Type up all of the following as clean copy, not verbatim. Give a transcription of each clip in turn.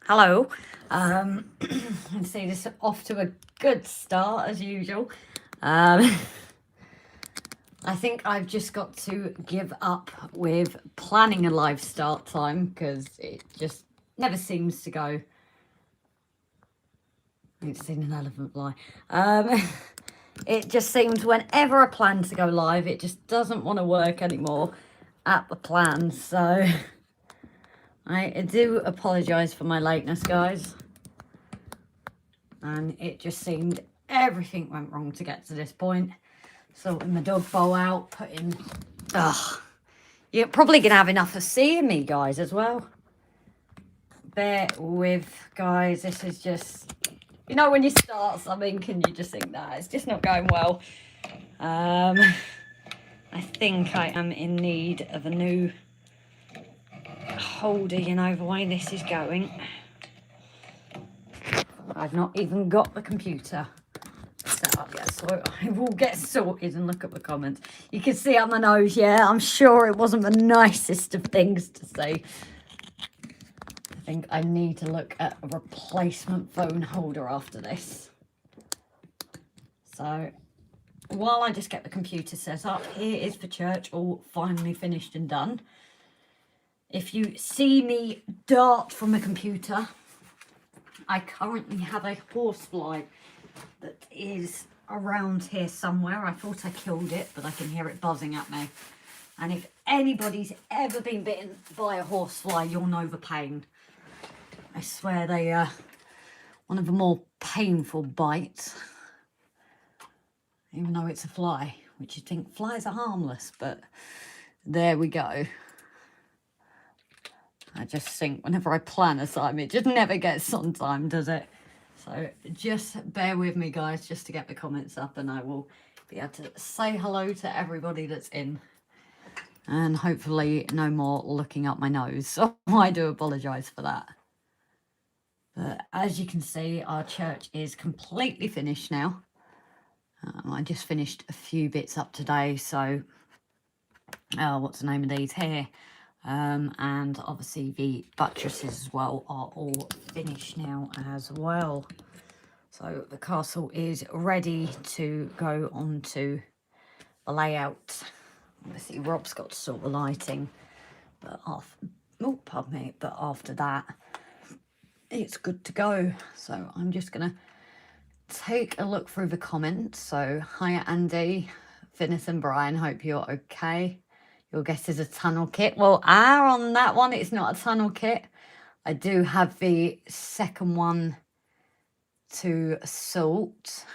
Hello. Let's see, this is off to a good start as usual. Um, I think I've just got to give up with planning a live start time because it just never seems to go. I've seen an elephant fly. It just seems whenever I plan to go live, it just doesn't want to work anymore at the plan. So I do apologise for my lateness, guys. And it just seemed everything went wrong to get to this point. Sorting my dog bowl out, putting... Ugh. You're probably going to have enough of seeing me, guys, as well. Bear with, guys. This is just... You know when you start something and you just think, nah, it's just not going well. I think I am in need of a new holder, you know, the way this is going. I've not even got the computer set up yet, so I will get sorted and look at the comments. You can see on my nose, yeah, I'm sure it wasn't the nicest of things to say. I think I need to look at a replacement phone holder after this. So while I just get the computer set up, here is the church all finally finished and done. If you see me dart from a computer, I currently have a horsefly that is around here somewhere. I thought I killed it, but I can hear it buzzing at me. And if anybody's ever been bitten by a horsefly, you'll know the pain. I swear they are one of the more painful bites. Even though it's a fly, which you think flies are harmless, but there we go. I just think whenever I plan a time, it just never gets on time, does it? So just bear with me, guys, just to get the comments up, and I will be able to say hello to everybody that's in. And hopefully no more looking up my nose. So I do apologise for that. But as you can see, our church is completely finished now. I just finished a few bits up today, so what's the name of these here? And obviously the buttresses as well are all finished now as well. So the castle is ready to go on to the layout. Obviously Rob's got to sort the lighting, but after that it's good to go. So I'm just gonna take a look through the comments. So hiya Andy, Finnis and Brian, hope you're okay. Your guess is a tunnel kit. Well, on that one, it's not a tunnel kit. I do have the second one to assault,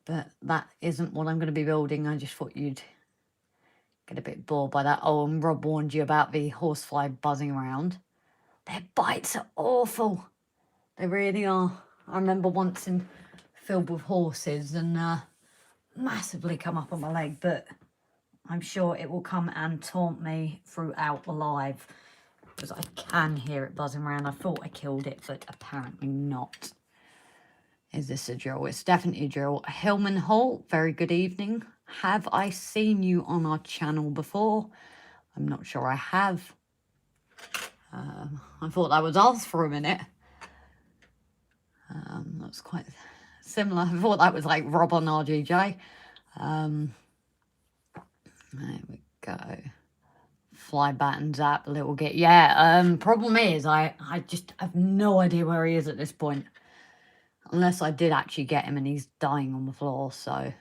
but that isn't what I'm going to be building. I just thought you'd get a bit bored by that. Oh, and Rob warned you about the horsefly buzzing around. Their bites are awful. They really are. I remember once filled with horses and massively come up on my leg, but I'm sure it will come and taunt me throughout the live because I can hear it buzzing around. I thought I killed it, but apparently not. Is this a drill? It's definitely a drill. Hillman Hall, very good evening. Have I seen you on our channel before? I'm not sure I have. I thought that was us for a minute. That's quite similar. I thought that was like Rob on RGJ. There we go. Fly battens up a little bit. Yeah, problem is I just have no idea where he is at this point. Unless I did actually get him and he's dying on the floor, so.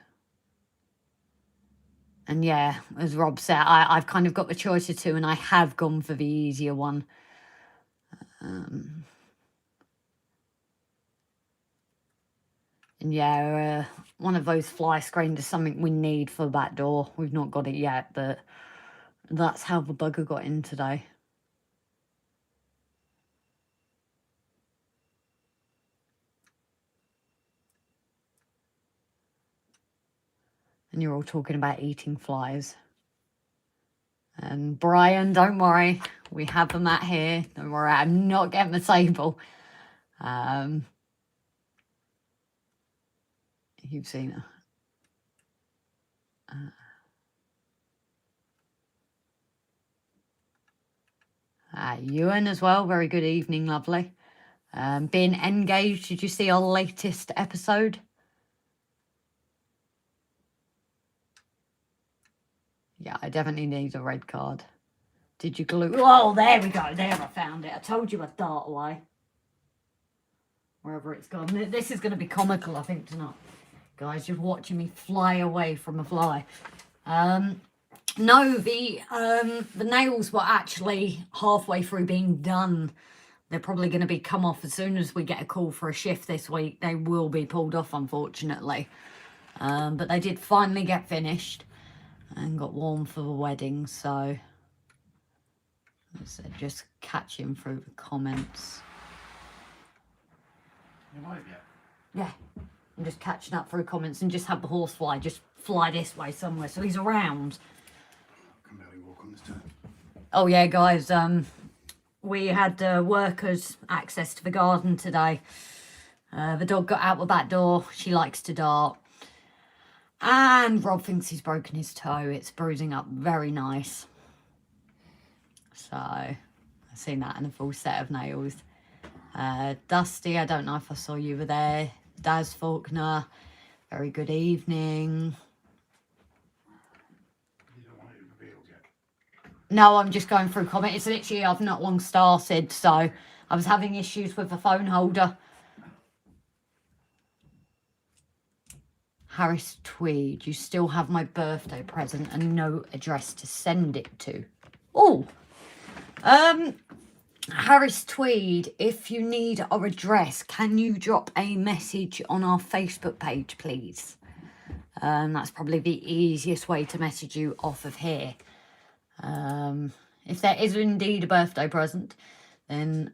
And yeah, as Rob said, I've kind of got the choice of two and I have gone for the easier one. And yeah, one of those fly screens is something we need for the back door. We've not got it yet, but that's how the bugger got in today. And you're all talking about eating flies. And Brian, don't worry, we have the mat here. Don't worry, I'm not getting the table. You've seen her. Ewan as well. Very good evening, lovely. Being engaged, did you see our latest episode? Yeah, I definitely need a red card. Did you glue? Oh, there we go. There, I found it. I told you I'd dart away. Wherever it's gone. This is going to be comical, I think, tonight. Guys, just watching me fly away from a fly. No, the nails were actually halfway through being done. They're probably going to be come off as soon as we get a call for a shift this week. They will be pulled off, unfortunately. But they did finally get finished and got warm for the wedding. So, as I said, just catching through the comments. You live yet? Yeah, I'm just catching up through comments and just have the horsefly just fly this way somewhere. So he's around. I can barely walk on this turn. Oh yeah, guys, we had workers access to the garden today. The dog got out the back door. She likes to dart. And Rob thinks he's broken his toe. It's bruising up very nice. So, I've seen that in a full set of nails. Dusty, I don't know if I saw you were there. Daz Faulkner, very good evening. You don't want it revealed yet? No, I'm just going through comments. It's literally, I've not long started, so I was having issues with the phone holder. Harris Tweed, you still have my birthday present and no address to send it to. Oh, Harris Tweed, if you need our address, can you drop a message on our Facebook page, please? That's probably the easiest way to message you off of here. If there is indeed a birthday present, then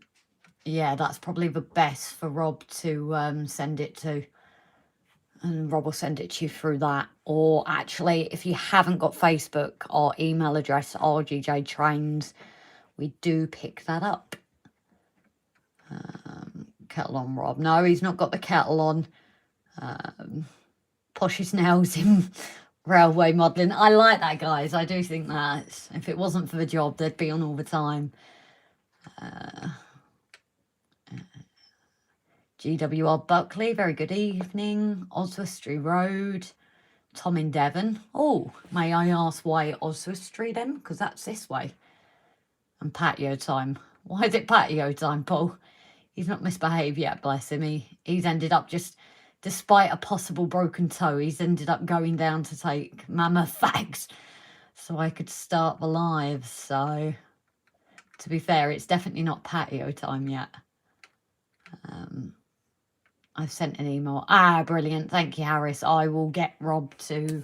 yeah, that's probably the best for Rob to send it to. And Rob will send it to you through that. Or actually, if you haven't got Facebook, our email address, RGJ Trains, we do pick that up. Kettle on, Rob. No, he's not got the kettle on. Poshest nails in railway modelling. I like that, guys. I do think that if it wasn't for the job, they'd be on all the time. GWR Buckley, very good evening. Oswestry Road. Tom in Devon. Oh, may I ask why Oswestry then? Because that's this way. And patio time. Why is it patio time, Paul? He's not misbehaved yet, bless him. He's ended up just, despite a possible broken toe, he's ended up going down to take mammoth fags so I could start the live. So, to be fair, it's definitely not patio time yet. I've sent an email. Ah, brilliant. Thank you, Harris. I will get Rob to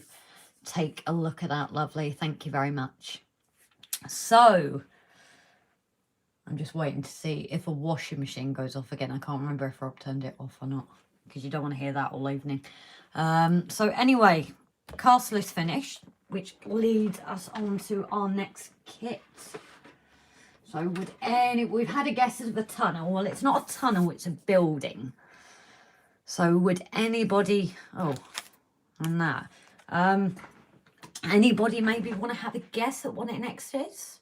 take a look at that. Lovely. Thank you very much. So, I'm just waiting to see if a washing machine goes off again. I can't remember if Rob turned it off or not, because you don't want to hear that all evening. So anyway, castle is finished, which leads us on to our next kit. So we've had a guess of the tunnel. Well, it's not a tunnel, it's a building. So would anybody, oh, on that, anybody maybe want to have a guess at what it next is?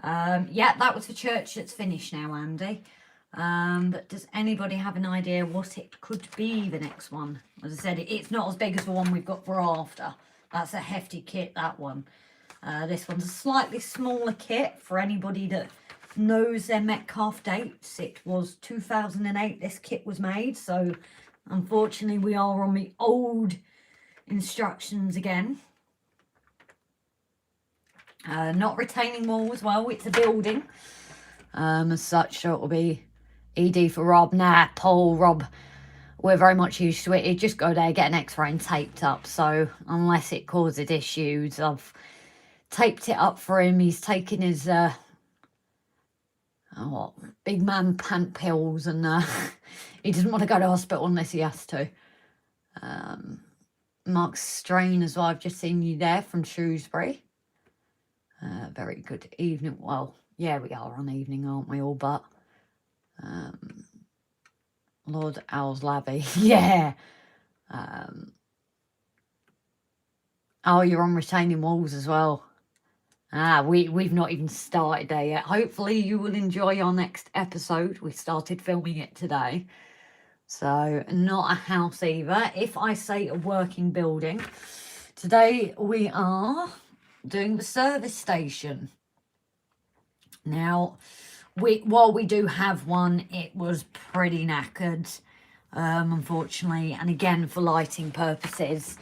Yeah, that was the church that's finished now, Andy. But does anybody have an idea what it could be, the next one? As I said, it's not as big as the one we've got for after. That's a hefty kit, that one. This one's a slightly smaller kit for anybody that knows their Metcalfe dates. It was 2008 this kit was made, so unfortunately we are on the old instructions again. Not retaining wall as well, it's a building. As such, so it will be ED for Rob. Nah, Paul, Rob, we're very much used to it. He'd just go there, get an X-ray and taped up. So unless it causes issues, I've taped it up for him. He's taken his big man pant pills, and he doesn't want to go to hospital unless he has to. Mark Strain as well. I've just seen you there from Shrewsbury. Very good evening. Well, yeah, we are on evening, aren't we all? But Lord Owlslabby, yeah. Oh, you're on retaining walls as well. We've not even started there yet. Hopefully you will enjoy our next episode. We started filming it today. So not a house either. If I say a working building, today we are doing the service station. Now, while we do have one, it was pretty knackered, unfortunately. And again, for lighting purposes,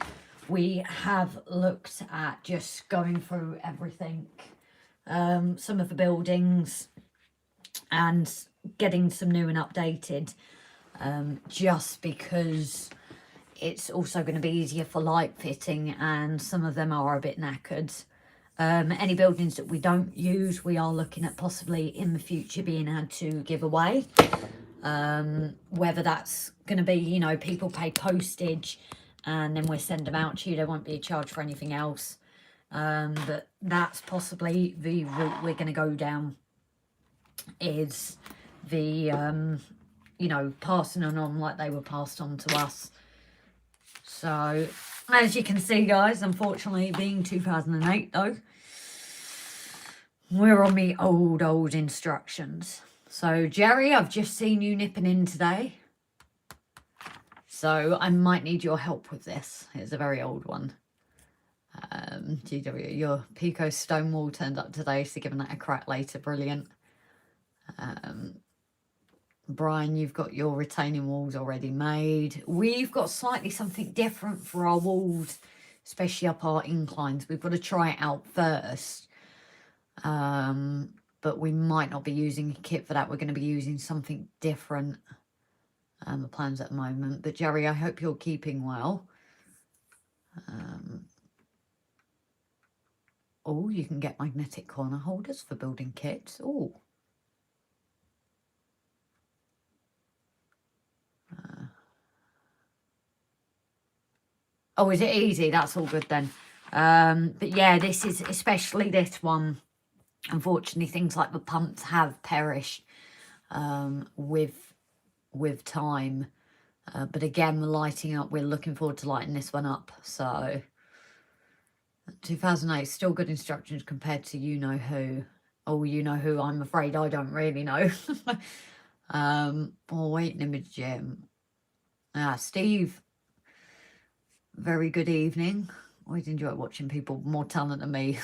we have looked at just going through everything, some of the buildings, and getting some new and updated, just because it's also going to be easier for light fitting, and some of them are a bit knackered. Any buildings that we don't use, we are looking at possibly in the future being able to give away. Whether that's going to be, you know, people pay postage and then we'll send them out to you. There won't be a charge for anything else. But that's possibly the route we're going to go down, is the, you know, passing on like they were passed on to us. So, as you can see, guys, unfortunately, being 2008, though, we're on the old instructions. So, Jerry, I've just seen you nipping in today. So, I might need your help with this. It's a very old one. GW, your Pico stone wall turned up today, so giving that a crack later. Brilliant. Brian, you've got your retaining walls already made. We've got slightly something different for our walls, especially up our inclines. We've got to try it out first. But we might not be using a kit for that. We're going to be using something different. The plans at the moment. But Jerry, I hope you're keeping well. Oh, you can get magnetic corner holders for building kits. Oh. Oh, is it easy? That's all good then. But yeah, this is, especially this one, unfortunately, things like the pumps have perished with time. But again, the lighting up, we're looking forward to lighting this one up. So 2008, still good instructions compared to you know who. Oh, you know who, I'm afraid I don't really know. Waiting in the gym. Steve, very good evening. Always enjoy watching people more talent than me.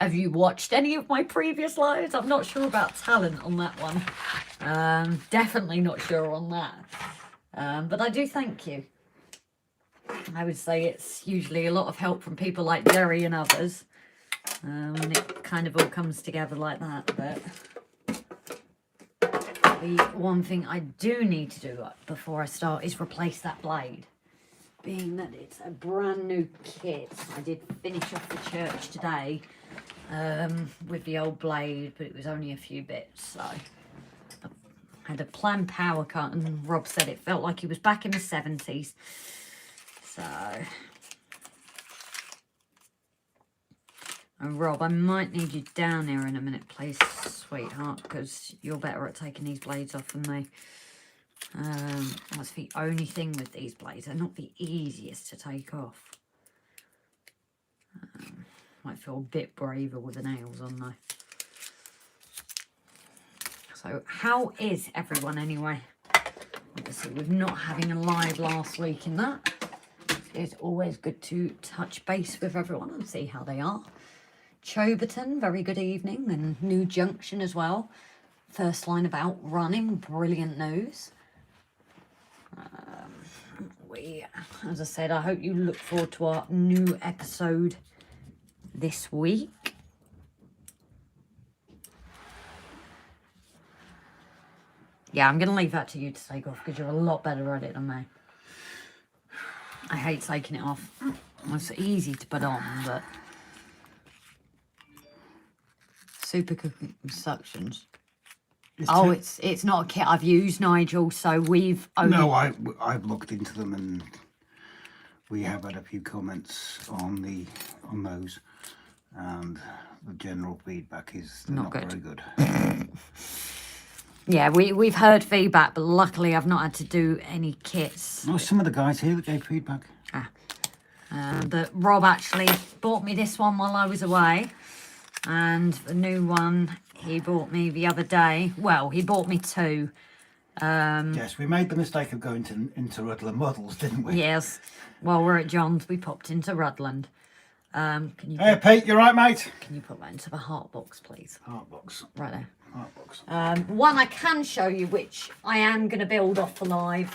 Have you watched any of my previous lives? I'm not sure about talent on that one. Definitely not sure on that. But I do thank you. I would say it's usually a lot of help from people like Jerry and others. And it kind of all comes together like that. But the one thing I do need to do before I start is replace that blade. Being that it's a brand new kit, I did finish off the church today with the old blade, but it was only a few bits. So I had a planned power cut, and Rob said it felt like he was back in the 70s. So, and Rob, I might need you down there in a minute, please, sweetheart, because you're better at taking these blades off than me. That's the only thing with these blades. They're not the easiest to take off. Might feel a bit braver with the nails on though. So how is everyone anyway? Obviously with not having a live last week in that, it's always good to touch base with everyone and see how they are. Choberton, very good evening. And New Junction as well. First line about running, brilliant news. As I said, I hope you look forward to our new episode this week. Yeah, I'm going to leave that to you to take off because you're a lot better at it than me. I hate taking it off. It's easy to put on, but super cooking instructions. It's not a kit I've used, Nigel. So we've only... No, I've looked into them and we have had a few comments on those, and the general feedback is not very good. Yeah, we've heard feedback, but luckily I've not had to do any kits. No, some of the guys here that gave feedback. But Rob actually bought me this one while I was away. And the new one he bought me the other day. Well, he bought me two. Yes, we made the mistake of going into Rutland Models, didn't we? Yes. While we're at John's, we popped into Rutland. Can you Hey, Pete, you right, mate? Can you put that into the heart box, please? Heart box. Right there. Heart box. One I can show you, which I am going to build off the live,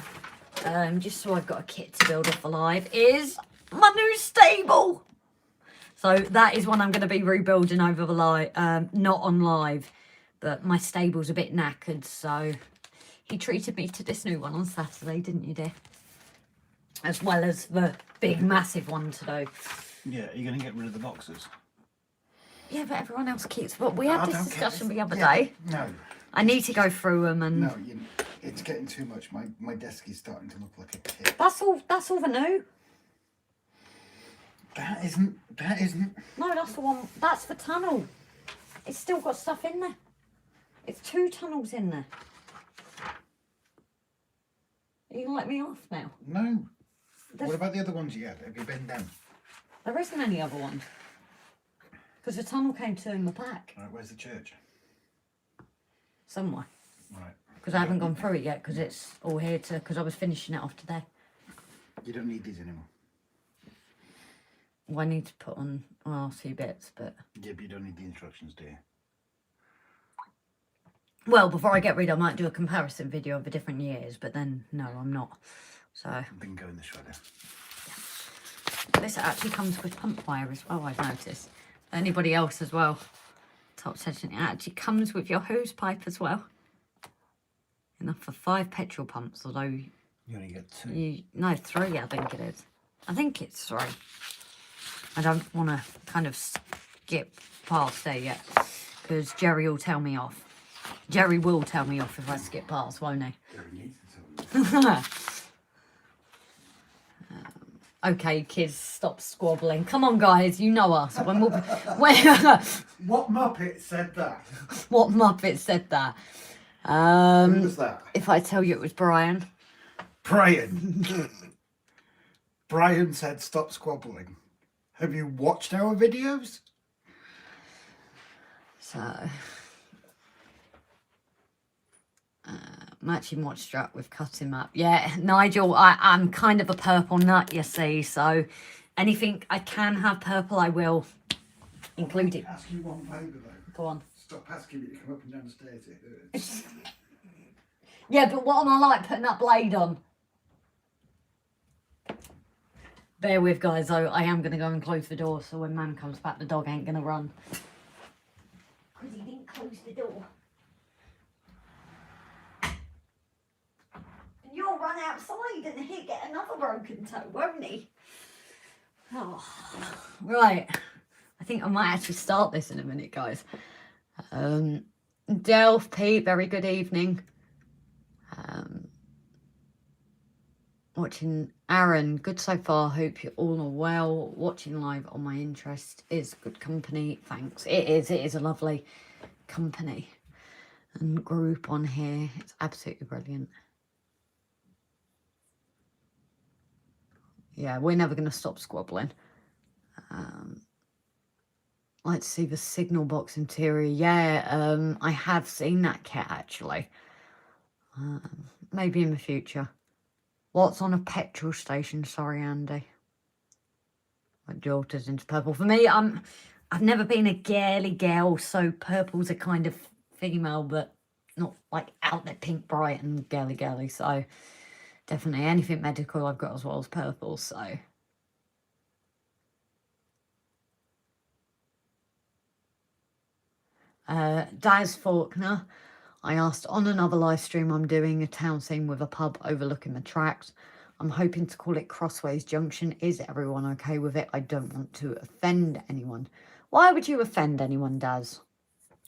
just so I've got a kit to build off the live, is my new stable. So that is one I'm going to be rebuilding over the live, not on live, but my stable's a bit knackered, so he treated me to this new one on Saturday, didn't you, dear? As well as the big, massive one to do. Yeah, are you going to get rid of the boxes? Yeah, but everyone else keeps. But we had this discussion the other day. No. I need to go through them and. No, it's getting too much. My desk is starting to look like a pit. That's all. That's all the new. That isn't. No, that's the one. That's the tunnel. It's still got stuff in there. It's 2 tunnels in there. Are you gonna let me off now? No. What about the other ones you had? Have you been down? There isn't any other one. Because the tunnel came to in the back. Right, where's the church? Somewhere. Right. Because I haven't gone through it yet, because it's all here to. Because I was finishing it off today. You don't need these anymore. Well, I need to put on a few bits, but. Yeah, but you don't need the instructions, do you? Well, before I get rid, I might do a comparison video of the different years, but then, no, I'm not. So. Bingo in the shredder. This actually comes with pump wire as well, I've noticed. Anybody else as well? Top section. It actually comes with your hose pipe as well. Enough for 5 petrol pumps, although... You only get 2. No, 3, I think it is. I think it's 3. I don't want to kind of skip past there yet, because Jerry will tell me off. Jerry will tell me off if I skip past, won't he? Jerry needs to tell me. Okay, kids, stop squabbling. Come on, guys, you know us. When we'll, What Muppet said that? What Muppet said that? Who was that? If I tell you it was Brian. Brian. Brian said stop squabbling. Have you watched our videos? So, matching watch strap with cutting map. Yeah, Nigel, I'm kind of a purple nut, you see. So, anything I can have purple, I will include it. Ask you one favour though. Go on. Stop asking me to come up and down the stairs. It hurts. Yeah, but what am I like putting that blade on? Bear with, guys, though. I am going to go and close the door so when Mam comes back, the dog ain't going to run. Because he didn't close the door. And you'll run outside and he'll get another broken toe, won't he? Oh, right. I think I might actually start this in a minute, guys. Delph, Pete, very good evening. Watching Aaron, good so far. Hope you all are well. Watching live on my interest is good company. Thanks. It is a lovely company and group on here. It's absolutely brilliant. Yeah, we're never going to stop squabbling. Like to see the signal box interior. Yeah, I have seen that kit actually. Maybe in the future. What's on a petrol station? Sorry, Andy. My daughter's into purple. For me, I've never been a girly girl, so purple's a kind of female, but not like out there pink, bright and girly. So definitely anything medical I've got as well as purple. So. Daz Faulkner. I asked on another live stream I'm doing a town scene with a pub overlooking the tracks. I'm hoping to call it Crossways Junction. Is everyone okay with it? I don't want to offend anyone. Why would you offend anyone, Daz?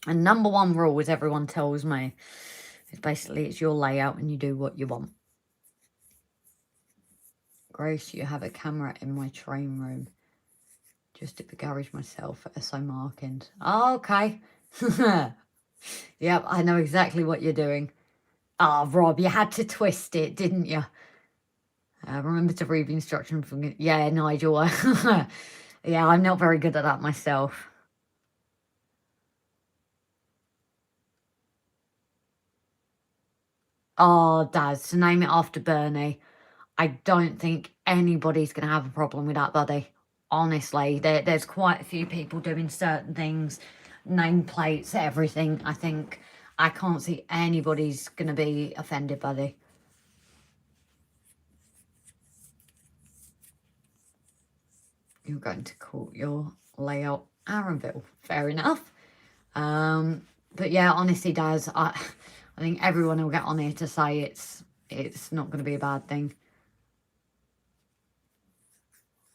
And number one rule is everyone tells me is basically it's your layout and you do what you want. Grace, you have a camera in my train room. Just at the garage myself at SO Markins. Oh, okay. Yep, I know exactly what you're doing. Ah, Rob, you had to twist it, didn't you? Remember to read the instruction from... Yeah, Nigel. Yeah, I'm not very good at that myself. Oh, Daz, to name it after Bernie. I don't think anybody's going to have a problem with that, buddy. Honestly, there's quite a few people doing certain things, nameplates, everything. I can't see anybody's going to be offended, buddy. You're going to call your layout Aaronville. Fair enough. But yeah, honestly, Daz, I think everyone will get on here to say it's not going to be a bad thing.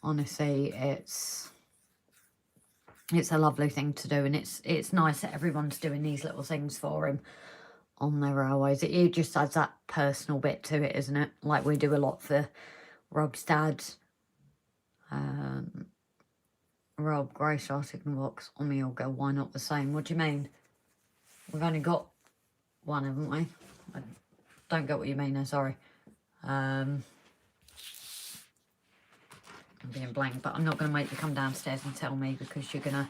Honestly, it's a lovely thing to do, and it's nice that everyone's doing these little things for him on their railways. It just adds that personal bit to it, isn't it? Like we do a lot for Rob's dad. Rob, grey star signal box on me, I'll go, why not the same? What do you mean? We've only got one, haven't we? I don't get what you mean there, sorry. I'm being blank, but I'm not going to make you come downstairs and tell me, because you're going to...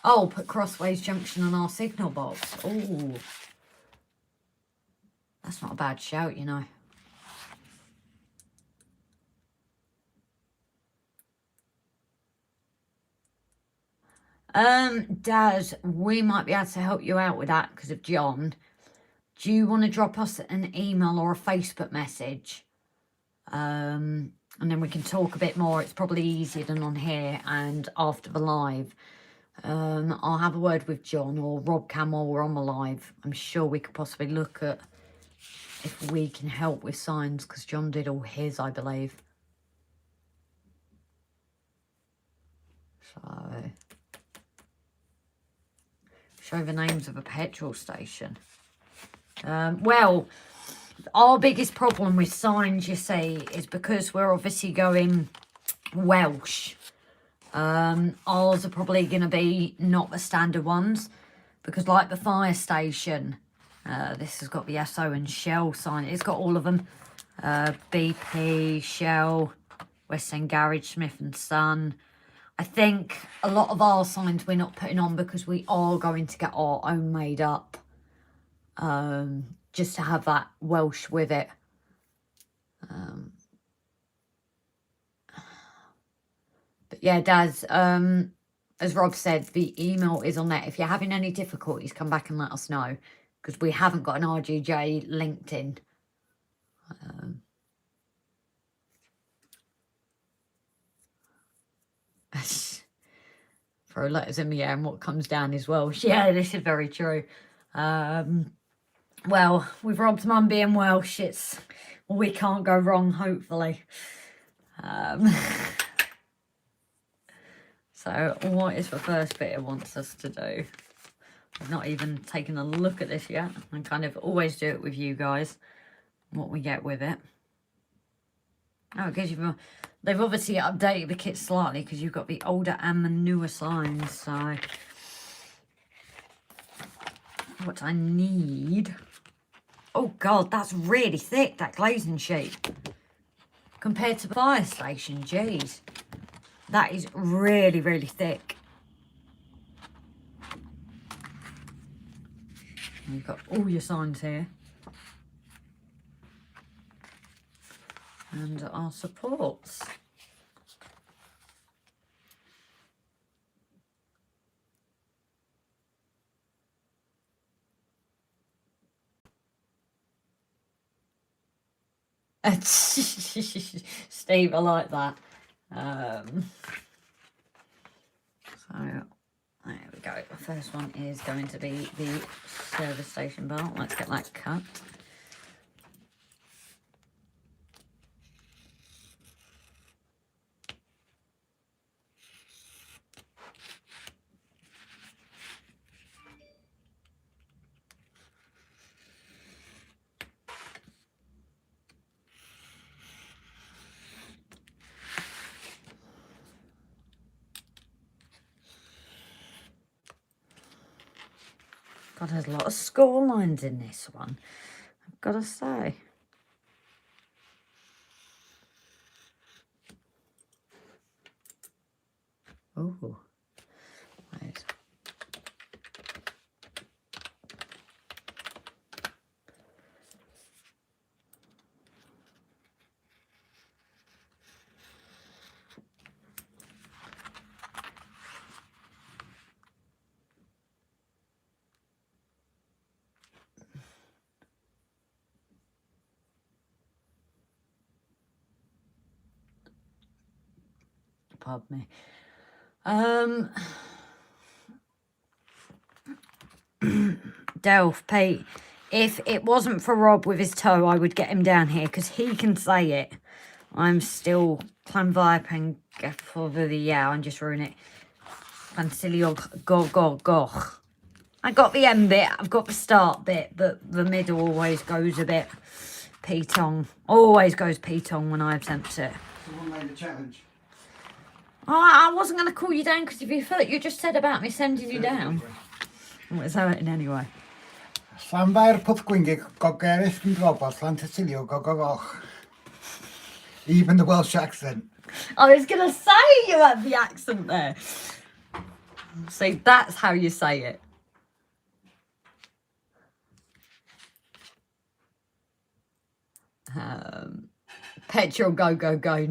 Oh, put Crossways Junction on our signal box. Oh, that's not a bad shout, you know. Daz, we might be able to help you out with that because of John. Do you want to drop us an email or a Facebook message? And then we can talk a bit more. It's probably easier than on here and after the live. I'll have a word with John or Rob can while we're on the live. I'm sure we could possibly look at if we can help with signs, because John did all his, I believe. So, show the names of a petrol station. Well, our biggest problem with signs, you see, is because we're obviously going Welsh. Ours are probably going to be not the standard ones, because like the fire station, this has got the SO and Shell sign. It's got all of them. BP, Shell, West End Garage, Smith and Son. I think a lot of our signs we're not putting on because we are going to get our own made up. Just to have that Welsh with it. But yeah, Daz, as Rob said, the email is on there. If you're having any difficulties, come back and let us know, because we haven't got an RGJ linked in. Throw letters in the air and what comes down is Welsh. Yeah, this is very true. Well, with Rob's mum being Welsh, we can't go wrong, hopefully. So, what is the first bit it wants us to do? I've not even taken a look at this yet. I kind of always do it with you guys, what we get with it. Oh, it gives you... They've obviously updated the kit slightly because you've got the older and the newer signs, so... What I need... Oh, God, that's really thick, that glazing sheet. Compared to the fire station, jeez. That is really, really thick. You've got all your signs here. And our supports. Steve, I like that. So, there we go. The first one is going to be the service station bar. Let's get that cut. God, there's a lot of score lines in this one, I've got to say. Oh, right. pardon me. Delph, Pete, if it wasn't for Rob with his toe, I would get him down here because he can say it. I'm still Clanvipe over the I'm just ruining it. Clansilio go. I got the end bit, I've got the start bit, but the middle always goes a bit Petong. Always goes Petong when I attempt it. Someone made a challenge. Oh, I wasn't going to call you down because if you thought you just said about me sending you down. Well, it's hurting anyway. Llanfair Pwthgwingig gogeris yn global Llantysilio gogogoch. Even the Welsh accent. I was going to say you had the accent there. See, that's how you say it. Petrol go.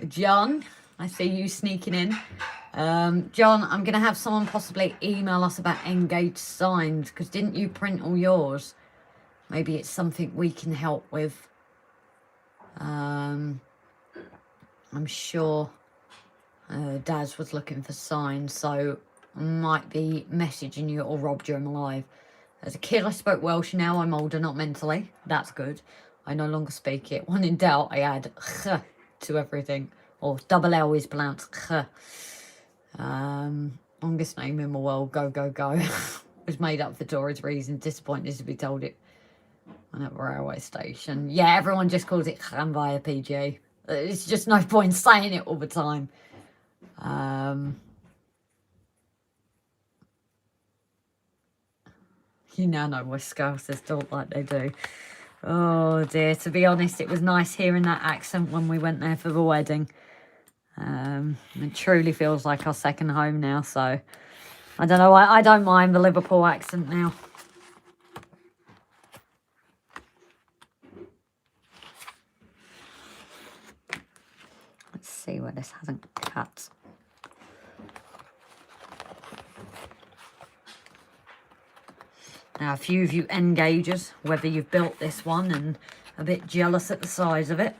John, I see you sneaking in. John, I'm going to have someone possibly email us about engaged signs because didn't you print all yours? Maybe it's something we can help with. I'm sure Daz was looking for signs, so I might be messaging you or Rob during live. As a kid, I spoke Welsh. Now I'm older, not mentally. That's good. I no longer speak it. When in doubt, I add ch to everything. Or double L is pronounced ch. Longest name in the world, go. Was made up for Dora's reason. Disappointed to be told it on a railway station. Yeah, everyone just calls it via PG. It's just no point saying it all the time. You now know why Scousers talk like they do. Oh dear, to be honest, it was nice hearing that accent when we went there for the wedding. It truly feels like our second home now, so I don't know, I don't mind the Liverpool accent now. Let's see where this hasn't cut. Now, a few of you N-gaugers, whether you've built this one and a bit jealous at the size of it.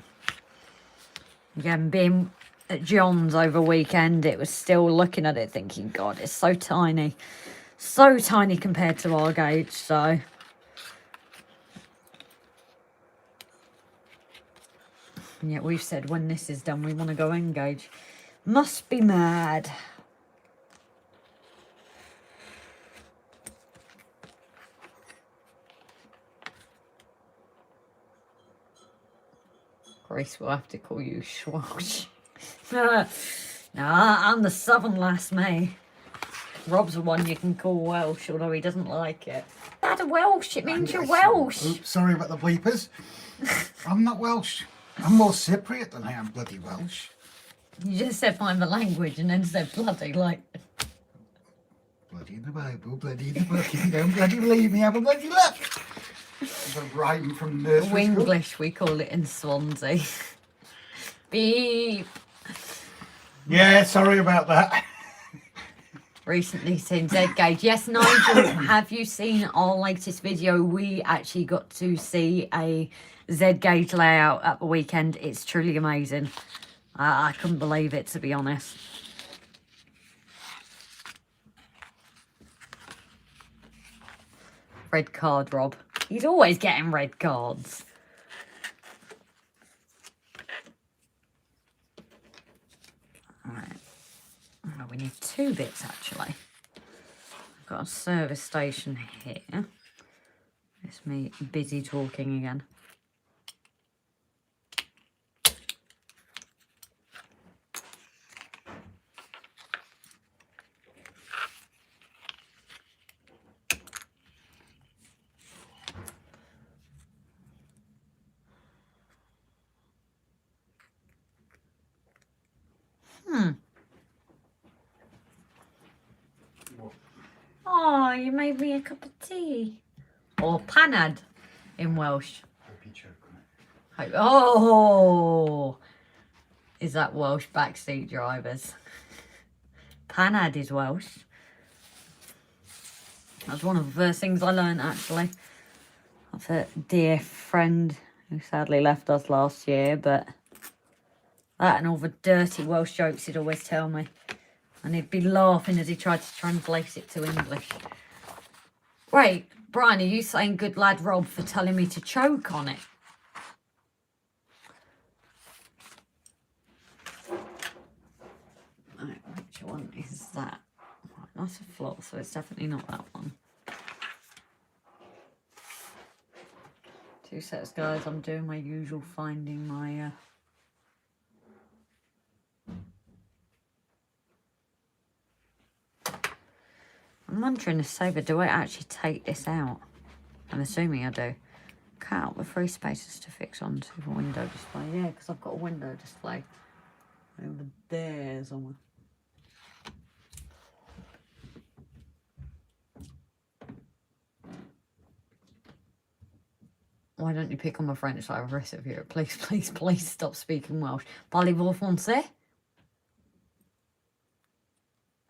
Again, being at John's over weekend, it was still looking at it thinking, God, it's so tiny. So tiny compared to our gauge, so. And yet we've said when this is done, we want to go N-gauge. Must be mad. Grace will have to call you Schwalsh. No, I'm the southern lass, me. Rob's the one you can call Welsh, although he doesn't like it. Dad, a Welsh, it means you're Welsh. Oops, sorry about the bleepers. I'm not Welsh. I'm more Cypriot than I am bloody Welsh. You just said find the language and then said bloody, like. Bloody in the Bible, bloody in the book. If you don't bloody believe me, have a bloody look. I'm writing from nursery Winglish, we call it in Swansea. Beep. Yeah, sorry about that. Recently seen Z-Gauge. Yes, Nigel, have you seen our latest video? We actually got to see a Z-Gauge layout at the weekend. It's truly amazing. I couldn't believe it, to be honest. Red card, Rob. He's always getting red cards. Alright. Oh, we need two bits, actually. I've got a service station here. It's me busy talking again. Oh, you made me a cup of tea. Or panad in Welsh. Oh, is that Welsh backseat drivers? Panad is Welsh. That's one of the first things I learned, actually. I've a dear friend who sadly left us last year, but That and all the dirty Welsh jokes he'd always tell me. And he'd be laughing as he tried to translate it to English. Wait, Brian, are you saying good lad Rob for telling me to choke on it? Right, which one is that? Right, that's a flop, so it's definitely not that one. 2 sets, guys. I'm doing my usual finding my... I'm wondering if Sabre, do I actually take this out? I'm assuming I do. Cut out the 3 spaces to fix onto the window display. Yeah, because I've got a window display over there somewhere. Why don't you pick on my French like the rest of you? Please, please, please stop speaking Welsh. Parlez-vous français?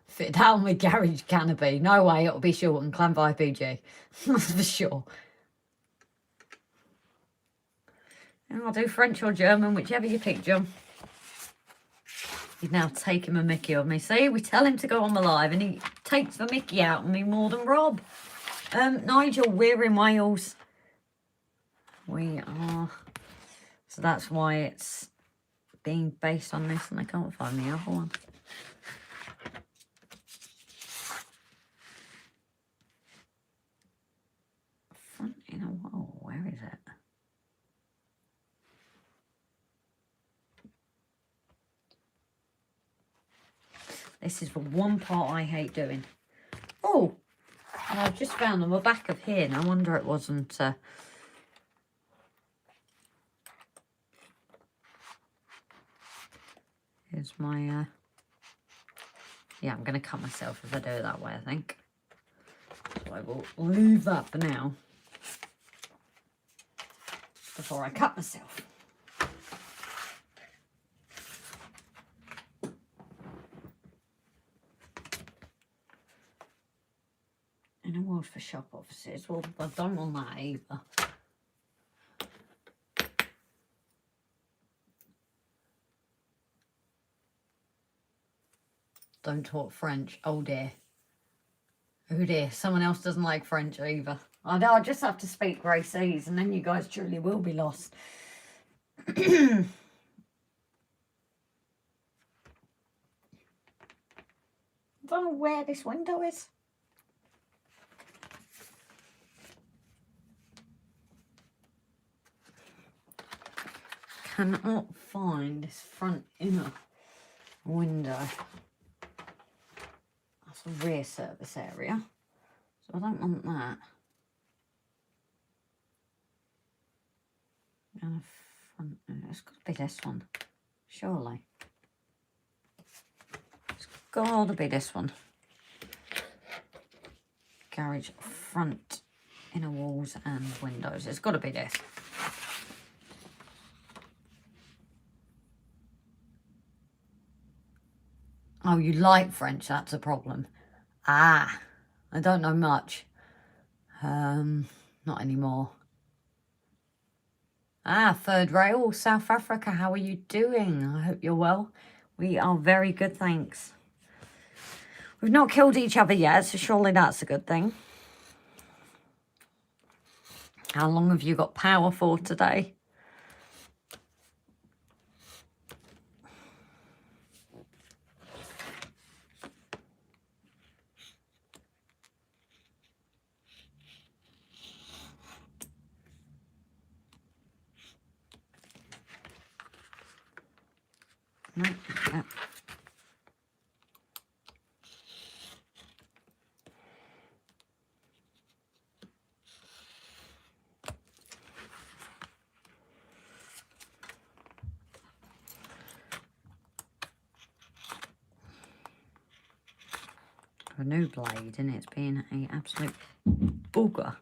Fit down with garage canopy. No way, it'll be short and clan by PG. That's for sure. And I'll do French or German, whichever you pick, John. He's now taking a mickey of me. See, we tell him to go on the live and he takes the mickey out of me more than Rob. Nigel, we're in Wales. We are. So that's why it's being based on this and I can't find the other one. Front inner wall, where is it? This is the one part I hate doing. Oh, and I've just found on the back of here. No wonder it wasn't... Here's my... Yeah, I'm going to cut myself if I do it that way, I think. So I will leave that for now. Before I cut myself. And a word for shop offices. Well, I don't want that either. Don't talk French. Oh dear. Oh dear. Someone else doesn't like French either. I know, I'll just have to speak Grey Seas and then you guys truly will be lost. I don't know where this window is. Cannot find this front inner window. That's a rear service area. So I don't want that. And a front, it's got to be this one. Surely. It's got to be this one. Garage front inner walls and windows. It's got to be this. Oh, you like French, that's a problem. Ah, I don't know much. Not anymore. Ah, Third Rail, South Africa, how are you doing? I hope you're well. We are very good, thanks. We've not killed each other yet, so surely that's a good thing. How long have you got power for today? No, no. A new blade and it's been an absolute booger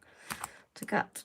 to cut.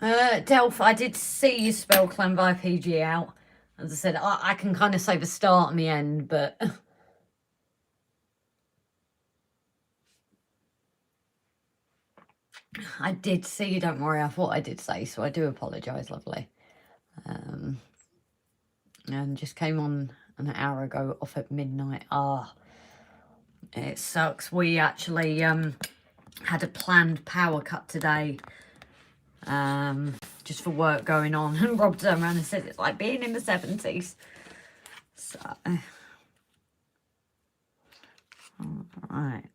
Delph, I did see you spell Clan by PG out. As I said, I can kind of say the start and the end, but... I did see you, don't worry. I thought I did say, so I do apologise, lovely. And just came on an hour ago, off at midnight. It sucks. We actually had a planned power cut today, just for work going on. And Rob turned around and said it's like being in the 70s. So, alright.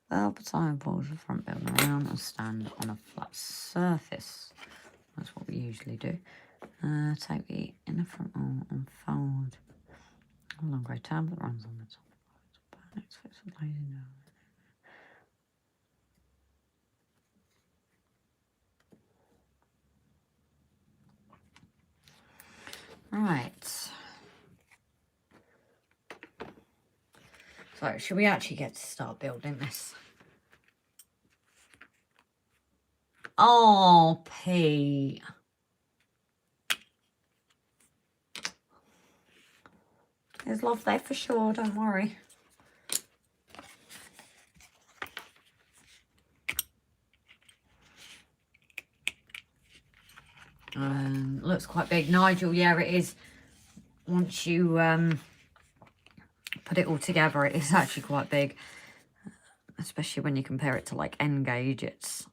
Velvet time pulls the front building around and stand on a flat surface. That's what we usually do. Take the inner front wall and fold a long grey tab that runs on the top. Next fix the glazing down. Right. So, should we actually get to start building this? Oh, Pete. There's love there for sure, don't worry. Looks quite big. Nigel, yeah, it is. Once you put it all together, it is actually quite big. Especially when you compare it to, like, N-Gage. It's...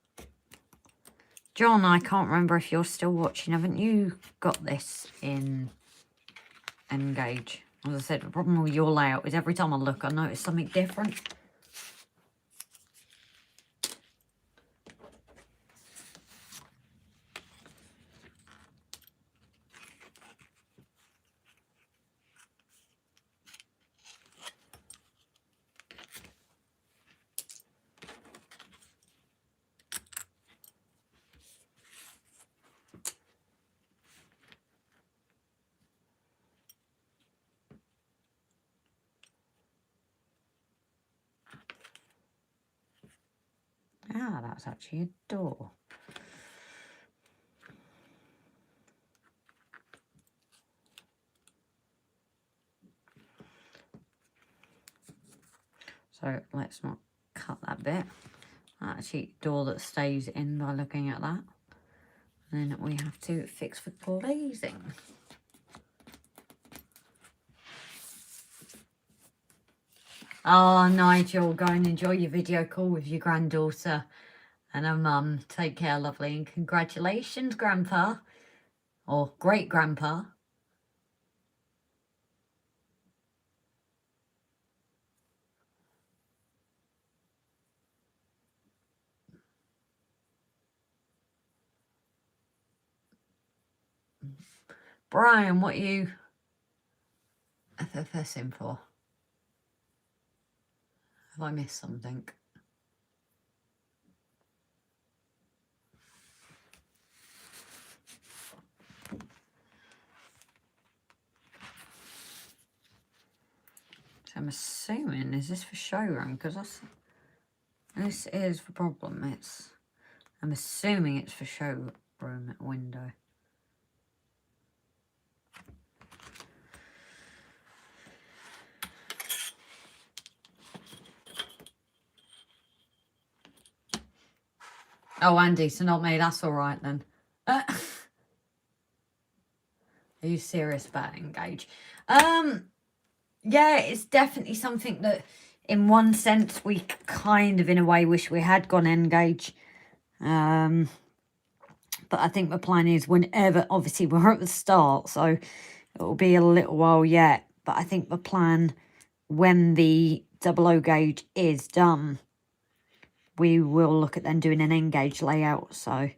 John, I can't remember if you're still watching. Haven't you got this in N-Gage? As I said, the problem with your layout is every time I look, I notice something different. Ah, that's actually a door. So let's not cut that bit. Actually, door that stays in by looking at that. Then we have to fix the glazing. Oh, Nigel, go and enjoy your video call with your granddaughter and her mum. Take care, lovely, and congratulations, Grandpa. Or great-grandpa. Brian, what are you FFSing for? Have I missed something? So I'm assuming, is this for showroom? Because this is the problem. I'm assuming it's for showroom window. Oh, Andy, so not me. That's all right then. Are you serious about N-Gage? Yeah, it's definitely something that, in one sense, we kind of, in a way, wish we had gone N-Gage. But I think the plan is whenever, obviously, we're at the start, so it will be a little while yet. But I think the plan, when the 00 gauge is done, we will look at then doing an N-Gage layout. So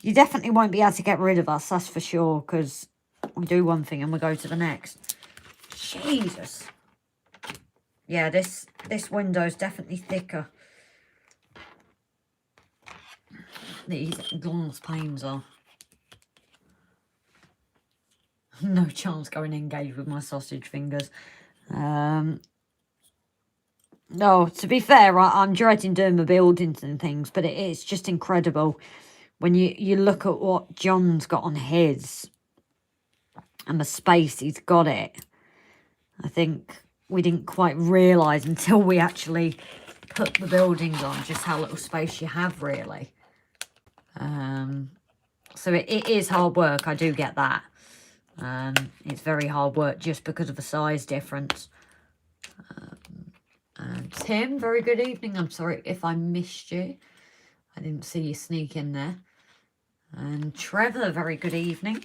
you definitely won't be able to get rid of us, that's for sure, because we do one thing and we go to the next. Jesus. Yeah, this window is definitely thicker. These glass panes are. No chance going N-Gage with my sausage fingers. No, to be fair, I'm dreading doing the buildings and things, but it's just incredible when you look at what John's got on his and the space he's got it. I think we didn't quite realise until we actually put the buildings on just how little space you have, really. So it is hard work, I do get that. It's very hard work just because of the size difference. Tim, very good evening. I'm sorry if I missed you. I didn't see you sneak in there. And Trevor, very good evening.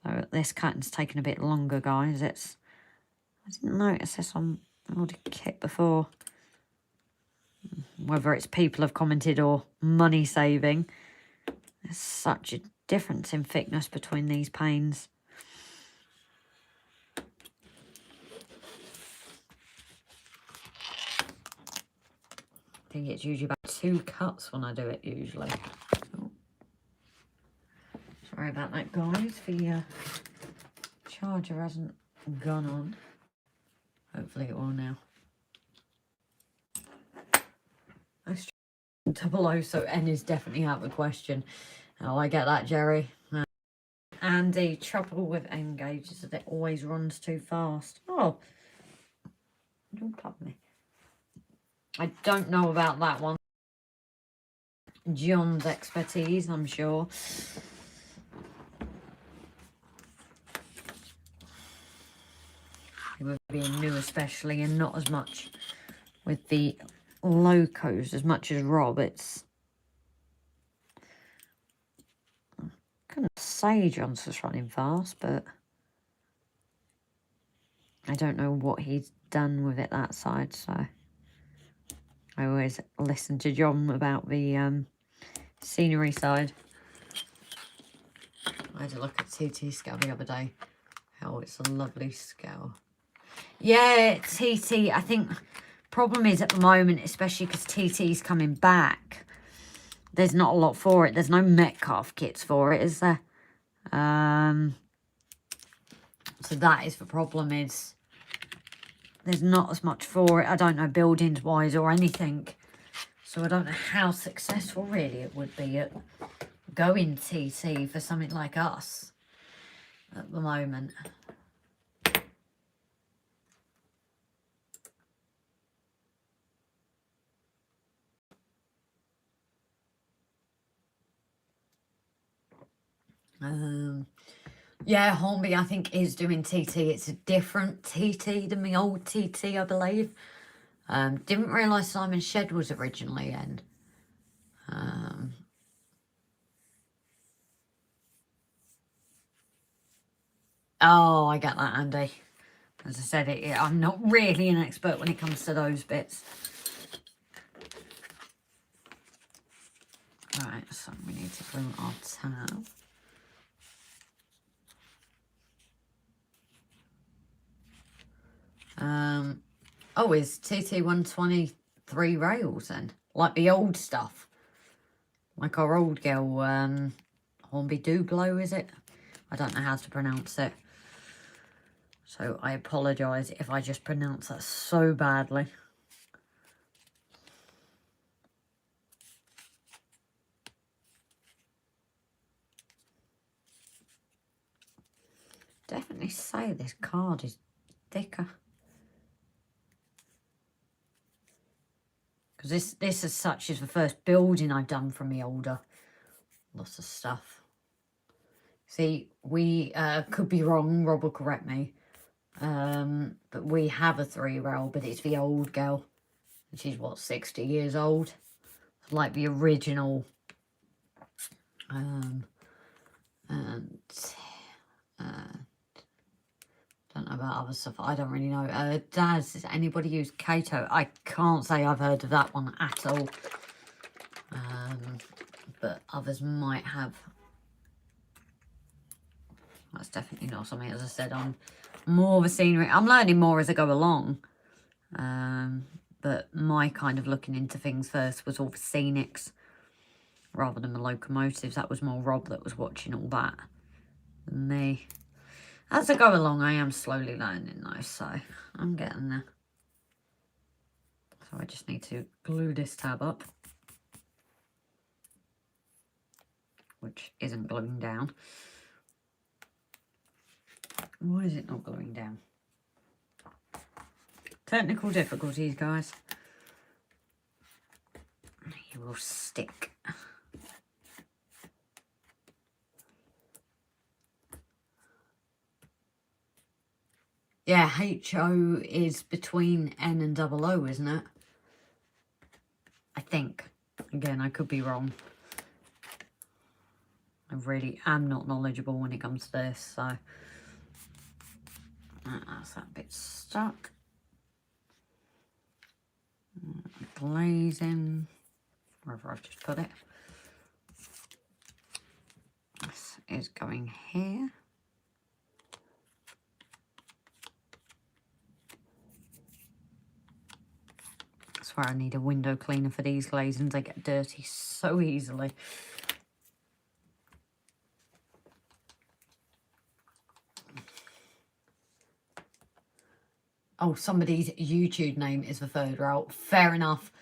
So this curtain's taken a bit longer, guys. I didn't notice this on the kit before. Whether it's people have commented or money saving. There's such a difference in thickness between these panes. I think it's usually about 2 cuts when I do it, usually. Oh. Sorry about that, guys. The charger hasn't gone on. Hopefully it will now. Let's double O, so N is definitely out of the question. Oh, I get that, Jerry. And the trouble with N gauge is that it always runs too fast. Oh, don't pop me. I don't know about that one. John's expertise, I'm sure. With being new especially, and not as much with the locos as much as Rob. I couldn't say John's was running fast, but I don't know what he's done with it that side, so I always listen to John about the scenery side. I had a look at TT scale the other day. Oh, it's a lovely scale. Yeah, TT, I think problem is at the moment, especially because TT's coming back, there's not a lot for it. There's no Metcalfe kits for it, is there? So that is the problem, is there's not as much for it. I don't know buildings wise or anything. So I don't know how successful really it would be at going TT for something like us at the moment. Yeah, Hornby, I think, is doing TT. It's a different TT than the old TT, I believe. Didn't realise Simon Shed was originally in. Oh, I get that, Andy. As I said, I'm not really an expert when it comes to those bits. Right, so we need to glue our tab. Oh, is TT 123 rails then? Like the old stuff? Like our old girl, Hornby Do Glow, is it? I don't know how to pronounce it. So I apologise if I just pronounce that so badly. Definitely say this card is thicker. Because this as such is the first building I've done from the older. Lots of stuff. See, we could be wrong, Rob will correct me. But we have a 3-rail, but it's the old girl. And she's, what, 60 years old? It's like the original. Don't know about other stuff. I don't really know. Daz, does anybody use Kato? I can't say I've heard of that one at all. But others might have. That's definitely not something, as I said, I'm more of a scenery. I'm learning more as I go along. But my kind of looking into things first was all the scenics rather than the locomotives. That was more Rob that was watching all that than me. As I go along, I am slowly learning though, so I'm getting there. So I just need to glue this tab up, which isn't gluing down. Why is it not gluing down? Technical difficulties, guys. You will stick. Yeah, HO is between N and double O, isn't it? I think. Again, I could be wrong. I really am not knowledgeable when it comes to this, so that's that bit stuck. Glazing, wherever I've just put it. This is going here. I swear I need a window cleaner for these glazings. They get dirty so easily. Oh, somebody's YouTube name is the third route. Fair enough.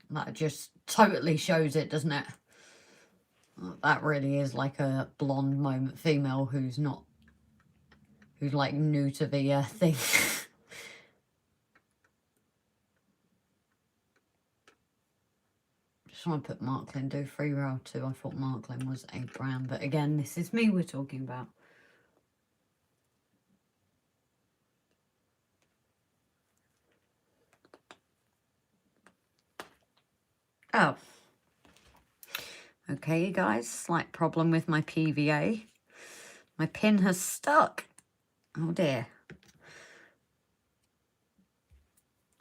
That just totally shows it, doesn't it? That really is like a blonde moment female who's like new to the thing. Just want to put Marklin, do 3 row 2. I thought Marklin was a brand, but again, this is me we're talking about. Oh. Okay, guys, slight problem with my PVA. My pin has stuck. Oh dear.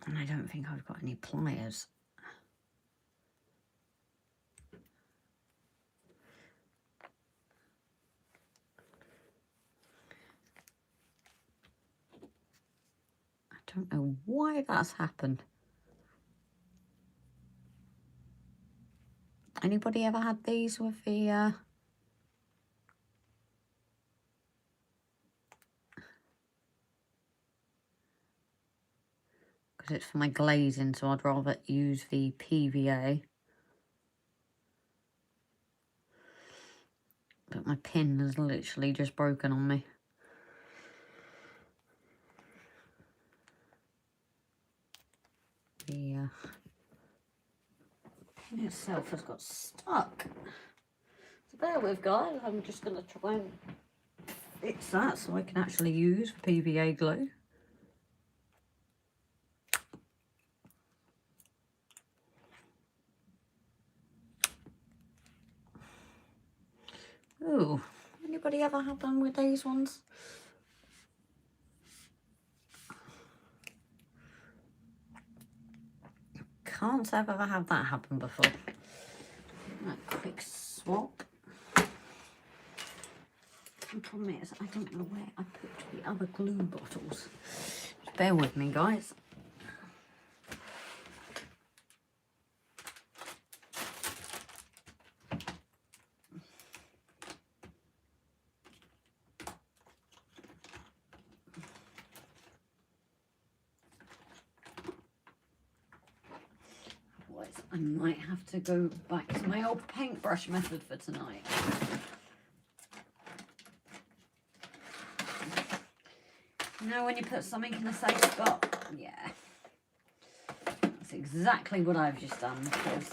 And I don't think I've got any pliers. I don't know why that's happened. Anybody ever had these with the because it's for my glazing, so I'd rather use the PVA. But my pin has literally just broken on me. The pin itself has got stuck. So bear with, guys. I'm just going to try and fix that so I can actually use PVA glue. Ooh, anybody ever had them with these ones? Can't say I've ever had that happen before. A quick swap. The problem is I don't know where I put the other glue bottles. Just bear with me, guys. I might have to go back to my old paintbrush method for tonight. You know, when you put something in a safe spot? Yeah. That's exactly what I've just done, because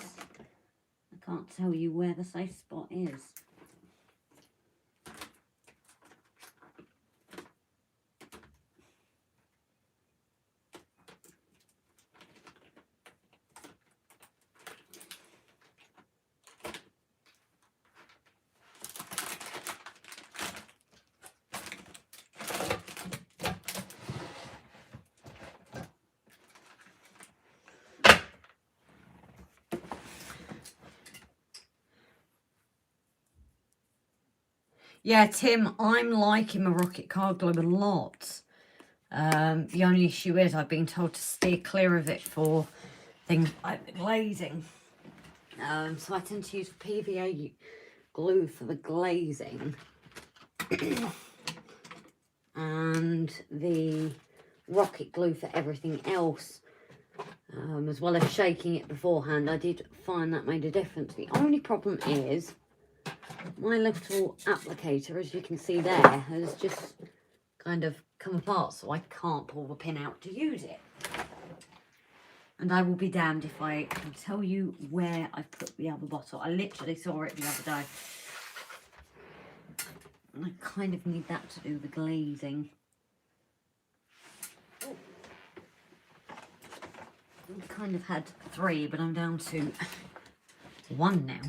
I can't tell you where the safe spot is. Yeah, Tim, I'm liking my rocket card glue a lot. The only issue is I've been told to steer clear of it for things like the glazing. So I tend to use PVA glue for the glazing and the rocket glue for everything else, as well as shaking it beforehand, I did find that made a difference. The only problem is my little applicator, as you can see there, has just kind of come apart, so I can't pull the pin out to use it. And I will be damned if I can tell you where I put the other bottle. I literally saw it the other day. And I kind of need that to do the glazing. I kind of had 3, but I'm down to 1 now.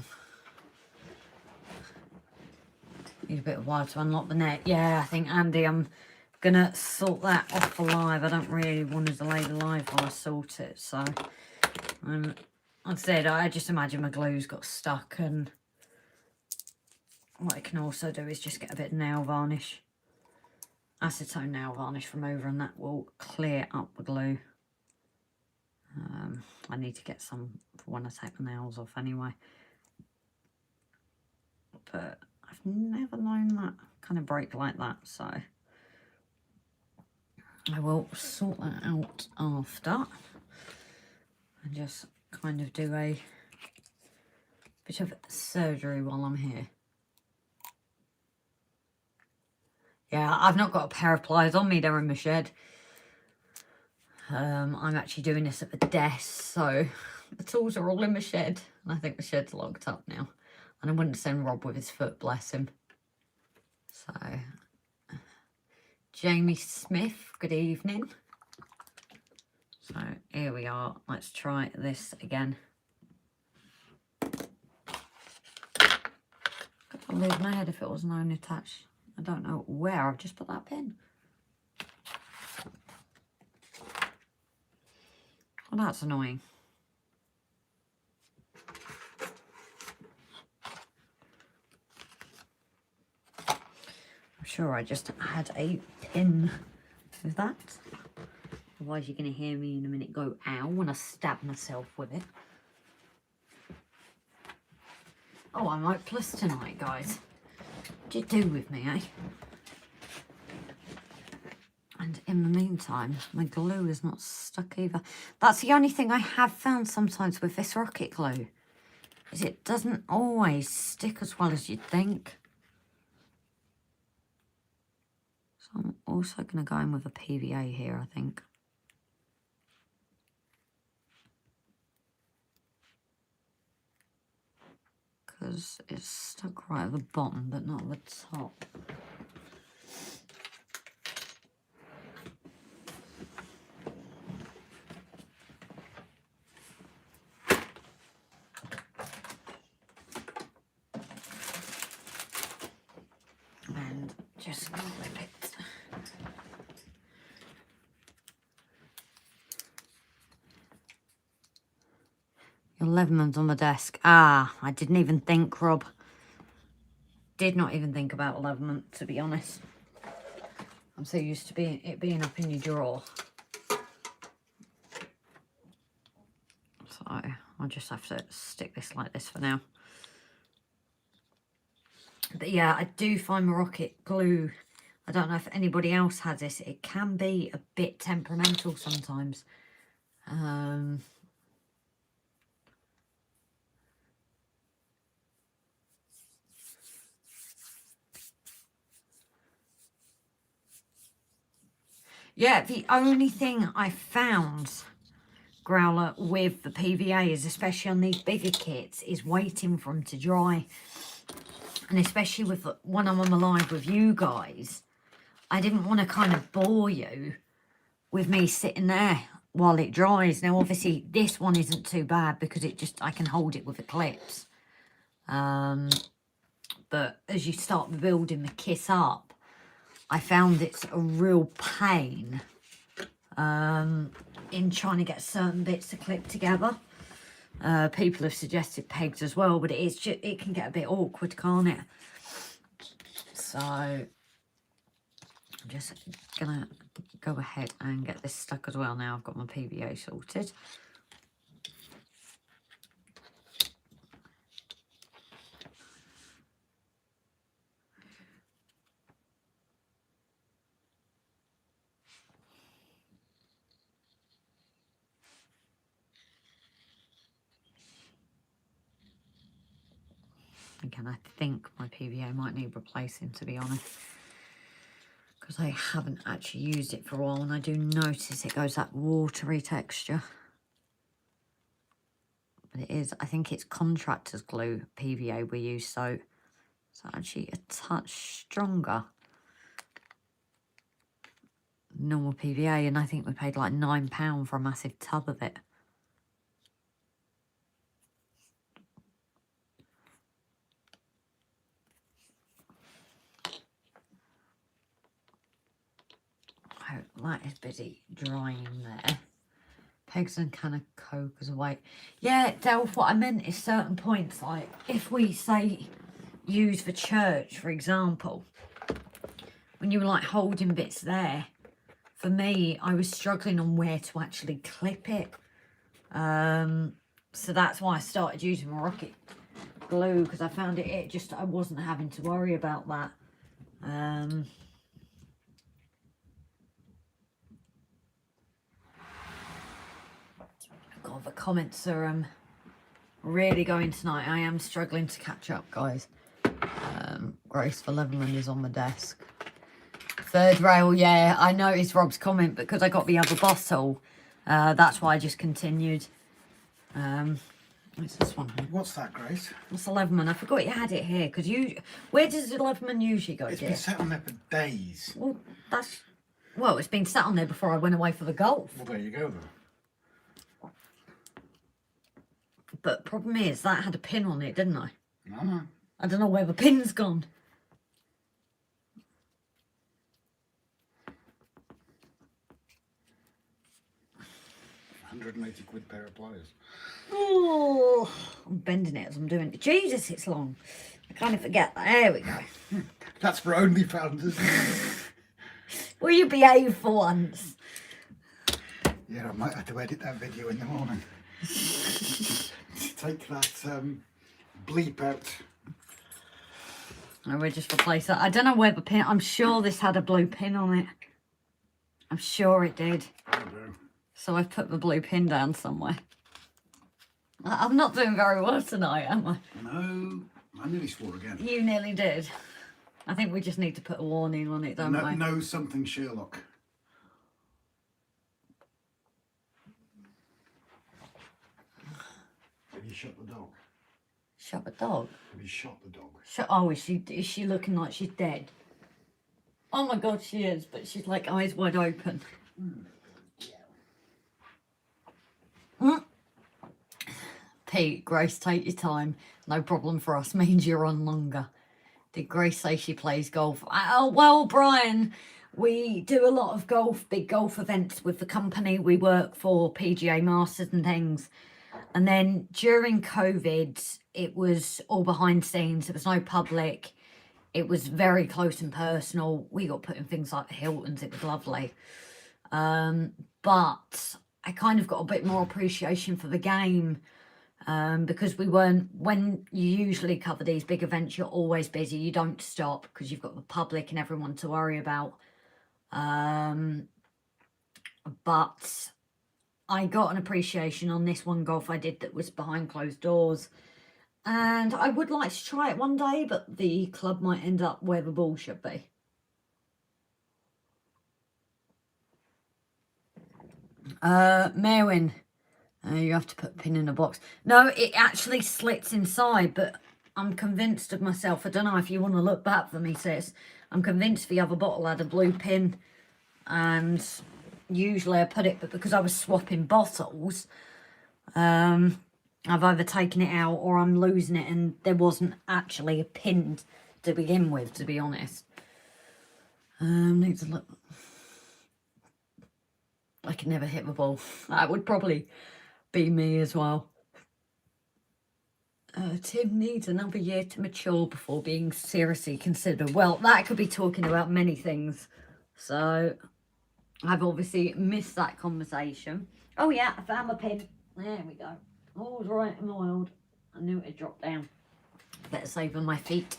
Need a bit of wire to unlock the net. Yeah, I think, Andy, I'm gonna sort that off for live. I don't really want to delay the live while I sort it, so like I said, I just imagine my glue's got stuck, and what I can also do is just get a bit of nail varnish, acetone nail varnish from over, and that will clear up the glue. I need to get some for when I take the nails off anyway, but I've never known that kind of break like that, so I will sort that out after and just kind of do a bit of surgery while I'm here. Yeah, I've not got a pair of pliers on me, they're in my shed. I'm actually doing this at the desk, so the tools are all in my shed, and I think the shed's locked up now. And I wouldn't send Rob with his foot, bless him. So, Jamie Smith, good evening. So, here we are. Let's try this again. I'd leave my head if it wasn't only attached. I don't know where I've just put that pin. Well, that's annoying. I'm sure I just had a pin with that. Otherwise you're going to hear me in a minute go ow when I stab myself with it. Oh, I'm like plus tonight, guys. What do you do with me, eh? And in the meantime, my glue is not stuck either. That's the only thing I have found sometimes with this rocket glue, is it doesn't always stick as well as you'd think. So I'm also going to go in with a PVA here, I think. Because it's stuck right at the bottom, but not at the top. And just clip it. Your Leatherman's on the desk. Ah, I didn't even think, Rob. Did not even think about Leatherman, to be honest. I'm so used to it being up in your drawer. So I'll just have to stick this like this for now. But yeah, I do find my rocket glue, I don't know if anybody else has this, it can be a bit temperamental sometimes. Yeah, the only thing I found, Growler, with the PVA is, especially on these bigger kits, is waiting for them to dry. And especially with when I'm on the live with you guys, I didn't want to kind of bore you with me sitting there while it dries. Now, obviously, this one isn't too bad because I can hold it with the clips. But as you start building the kit up, I found it's a real pain in trying to get certain bits to clip together. People have suggested pegs as well, but it can get a bit awkward, can't it? So I'm just gonna go ahead and get this stuck as well. Now I've got my PVA sorted. Again, I think my PVA might need replacing, to be honest, because I haven't actually used it for a while, and I do notice it goes that watery texture. But it is, I think it's contractor's glue PVA we use, so it's actually a touch stronger than normal PVA, and I think we paid like £9 for a massive tub of it. Oh, that is busy drying there. Pegs and can of Coke as a weight. Yeah, Delph, what I meant is certain points, like if we say use for church, for example, when you were like holding bits there, for me, I was struggling on where to actually clip it. So that's why I started using my rocket glue, because I found it just, I wasn't having to worry about that. God, the comments are really going tonight. I am struggling to catch up, guys. Grace for Leatherman is on the desk. Third rail, yeah, I noticed Rob's comment because I got the other bottle. That's why I just continued. What's this one? What's that, Grace? What's the Leatherman? I forgot you had it here, because you... Where does the Leatherman usually go, It's dear? been sat on there for days. Well, that's... Well, it's been sat on there before I went away for the golf. Well, there you go, then. But problem is, that had a pin on it, didn't I? No. I don't know where the pin's gone. £180 pair of pliers. Oh, I'm bending it as I'm doing it. Jesus, it's long. I kind of forget that. There we go. That's for OnlyFans, isn't it? Will you behave for once? Yeah, I might have to edit that video in the morning. Take that bleep out. I will just replace that. I don't know where the pin... I'm sure this had a blue pin on it. I'm sure it did. So I've put the blue pin down somewhere. I'm not doing very well tonight, am I? No, I nearly swore again. You nearly did. I think we just need to put a warning on it, don't we? No something Sherlock. Have you shot the dog? Shot the dog? Have you shot the dog? Oh, is she looking like she's dead? Oh my God, she is, but she's like eyes wide open. Pete, Grace, take your time. No problem for us. Means you're on longer. Did Grace say she plays golf? Oh, well, Brian, we do a lot of golf, big golf events with the company we work for, PGA Masters and things. And then during COVID, it was all behind scenes. There was no public. It was very close and personal. We got put in things like the Hiltons. It was lovely. But I kind of got a bit more appreciation for the game. Because we weren't, when you usually cover these big events, you're always busy. You don't stop because you've got the public and everyone to worry about. But I got an appreciation on this one golf I did that was behind closed doors. And I would like to try it one day, but the club might end up where the ball should be. Merwin. You have to put a pin in a box. No, it actually slits inside, but I'm convinced of myself. I don't know if you want to look back for me, sis. I'm convinced the other bottle had a blue pin. And usually I put it, but because I was swapping bottles, I've either taken it out or I'm losing it, and there wasn't actually a pin to begin with, to be honest. Need to look. I can never hit the ball. That would probably be me as well. Tim needs another year to mature before being seriously considered. Well, that could be talking about many things. So I've obviously missed that conversation. Oh yeah, I found my pin. There we go. All's right in the world. I knew it had dropped down. Better save on my feet.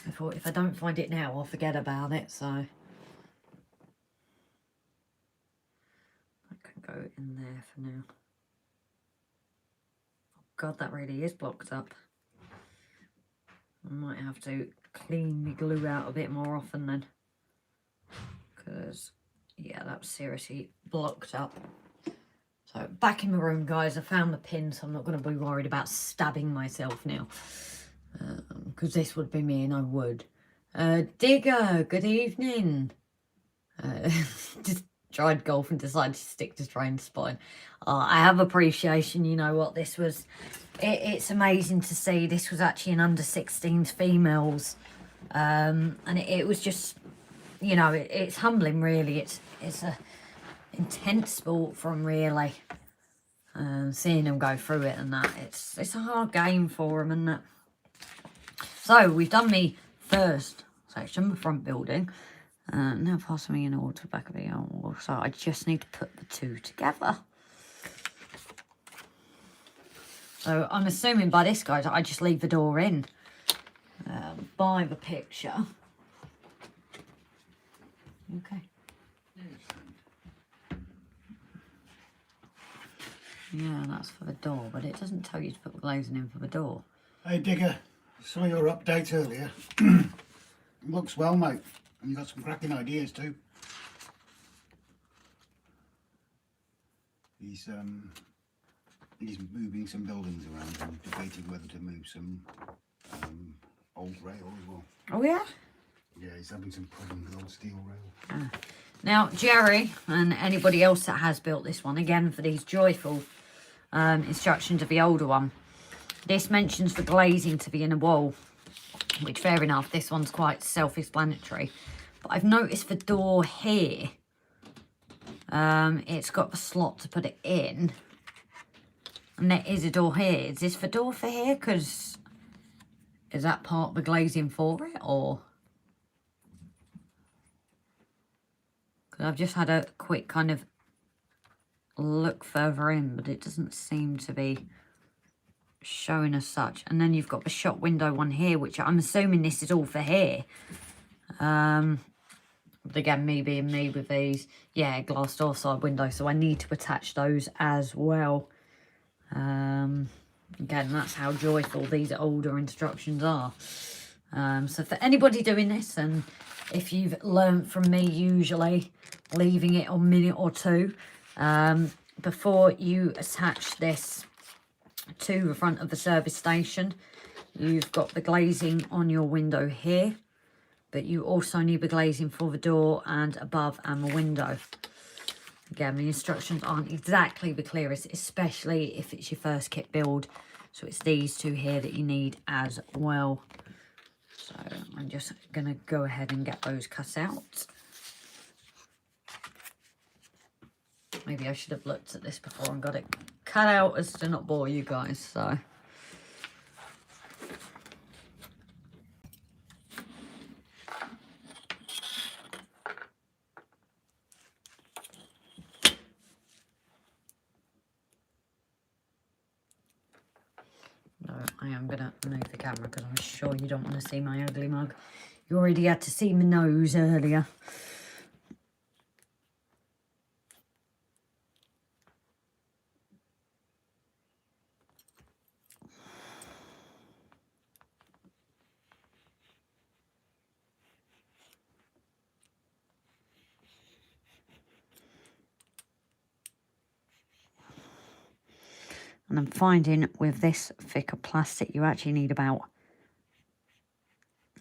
I thought if I don't find it now, I'll forget about it. So I can go in there for now. God, that really is blocked up. I might have to clean the glue out a bit more often then. Because, yeah, that was seriously blocked up. So, back in my room, guys. I found the pin, so I'm not going to be worried about stabbing myself now. Because this would be me and I would. Digger, good evening. Just tried golf and decided to stick to train spine. I have appreciation, you know what, this was, it's amazing to see this was actually an under 16s females, and it was just, you know, it's humbling really. It's a intense sport from really, seeing them go through it and that, it's a hard game for them and that. So we've done the first section, the front building. Now passing me in order to the back of the wall. So I just need to put the two together. So I'm assuming by this, guys, I just leave the door in. By the picture. Okay. Yeah, that's for the door, but it doesn't tell you to put the glazing in for the door. Hey Digger, saw your update earlier. Looks well, mate. And you've got some cracking ideas too. He's moving some buildings around and debating whether to move some old rail as well. Oh yeah? Yeah, he's having some problems with old steel rail. Now, Jerry and anybody else that has built this one, again for these joyful instructions of the older one, this mentions the glazing to the inner wall, which fair enough, this one's quite self-explanatory. But I've noticed the door here, it's got the slot to put it in. And there is a door here. Is this the door for here? Because is that part of the glazing for it, or? Because I've just had a quick kind of look further in, but it doesn't seem to be showing as such. And then you've got the shop window one here, which I'm assuming this is all for here. But again, me being me with these, yeah, glass door side window, so I need to attach those as well. Again, that's how joyful these older instructions are. So for anybody doing this, and if you've learned from me usually leaving it a minute or two before you attach this to the front of the service station, you've got the glazing on your window here, but you also need the glazing for the door and above and the window. Again, the instructions aren't exactly the clearest, especially if it's your first kit build. So it's these two here that you need as well. So I'm just going to go ahead and get those cut out. Maybe I should have looked at this before and got it cut out as to not bore you guys, so. No, I am going to move the camera because I'm sure you don't want to see my ugly mug. You already had to see my nose earlier. And I'm finding with this thicker plastic, you actually need about,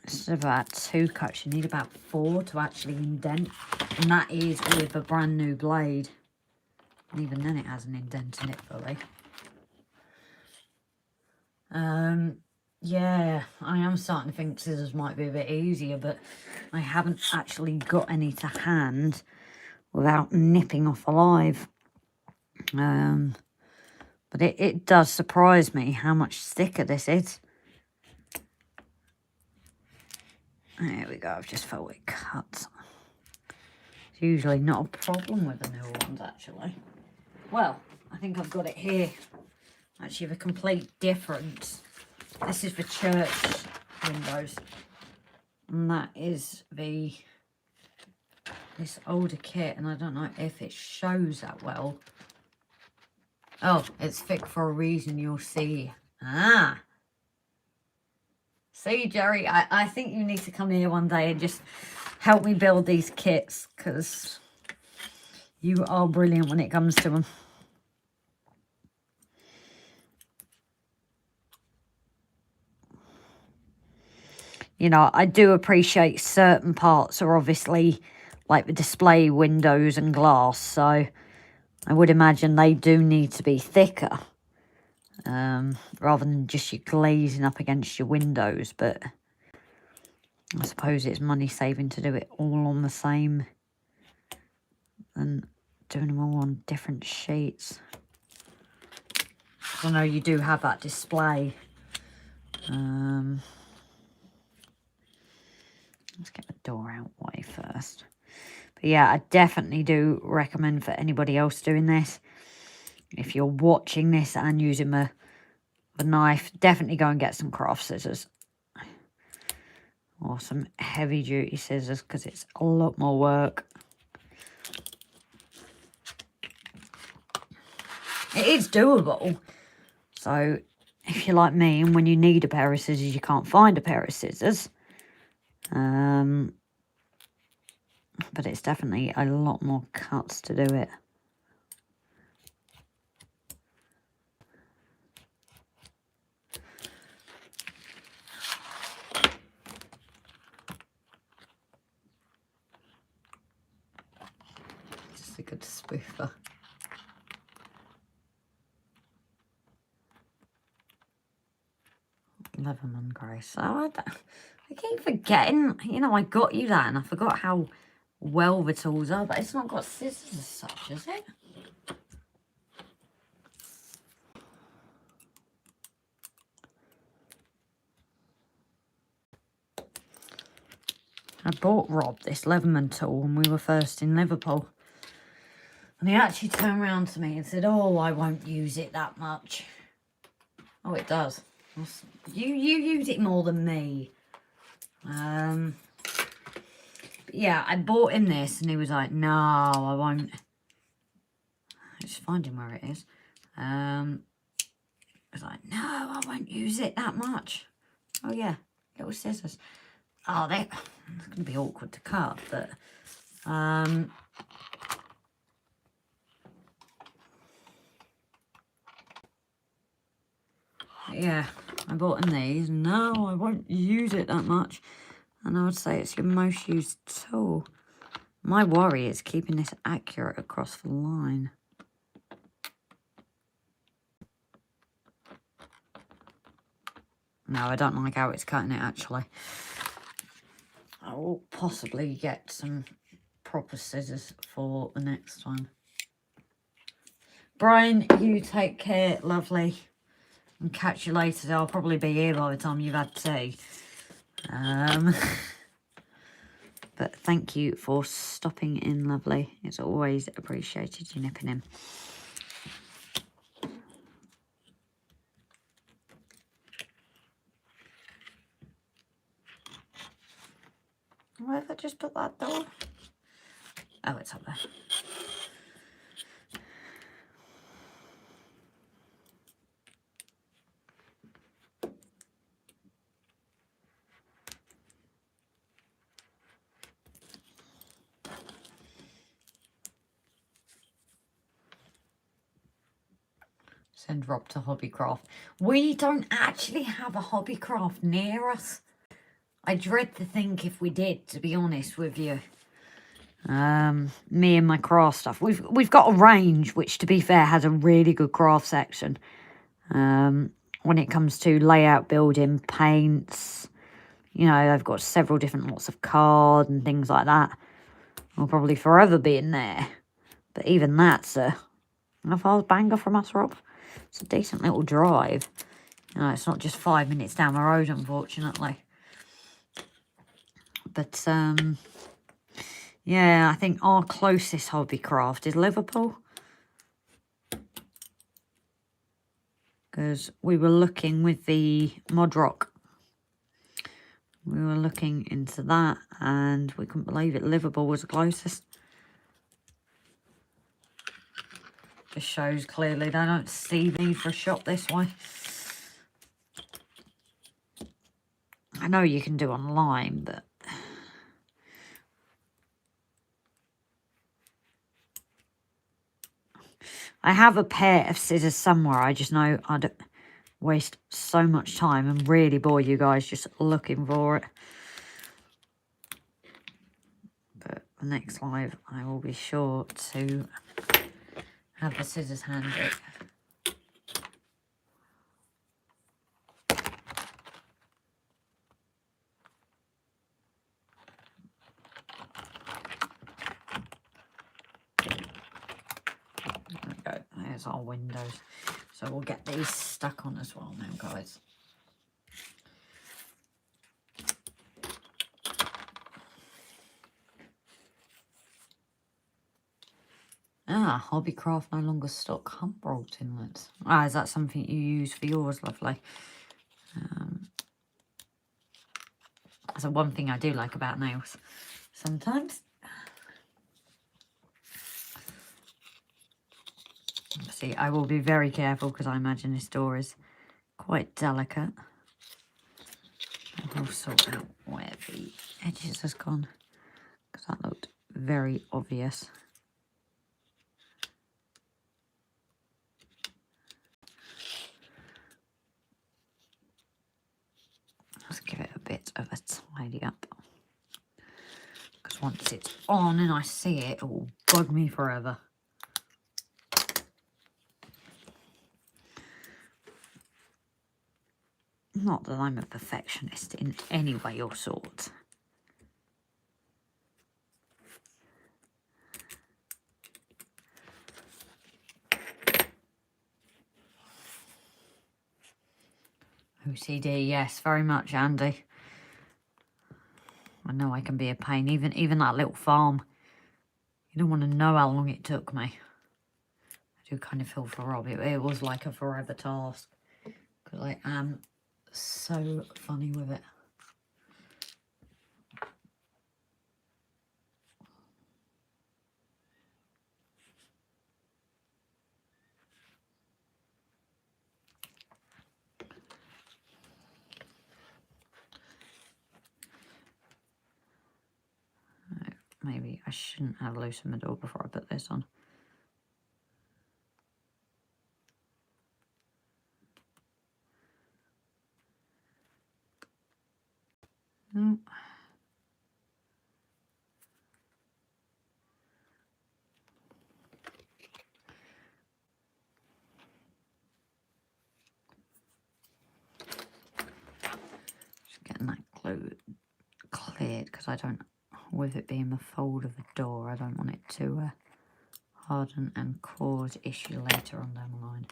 instead of about 2 cuts, you need about 4 to actually indent. And that is with a brand new blade. And even then it has an indent in it fully. Yeah, I am starting to think scissors might be a bit easier, but I haven't actually got any to hand without nipping off alive. But it does surprise me how much thicker this is. There we go, I've just felt it cut. It's usually not a problem with the newer ones, actually. Well, I think I've got it here. Actually, the complete difference. This is the church windows. And that is this older kit, and I don't know if it shows that well. Oh, it's thick for a reason, you'll see. Ah! See, Jerry, I think you need to come here one day and just help me build these kits, because you are brilliant when it comes to them. You know, I do appreciate certain parts are obviously like the display windows and glass, so I would imagine they do need to be thicker, rather than just you glazing up against your windows. But I suppose it's money saving to do it all on the same than doing them all on different sheets. I know you do have that display. Let's get the door out way first. But yeah, I definitely do recommend for anybody else doing this, if you're watching this and using the knife, definitely go and get some craft scissors. Or some heavy duty scissors, because it's a lot more work. It is doable. So if you're like me and when you need a pair of scissors you can't find a pair of scissors, but it's definitely a lot more cuts to do it. Just a good spoofer. Leatherman grey. So I keep forgetting, you know, I got you that and I forgot how well the tools are, but it's not got scissors as such, is it? I bought Rob this Leatherman tool when we were first in Liverpool. And he actually turned around to me and said, oh, I won't use it that much. Oh, it does. You use it more than me. Yeah, I bought him this and he was like, no, I won't. Just finding where it is. I was like, no, I won't use it that much. Oh yeah, little scissors. Oh, it's going to be awkward to cut, but yeah, I bought him these. No, I won't use it that much. And I would say it's your most used tool. My worry is keeping this accurate across the line. No, I don't like how it's cutting it, actually. I will possibly get some proper scissors for the next time. Brian, you take care, lovely. And catch you later. I'll probably be here by the time you've had tea. But thank you for stopping in, lovely. It's always appreciated you nipping in. Where have I just put that door? Oh, it's up there. Send Rob to Hobbycraft. We don't actually have a Hobbycraft near us. I dread to think if we did, to be honest with you. Me and my craft stuff. We've got a range, which to be fair has a really good craft section. When it comes to layout, building, paints, you know, they've got several different lots of card and things like that. Will probably forever be in there. But even that's a banger from us, Rob. It's a decent little drive. You know, it's not just 5 minutes down the road, unfortunately. But, yeah, I think our closest Hobbycraft is Liverpool. Because we were looking with the Modrock. We were looking into that and we couldn't believe it. Liverpool was the closest. Just shows clearly they don't see me for a shop this way. I know you can do online, but I have a pair of scissors somewhere. I just know I'd waste so much time and really bore you guys just looking for it. But the next live, I will be sure to have the scissors handy. There we go. There's our windows. So we'll get these stuck on as well now, guys. Ah, Hobbycraft no longer stock Humboldt inlets. Ah, is that something you use for yours, lovely? That's the one thing I do like about nails. Sometimes. See, I will be very careful because I imagine this door is quite delicate. I'll sort out where the edges has gone because that looked very obvious. Let's give it a bit of a tidy up. Because once it's on and I see it, it will bug me forever. Not that I'm a perfectionist in any way or sort. OCD, yes, very much, Andy. I know I can be a pain. Even that little farm. You don't want to know how long it took me. I do kind of feel for Rob. It was like a forever task. Because I am so funny with it. Maybe I shouldn't have loosened my door before I put this on. No. Just getting that glue cleared because I don't, with it being the fold of the door, I don't want it to harden and cause issue later on down the line.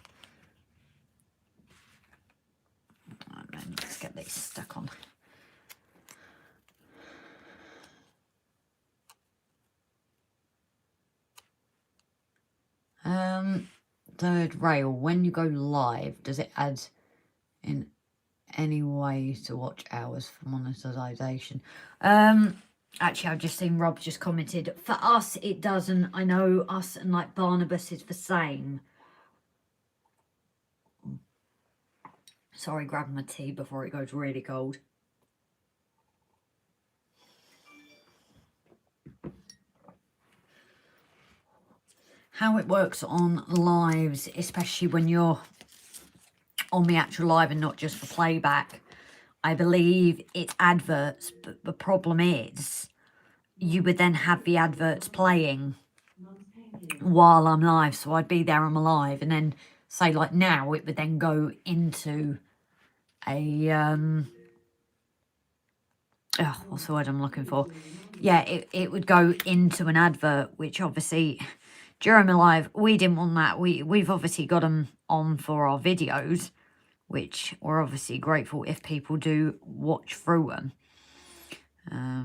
And then let's get these stuck on. Third rail, when you go live, does it add in any way to watch hours for monetization? Actually, I've just seen Rob just commented, for us it doesn't. I know us and like Barnabas is the same. Sorry, grabbing my tea before it goes really cold. How it works on lives, especially when you're on the actual live and not just for playback, I believe it's adverts, but the problem is you would then have the adverts playing while I'm live. So I'd be there on my live and then say like now it would then go into a what's the word I'm looking for? Yeah, it would go into an advert, which obviously during my live we didn't want that. We've obviously got them on for our videos, which we're obviously grateful if people do watch through them,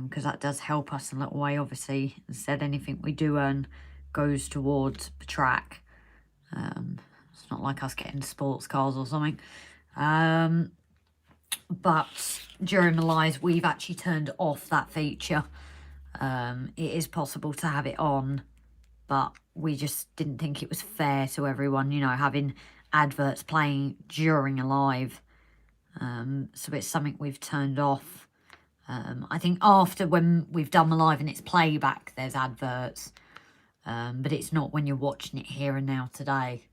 because that does help us in a little way. Obviously, instead anything we do earn goes towards the track. It's not like us getting sports cars or something. But during the lives, we've actually turned off that feature. It is possible to have it on, but we just didn't think it was fair to everyone, you know, having adverts playing during a live. So it's something we've turned off. I think after when we've done the live and it's playback, there's adverts. But it's not when you're watching it here and now today.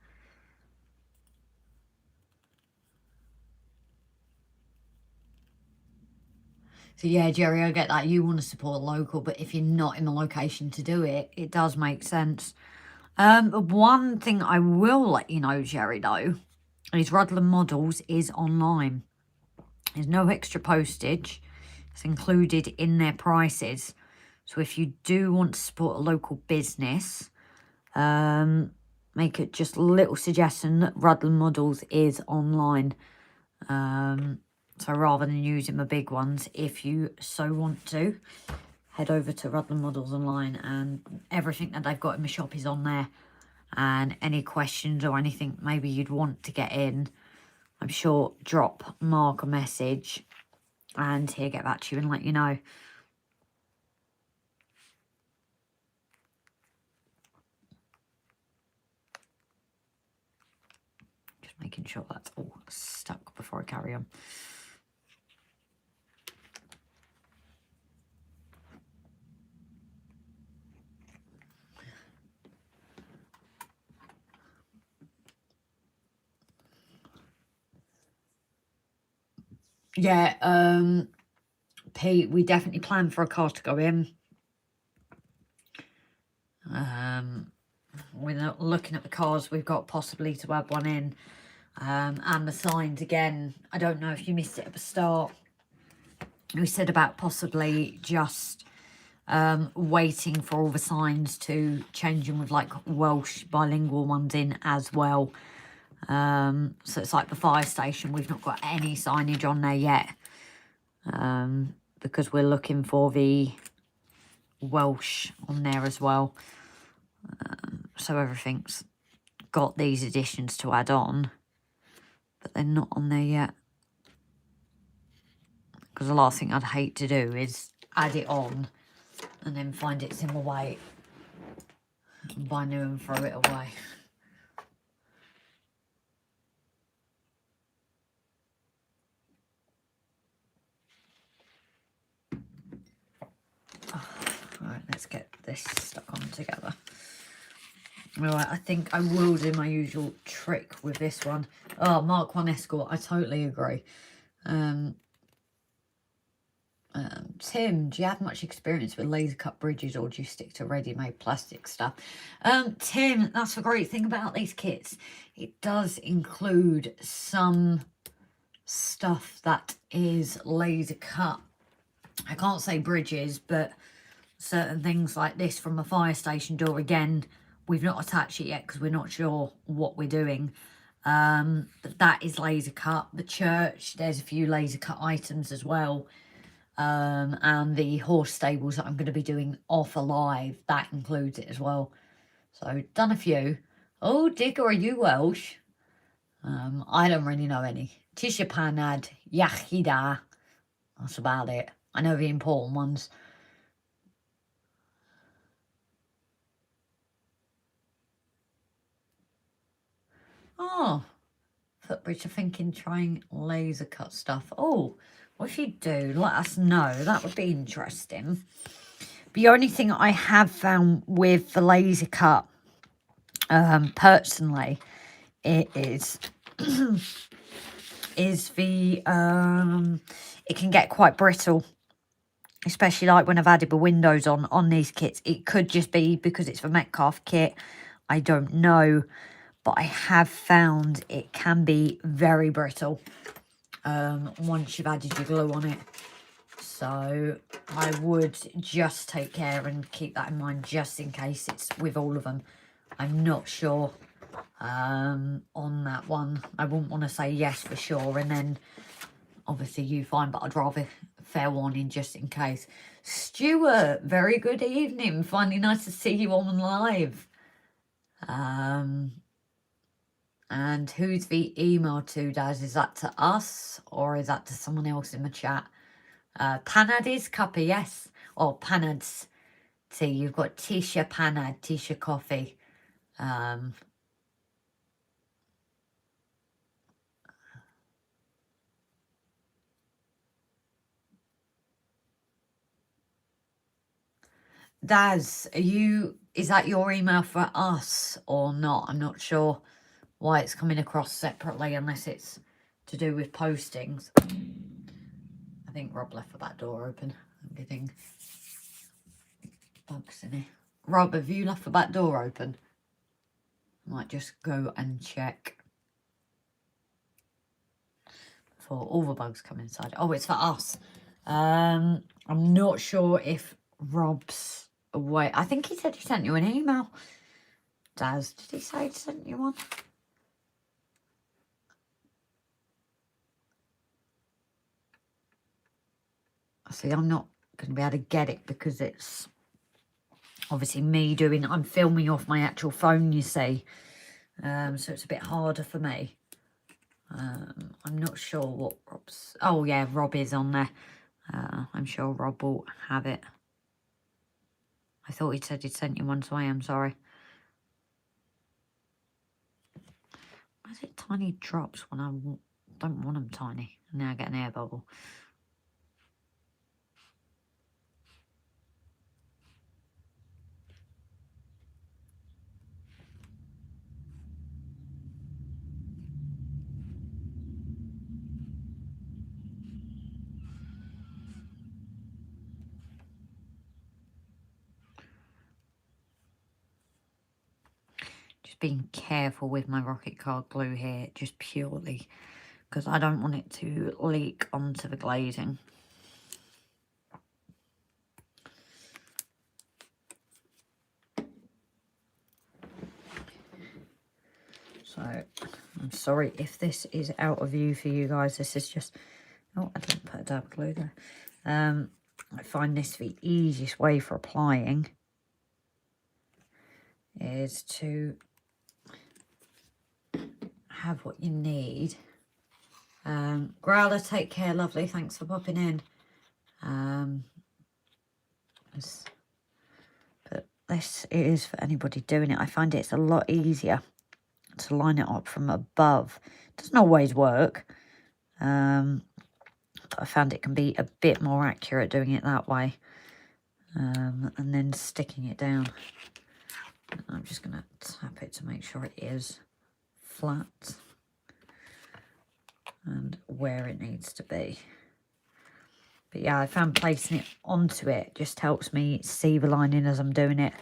So yeah, Jerry, I get that. You want to support local, but if you're not in the location to do it, it does make sense. One thing I will let you know, Jerry, though, is Rutland Models is online. There's no extra postage. It's included in their prices. So if you do want to support a local business, make it just a little suggestion that Rutland Models is online. So rather than using the big ones, if you so want to, head over to Rutland Models online, and everything that they've got in the shop is on there. And any questions or anything maybe you'd want to get in, I'm sure drop Mark a message and he'll get back to you and let you know. Just making sure that's all stuck before I carry on. Yeah, Pete, we definitely plan for a car to go in. We're looking at the cars we've got possibly to add one in. And the signs again, I don't know if you missed it at the start. We said about possibly just waiting for all the signs to change them with like Welsh bilingual ones in as well. So it's like the fire station, we've not got any signage on there yet, because we're looking for the Welsh on there as well. So everything's got these additions to add on, but they're not on there yet. Because the last thing I'd hate to do is add it on and then find it's in the way and buy new and throw it away. Right, let's get this stuck on together. Right, I think I will do my usual trick with this one. Oh, Mark 1 Escort, I totally agree. Tim, do you have much experience with laser cut bridges, or do you stick to ready-made plastic stuff? Tim, that's the great thing about these kits. It does include some stuff that is laser cut. I can't say bridges, but certain things like this from a fire station door, again, we've not attached it yet because we're not sure what we're doing. But that is laser cut. The church, there's a few laser cut items as well. And the horse stables that I'm going to be doing off alive, that includes it as well. So done a few. Oh, Dick, are you Welsh? I don't really know any. Tisha Panad, Yachida. That's about it. I know the important ones. Oh, Footbridge are thinking trying laser cut stuff. Oh, what if you do? Let us know. That would be interesting. The only thing I have found with the laser cut, personally, it is the it can get quite brittle, especially like when I've added the windows on these kits. It could just be because it's the Metcalfe kit. I don't know. But I have found it can be very brittle once you've added your glue on it. So I would just take care and keep that in mind just in case it's with all of them. I'm not sure on that one. I wouldn't want to say yes for sure and then obviously you find, but I'd rather fair warning just in case. Stuart, very good evening. Finally nice to see you on live. And who's the email to, Daz? Is that to us or is that to someone else in the chat? Panad is Cuppa, yes. Or Panad's tea. You've got Tisha Panad, Tisha Coffee. Daz, is that your email for us or not? I'm not sure why it's coming across separately unless it's to do with postings. I think Rob left the back door open. I'm getting bugs in here. Rob, have you left the back door open? I might just go and check before all the bugs come inside. Oh, it's for us. I'm not sure if Rob's away. I think he said he sent you an email. Daz, did he say he sent you one? See, I'm not going to be able to get it because it's obviously me doing, I'm filming off my actual phone, you see. So it's a bit harder for me. I'm not sure what Rob's... Oh, yeah, Rob is on there. I'm sure Rob will have it. I thought he said he'd sent you one, so I am sorry. Why is it tiny drops when I don't want them tiny? And now I get an air bubble. Just being careful with my rocket card glue here, just purely because I don't want it to leak onto the glazing. So I'm sorry if this is out of view for you guys. This is just... Oh, I didn't put a dab glue there. I find this the easiest way for applying is to have what you need. Growler, take care, lovely. Thanks for popping in. But this is for anybody doing it. I find it's a lot easier to line it up from above. It doesn't always work. But I found it can be a bit more accurate doing it that way. And then sticking it down. I'm just going to tap it to make sure it is flat and where it needs to be. But yeah, I found placing it onto it just helps me see the lining as I'm doing it.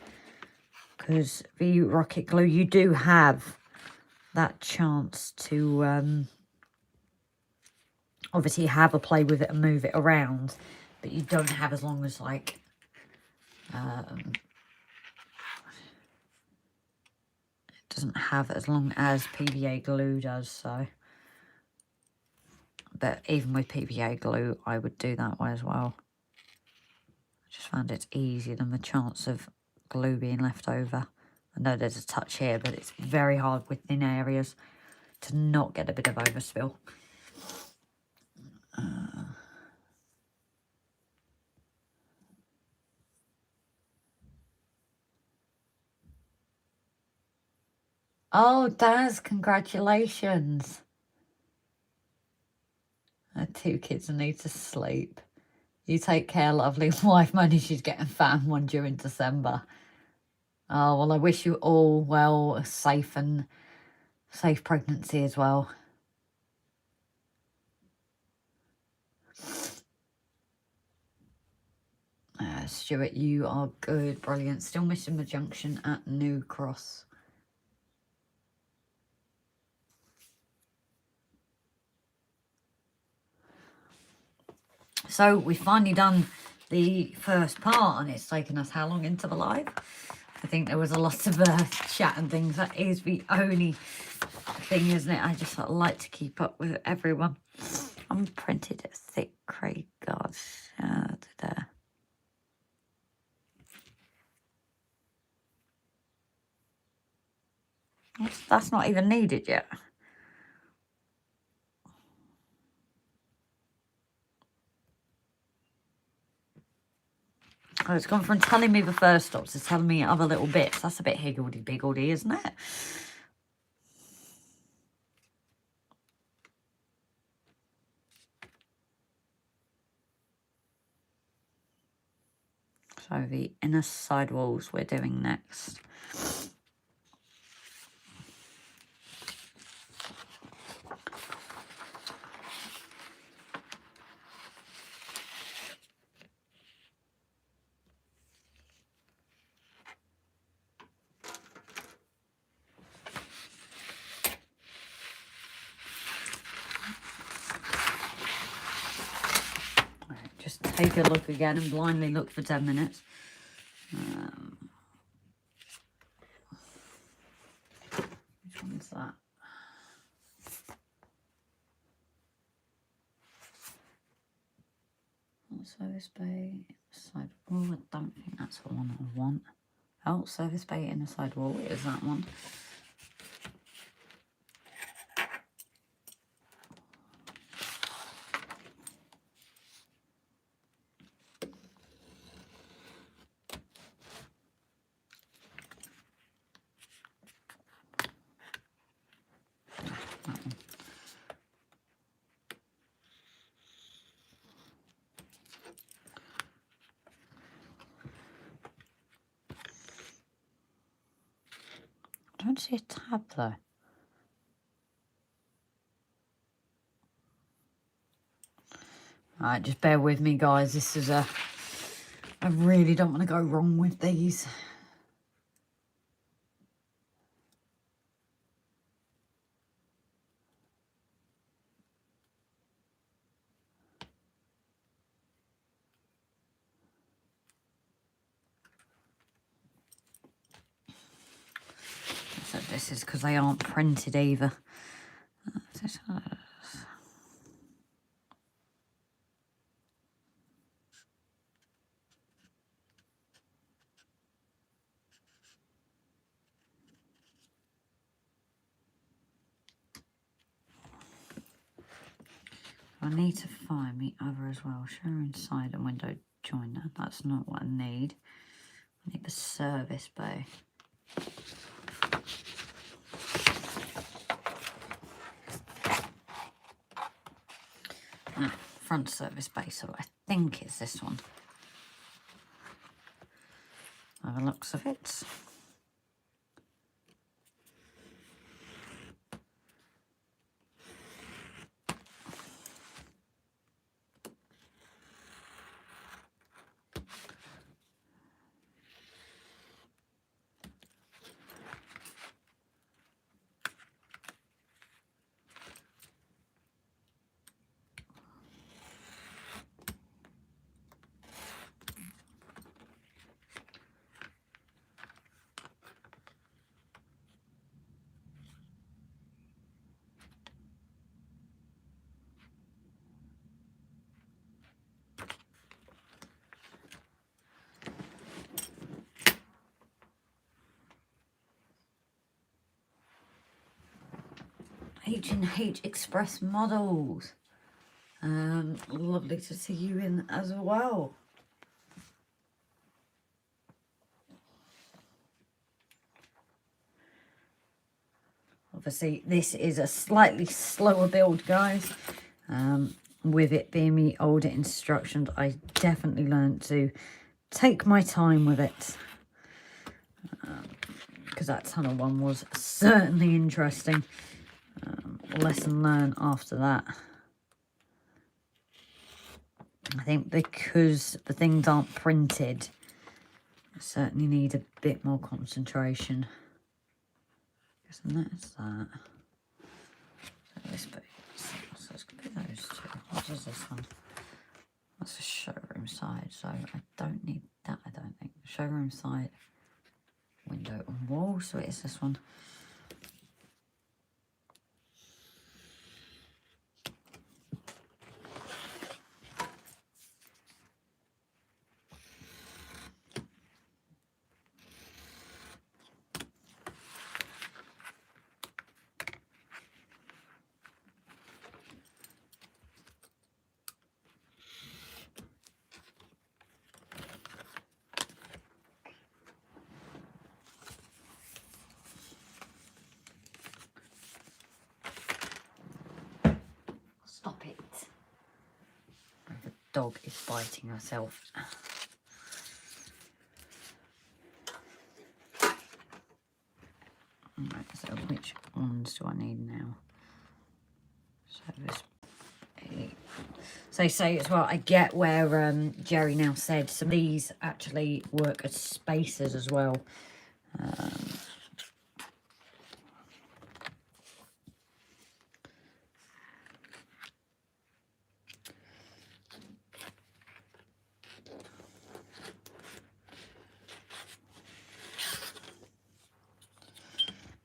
Because the rocket glue, you do have that chance to obviously have a play with it and move it around. But you don't have as long as like... it doesn't have as long as PVA glue does, so... But even with PVA glue, I would do that way as well. I just found it's easier than the chance of glue being left over. I know there's a touch here, but it's very hard with thin areas to not get a bit of overspill. Oh, Daz, congratulations. 2 kids need to sleep. You take care, lovely. Wife manages getting fat one during December. Oh, well, I wish you all well, a safe pregnancy as well. Stuart, you are good, brilliant. Still missing the junction at New Cross. So we've finally done the first part, and it's taken us how long into the live? I think there was a lot of chat and things. That is the only thing, isn't it? I just like to keep up with everyone. I'm printed at thick Craig God. That's not even needed yet. Oh, it's gone from telling me the first stop to telling me other little bits. That's a bit higgledy-piggledy, isn't it? So the inner sidewalls we're doing next. Just take a look again and blindly look for 10 minutes. Which one's that? Service bay, side wall. I don't think that's the one I want. Oh, service bay in the side wall. Is that one? I don't see a tab though. Alright, just bear with me guys. This is I really don't want to go wrong with these. So this is because they aren't printed either. I need to find the other as well. Show inside and window joiner. That's not what I need. I need the service bay. Front service bay, so I think it's this one. By the looks of it. H&H Express models. Lovely to see you in as well. Obviously, this is a slightly slower build, guys. With it being the older instructions, I definitely learned to take my time with it. Because that tunnel one was certainly interesting. Lesson learned after that. I think because the things aren't printed, I certainly need a bit more concentration. And that's that. So this bit. So it's going to be those two. What is this one? That's a showroom side, so I don't need that, I don't think. Showroom side, window and wall, so it is this one. Stop it. The dog is biting herself. need now. So they say as well, I get where Jerry now said some of these actually work as spacers as well.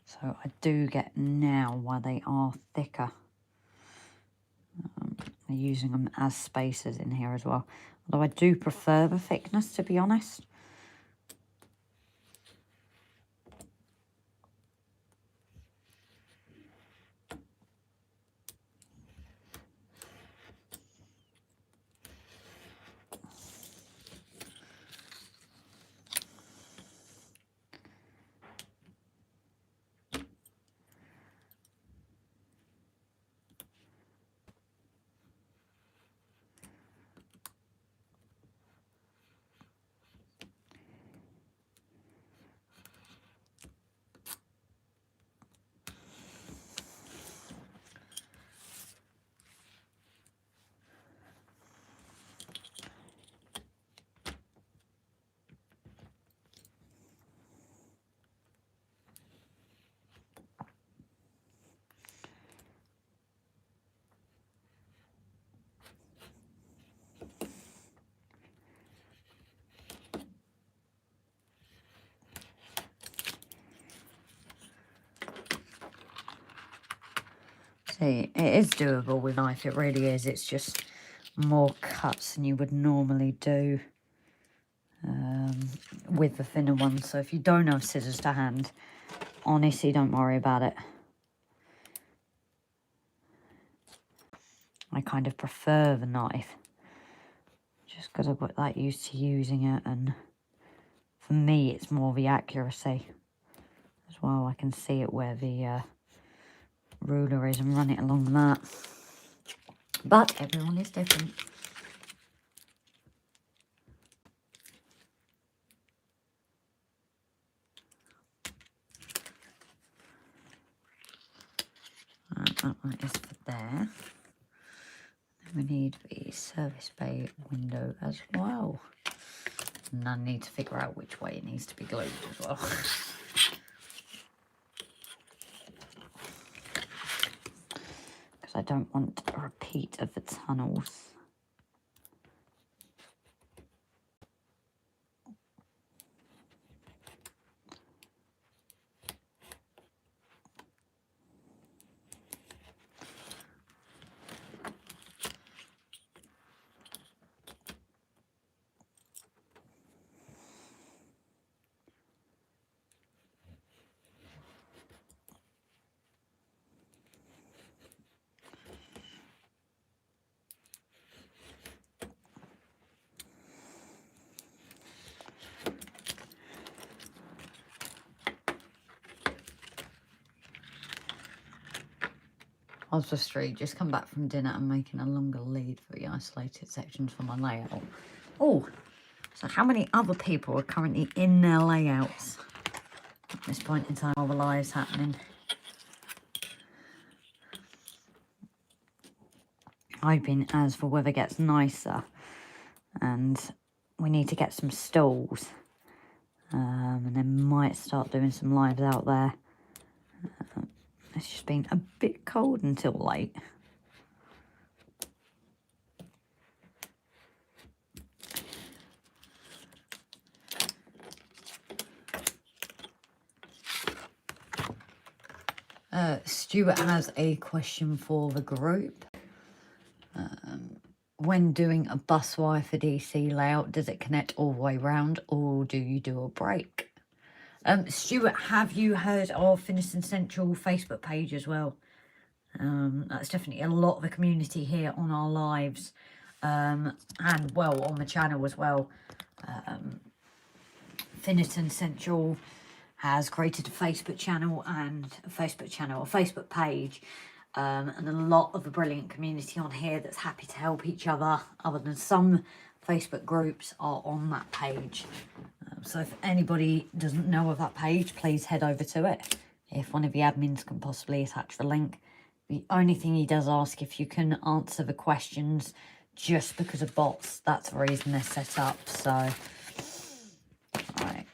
So I do get now why they are thicker. They're using them as spacers in here as well. Although I do prefer the thickness, to be honest. See, it is doable with knife, it really is. It's just more cuts than you would normally do with the thinner one. So if you don't have scissors to hand, honestly, don't worry about it. I kind of prefer the knife, just because I've got that used to using it, and for me, it's more the accuracy as well. I can see it where the ruler is and run it along that. But everyone is different. That one is for there. Then we need the service bay window as well. And I need to figure out which way it needs to be glued as well. Because I don't want a repeat of the tunnels. Oswald Street, just come back from dinner and making a longer lead for the isolated sections for my layout. Oh, so how many other people are currently in their layouts at this point in time while the live's happening? Hoping as the weather gets nicer and we need to get some stalls, and then might start doing some lives out there. It's just been a bit cold until late. Stuart has a question for the group. When doing a bus wire for DC layout, does it connect all the way round or do you do a break? Stuart, have you heard of Finiston Central Facebook page as well? That's definitely a lot of the community here on our lives, and well on the channel as well. Finiston Central has created a Facebook channel and a Facebook page, and a lot of the brilliant community on here that's happy to help each other than some Facebook groups are on that page. So if anybody doesn't know of that page, please head over to it. if one of the admins can possibly attach the link. The only thing he does ask if you can answer the questions just because of bots. That's the reason they're set up. So, right.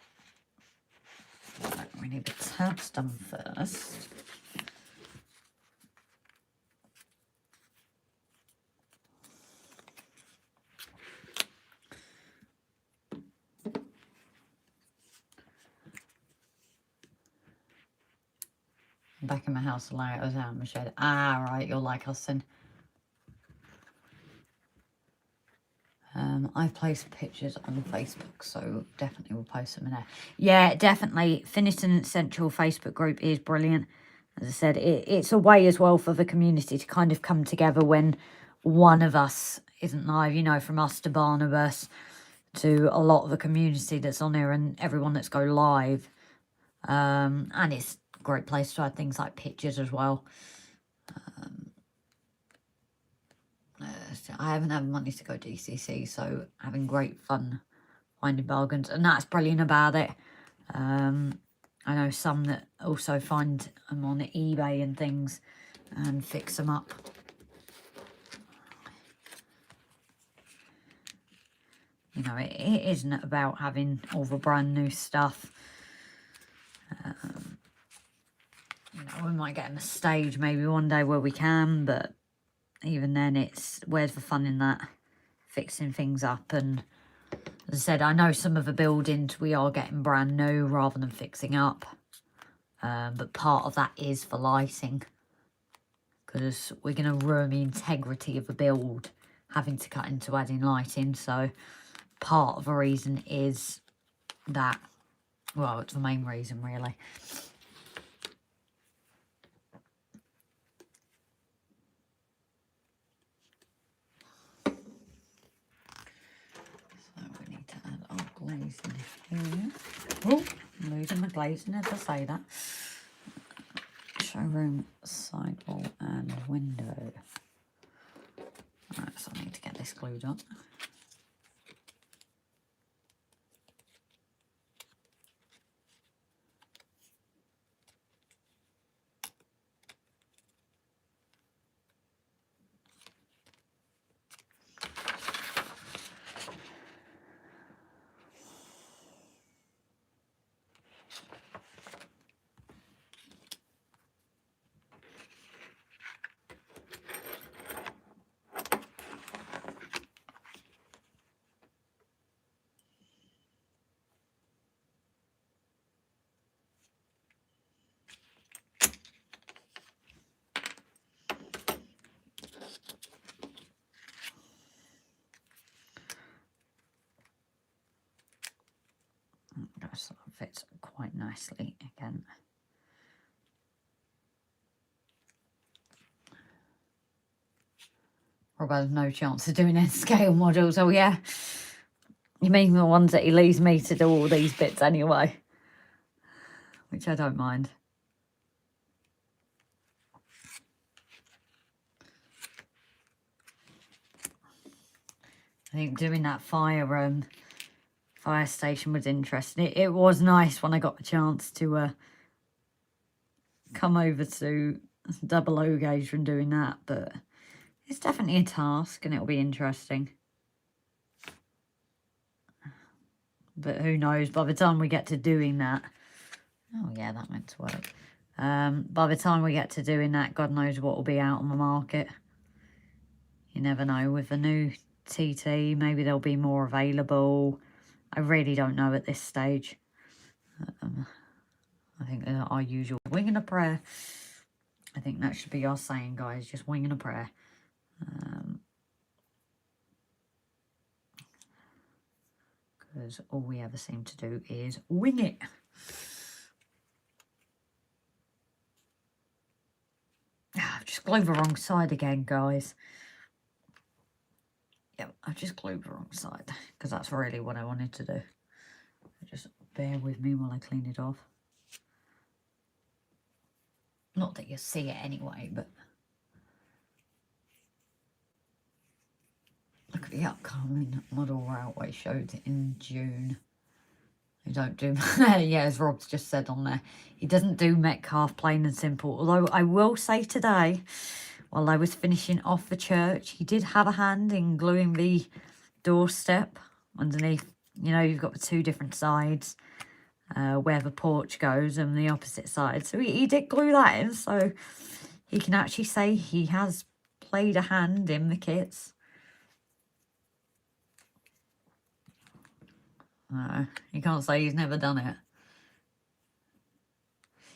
We need the tabs done first. Back in my house, the layout was out in my shed. Ah, right, you're like us then. I've placed pictures on Facebook, so definitely we'll post them in there. Yeah, definitely. Finiston Central Facebook group is brilliant. As I said, it's a way as well for the community to kind of come together when one of us isn't live, you know, from us to Barnabas to a lot of the community that's on there and everyone that's go live. And it's a great place to add things like pictures as well. I haven't had money to go DCC, so having great fun finding bargains, and that's brilliant about it. I know some that also find them on eBay and things and fix them up. You know, it isn't about having all the brand new stuff. You know, we might get in a stage maybe one day where we can, but even then, it's where's the fun in that? Fixing things up. And as I said, I know some of the buildings we are getting brand new rather than fixing up. But part of that is for lighting, because we're going to ruin the integrity of the build having to cut into adding lighting. So part of the reason is that. Well, it's the main reason, really. Glazing here. Oh, I'm losing my glazing as I say that. Showroom, sidewall and window. Alright, so I need to get this glued up. So that fits quite nicely again. Rob has no chance of doing any scale models. Oh yeah, you mean the ones that he leaves me to do all these bits anyway, which I don't mind. I think doing that fire station was interesting. It was nice when I got the chance to come over to double O gauge from doing that, but it's definitely a task and it'll be interesting. But who knows, by the time we get to doing that... Oh yeah, that meant to work. By the time we get to doing that, God knows what will be out on the market. You never know. With the new TT, maybe there'll be more available. I really don't know at this stage. I think our usual winging a prayer. I think that should be our saying, guys. Just winging a prayer. Because all we ever seem to do is wing it. I've just glued the wrong side again, guys. Yep, I've just glued the wrong side. Because that's really what I wanted to do. Just bear with me while I clean it off. Not that you see it anyway, but... Look at the upcoming model railway showed in June. He don't do, yeah, as Rob's just said on there, he doesn't do Metcalfe plain and simple. Although I will say today, while I was finishing off the church, he did have a hand in gluing the doorstep underneath. You know, you've got the two different sides where the porch goes and the opposite side. So he did glue that in, so he can actually say he has played a hand in the kits. You can't say he's never done it.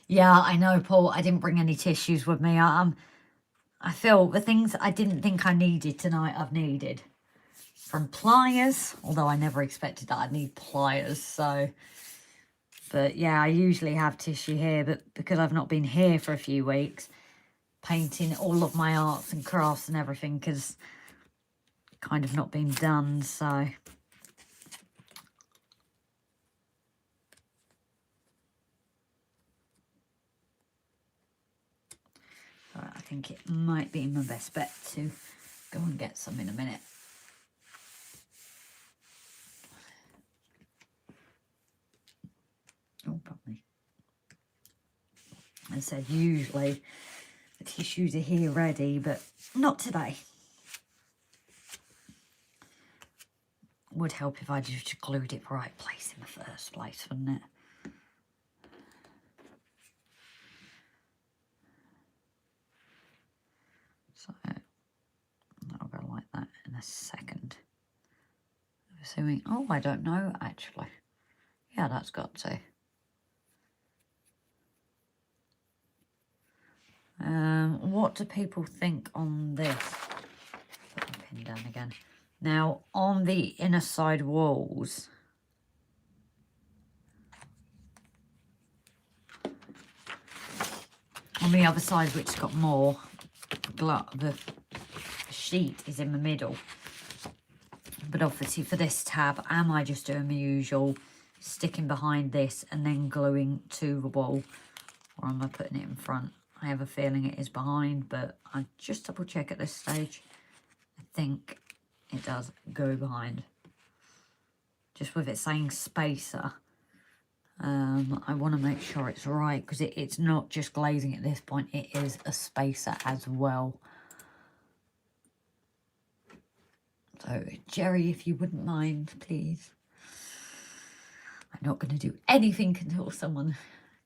Yeah, I know, Paul. I didn't bring any tissues with me. I feel the things I didn't think I needed tonight, I've needed. From pliers, although I never expected that I'd need pliers, so... But yeah, I usually have tissue here, but because I've not been here for a few weeks, painting all of my arts and crafts and everything has kind of not been done, so... I think it might be my best bet to go and get some in a minute. Oh, probably. As I said, usually the tissues are here ready, but not today. Would help if I just glued it right place in the first place, wouldn't it? So that'll go like that in a second. Assuming, oh, I don't know actually. Yeah, that's got to. What do people think on this? Put the pin down again. Now, on the inner side walls, on the other side, which has got more, the sheet is in the middle. But obviously for this tab, am I just doing the usual, sticking behind this and then gluing to the wall? Or am I putting it in front? I have a feeling it is behind, but I'll just double check at this stage. I think it does go behind. Just with it saying spacer, I want to make sure it's right, because it's not just glazing at this point, it is a spacer as well. So, Jerry, if you wouldn't mind, please. I'm not going to do anything until someone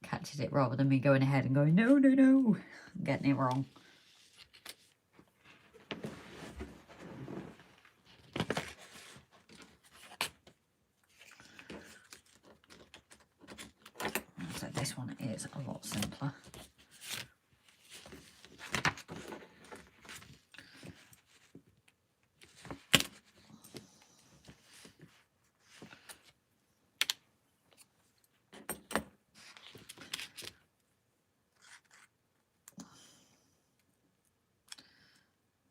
catches it, rather than me going ahead and going, no, no, no, I'm getting it wrong. So this one is a lot simpler.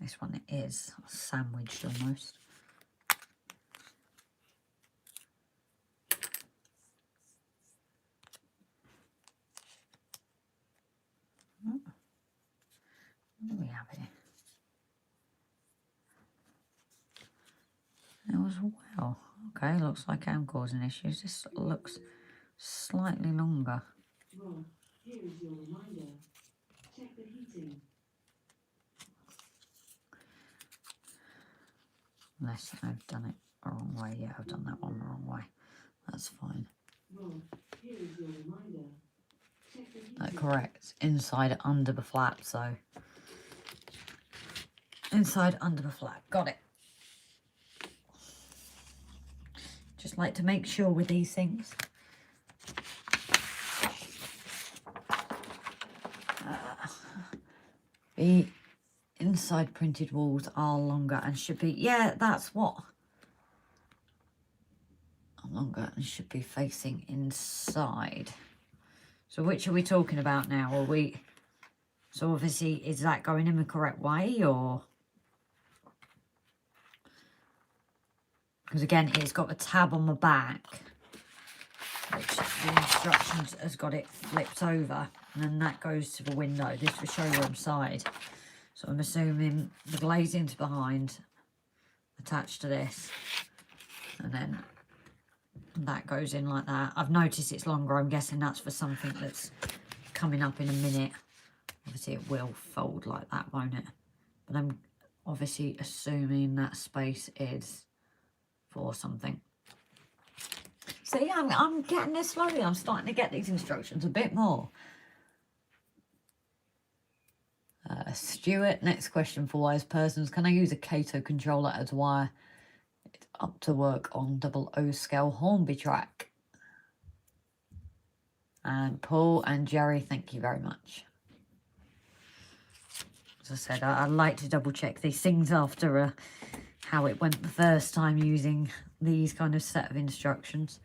This one is sandwiched almost. Oh. What do we have here? It was well. Okay, looks like I'm causing issues. This looks slightly longer. Well, here is your reminder. Check the heating. Unless I've done it the wrong way. Yeah, I've done that one the wrong way. That's fine. Well, here is your reminder. Check the heating. Correct. Inside under the flap, so. Inside under the flap. Got it. Just like to make sure with these things. The inside printed walls are longer and should be, yeah, that's what. Longer and should be facing inside. So which are we talking about now? Are we, so obviously, is that going in the correct way, or? Because again, it's got a tab on the back, which the instructions has got it flipped over, and then that goes to the window. This is the showroom side. So I'm assuming the glazing's behind, attached to this, and then that goes in like that. I've noticed it's longer. I'm guessing that's for something that's coming up in a minute. Obviously it will fold like that, won't it? But I'm obviously assuming that space is for something. So yeah, I'm getting this slowly. I'm starting to get these instructions a bit more. Stuart, next question for wise persons. Can I use a Kato controller as wire it up to work on 00 scale Hornby track? And Paul and Jerry, thank you very much. As I said, I like to double check these things after how it went the first time using these kind of set of instructions.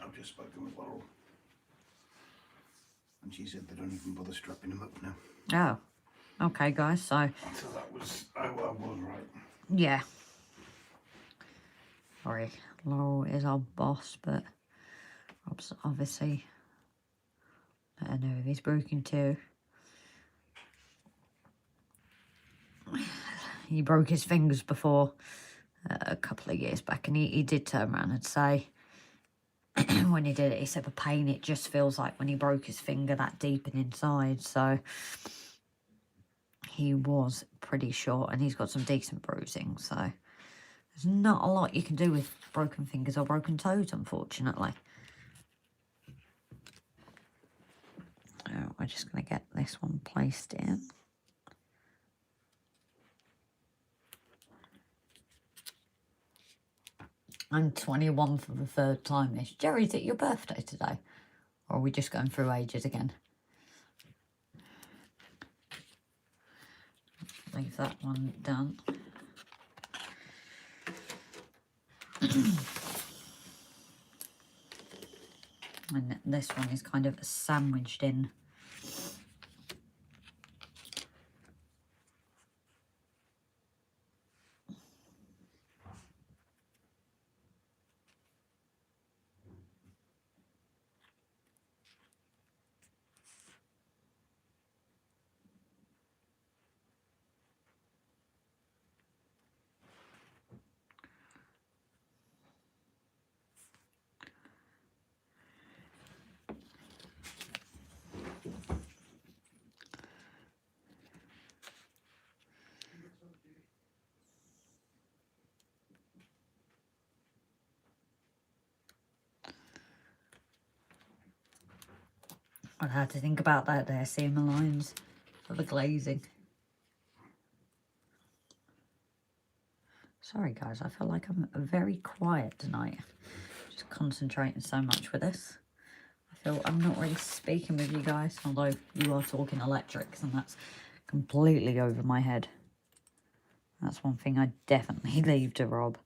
I've just spoken with Laurel, and she said they don't even bother strapping them up now. Oh, okay, guys. So that was, I was right. Yeah. Sorry, Laurel is our boss, but Rob's obviously let her know if he's broken too. He broke his fingers before a couple of years back, and he did turn around and say when he did it, he said the pain, it just feels like when he broke his finger that deep and inside. So he was pretty short, and he's got some decent bruising. So there's not a lot you can do with broken fingers or broken toes, unfortunately. So we're just going to get this one placed in. I'm 21 for the third time this. Jerry, is it your birthday today? Or are we just going through ages again? Leave that one done. And this one is kind of sandwiched in. I'd have to think about that there, seeing the lines for the glazing. Sorry guys, I feel like I'm very quiet tonight. Just concentrating so much with this. I feel I'm not really speaking with you guys, although you are talking electrics, and that's completely over my head. That's one thing I definitely leave to Rob.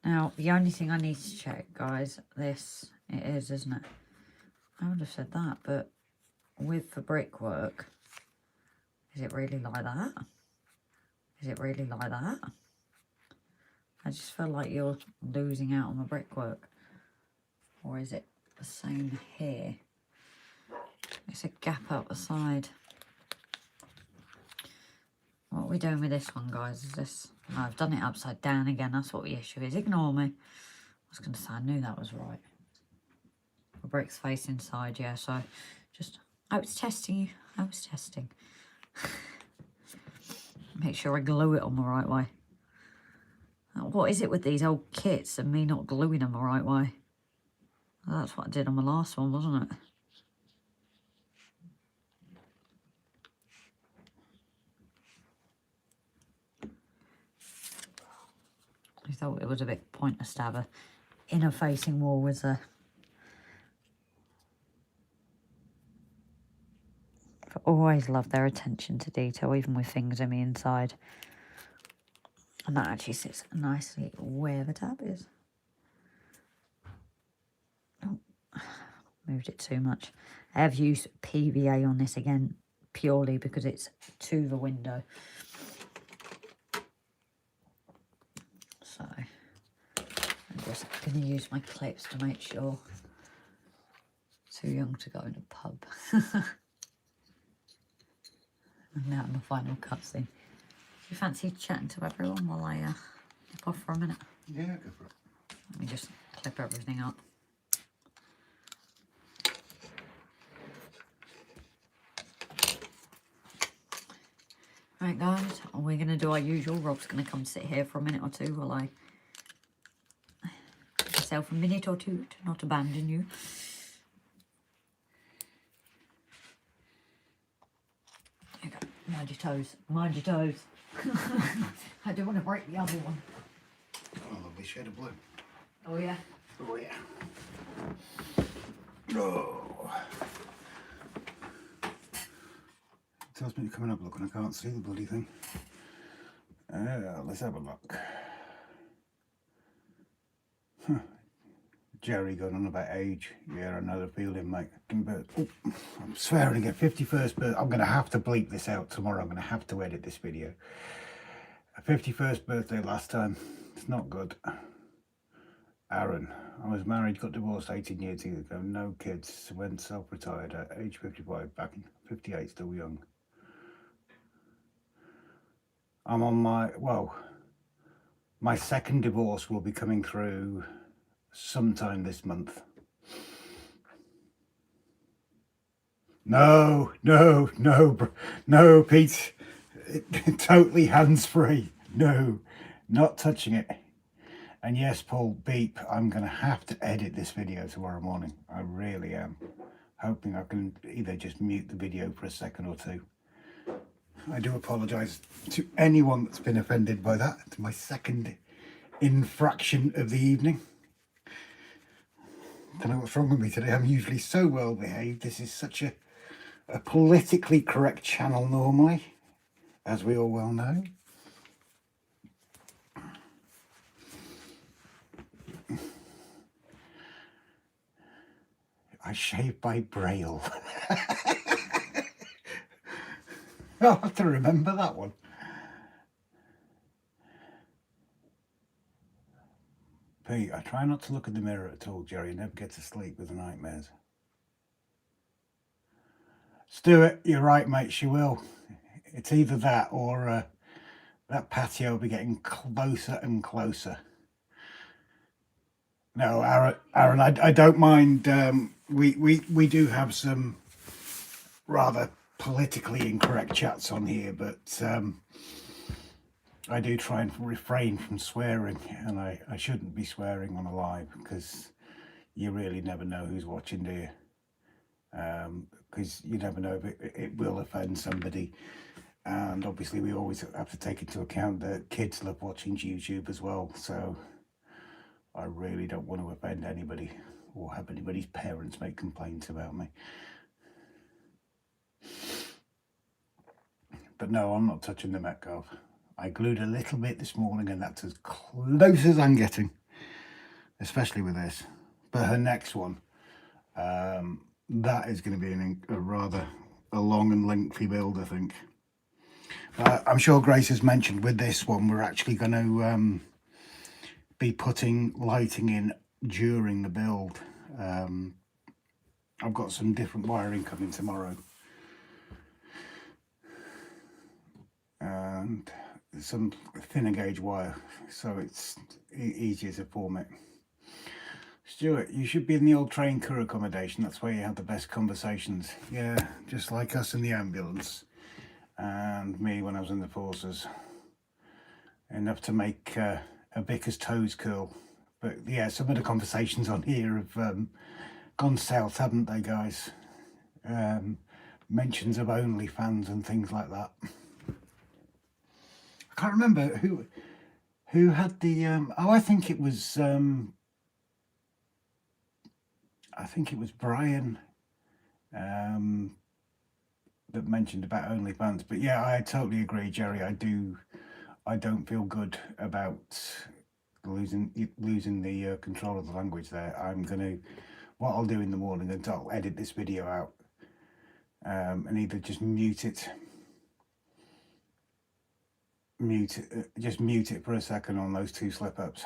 Now, the only thing I need to check, guys, this, it is, isn't it? I would have said that, but with the brickwork, is it really like that? Is it really like that? I just feel like you're losing out on the brickwork. Or is it the same here? It's a gap up the side. What are we doing with this one, guys? Is this... No, I've done it upside down again. That's what the issue is. Ignore me. I was going to say, I knew that was right. The brick's face inside, yeah, so just... I was testing you. I was testing. Make sure I glue it on the right way. What is it with these old kits and me not gluing them the right way? Well, that's what I did on the last one, wasn't it? I thought it was a bit pointless to have a inner facing wall with a... I always love their attention to detail, even with things on the inside. And that actually sits nicely where the tab is. Oh, moved it too much. I have used PVA on this again, purely because it's to the window. So I'm just going to use my clips to make sure. Too young to go in a pub. And now my final cutscene. Do you fancy chatting to everyone while I nip off for a minute? Yeah, go for it. Let me just clip everything up. Right guys, we're going to do our usual. Rob's going to come sit here for a minute or two while I give myself a minute or two to not abandon you. There you go. Mind your toes. Mind your toes. I do want to break the other one. Oh, lovely shade of blue. Oh yeah? Oh, yeah. Oh. It tells me you're coming up, look, and I can't see the bloody thing. Let's have a look. Huh. Jerry going on about age. Yeah, I know the feeling, mate. But, oh, I'm swearing again, 51st birthday. I'm going to have to bleep this out tomorrow. I'm going to have to edit this video. A 51st birthday last time. It's not good. Aaron. I was married, got divorced 18 years ago. No kids. Went self-retired at age 55. Back in 58, still young. I'm on my second divorce will be coming through sometime this month. No, Pete. Totally hands-free. No, not touching it. And yes, Paul, beep, I'm going to have to edit this video tomorrow morning. I really am. Hoping I can either just mute the video for a second or two. I do apologise to anyone that's been offended by that. It's my second infraction of the evening. Don't know what's wrong with me today. I'm usually so well behaved. This is such a politically correct channel normally, as we all well know. I shave by Braille. I'll have to remember that one. Pete, I try not to look at the mirror at all, Jerry. I never get to sleep with the nightmares. Stuart, you're right, mate. She will. It's either that or that patio will be getting closer and closer. No, Aaron, I don't mind. We do have some rather politically incorrect chats on here, but I do try and refrain from swearing, and I shouldn't be swearing on a live because you really never know who's watching, do you? Because you never know if it will offend somebody, and obviously we always have to take into account that kids love watching YouTube as well, so I really don't want to offend anybody or have anybody's parents make complaints about me. But no, I'm not touching the Metcalfe. I glued a little bit this morning and that's as close as I'm getting, especially with this. But her next one, that is going to be a rather long and lengthy build, I think. I'm sure Grace has mentioned with this one, we're actually going to be putting lighting in during the build. I've got some different wiring coming tomorrow. And some thinner gauge wire, so it's easier to form it. Stuart, you should be in the old train crew accommodation. That's where you have the best conversations. Yeah, just like us in the ambulance and me when I was in the forces. Enough to make a vicar's toes curl. But yeah, some of the conversations on here have gone south, haven't they, guys? Mentions of OnlyFans and things like that. I can't remember who had the I think it was Brian that mentioned about OnlyFans. But yeah, I totally agree, Jerry. I do I don't feel good about losing the control of the language there. What I'll do in the morning is I'll edit this video out and either just mute it for a second on those 2 slip-ups.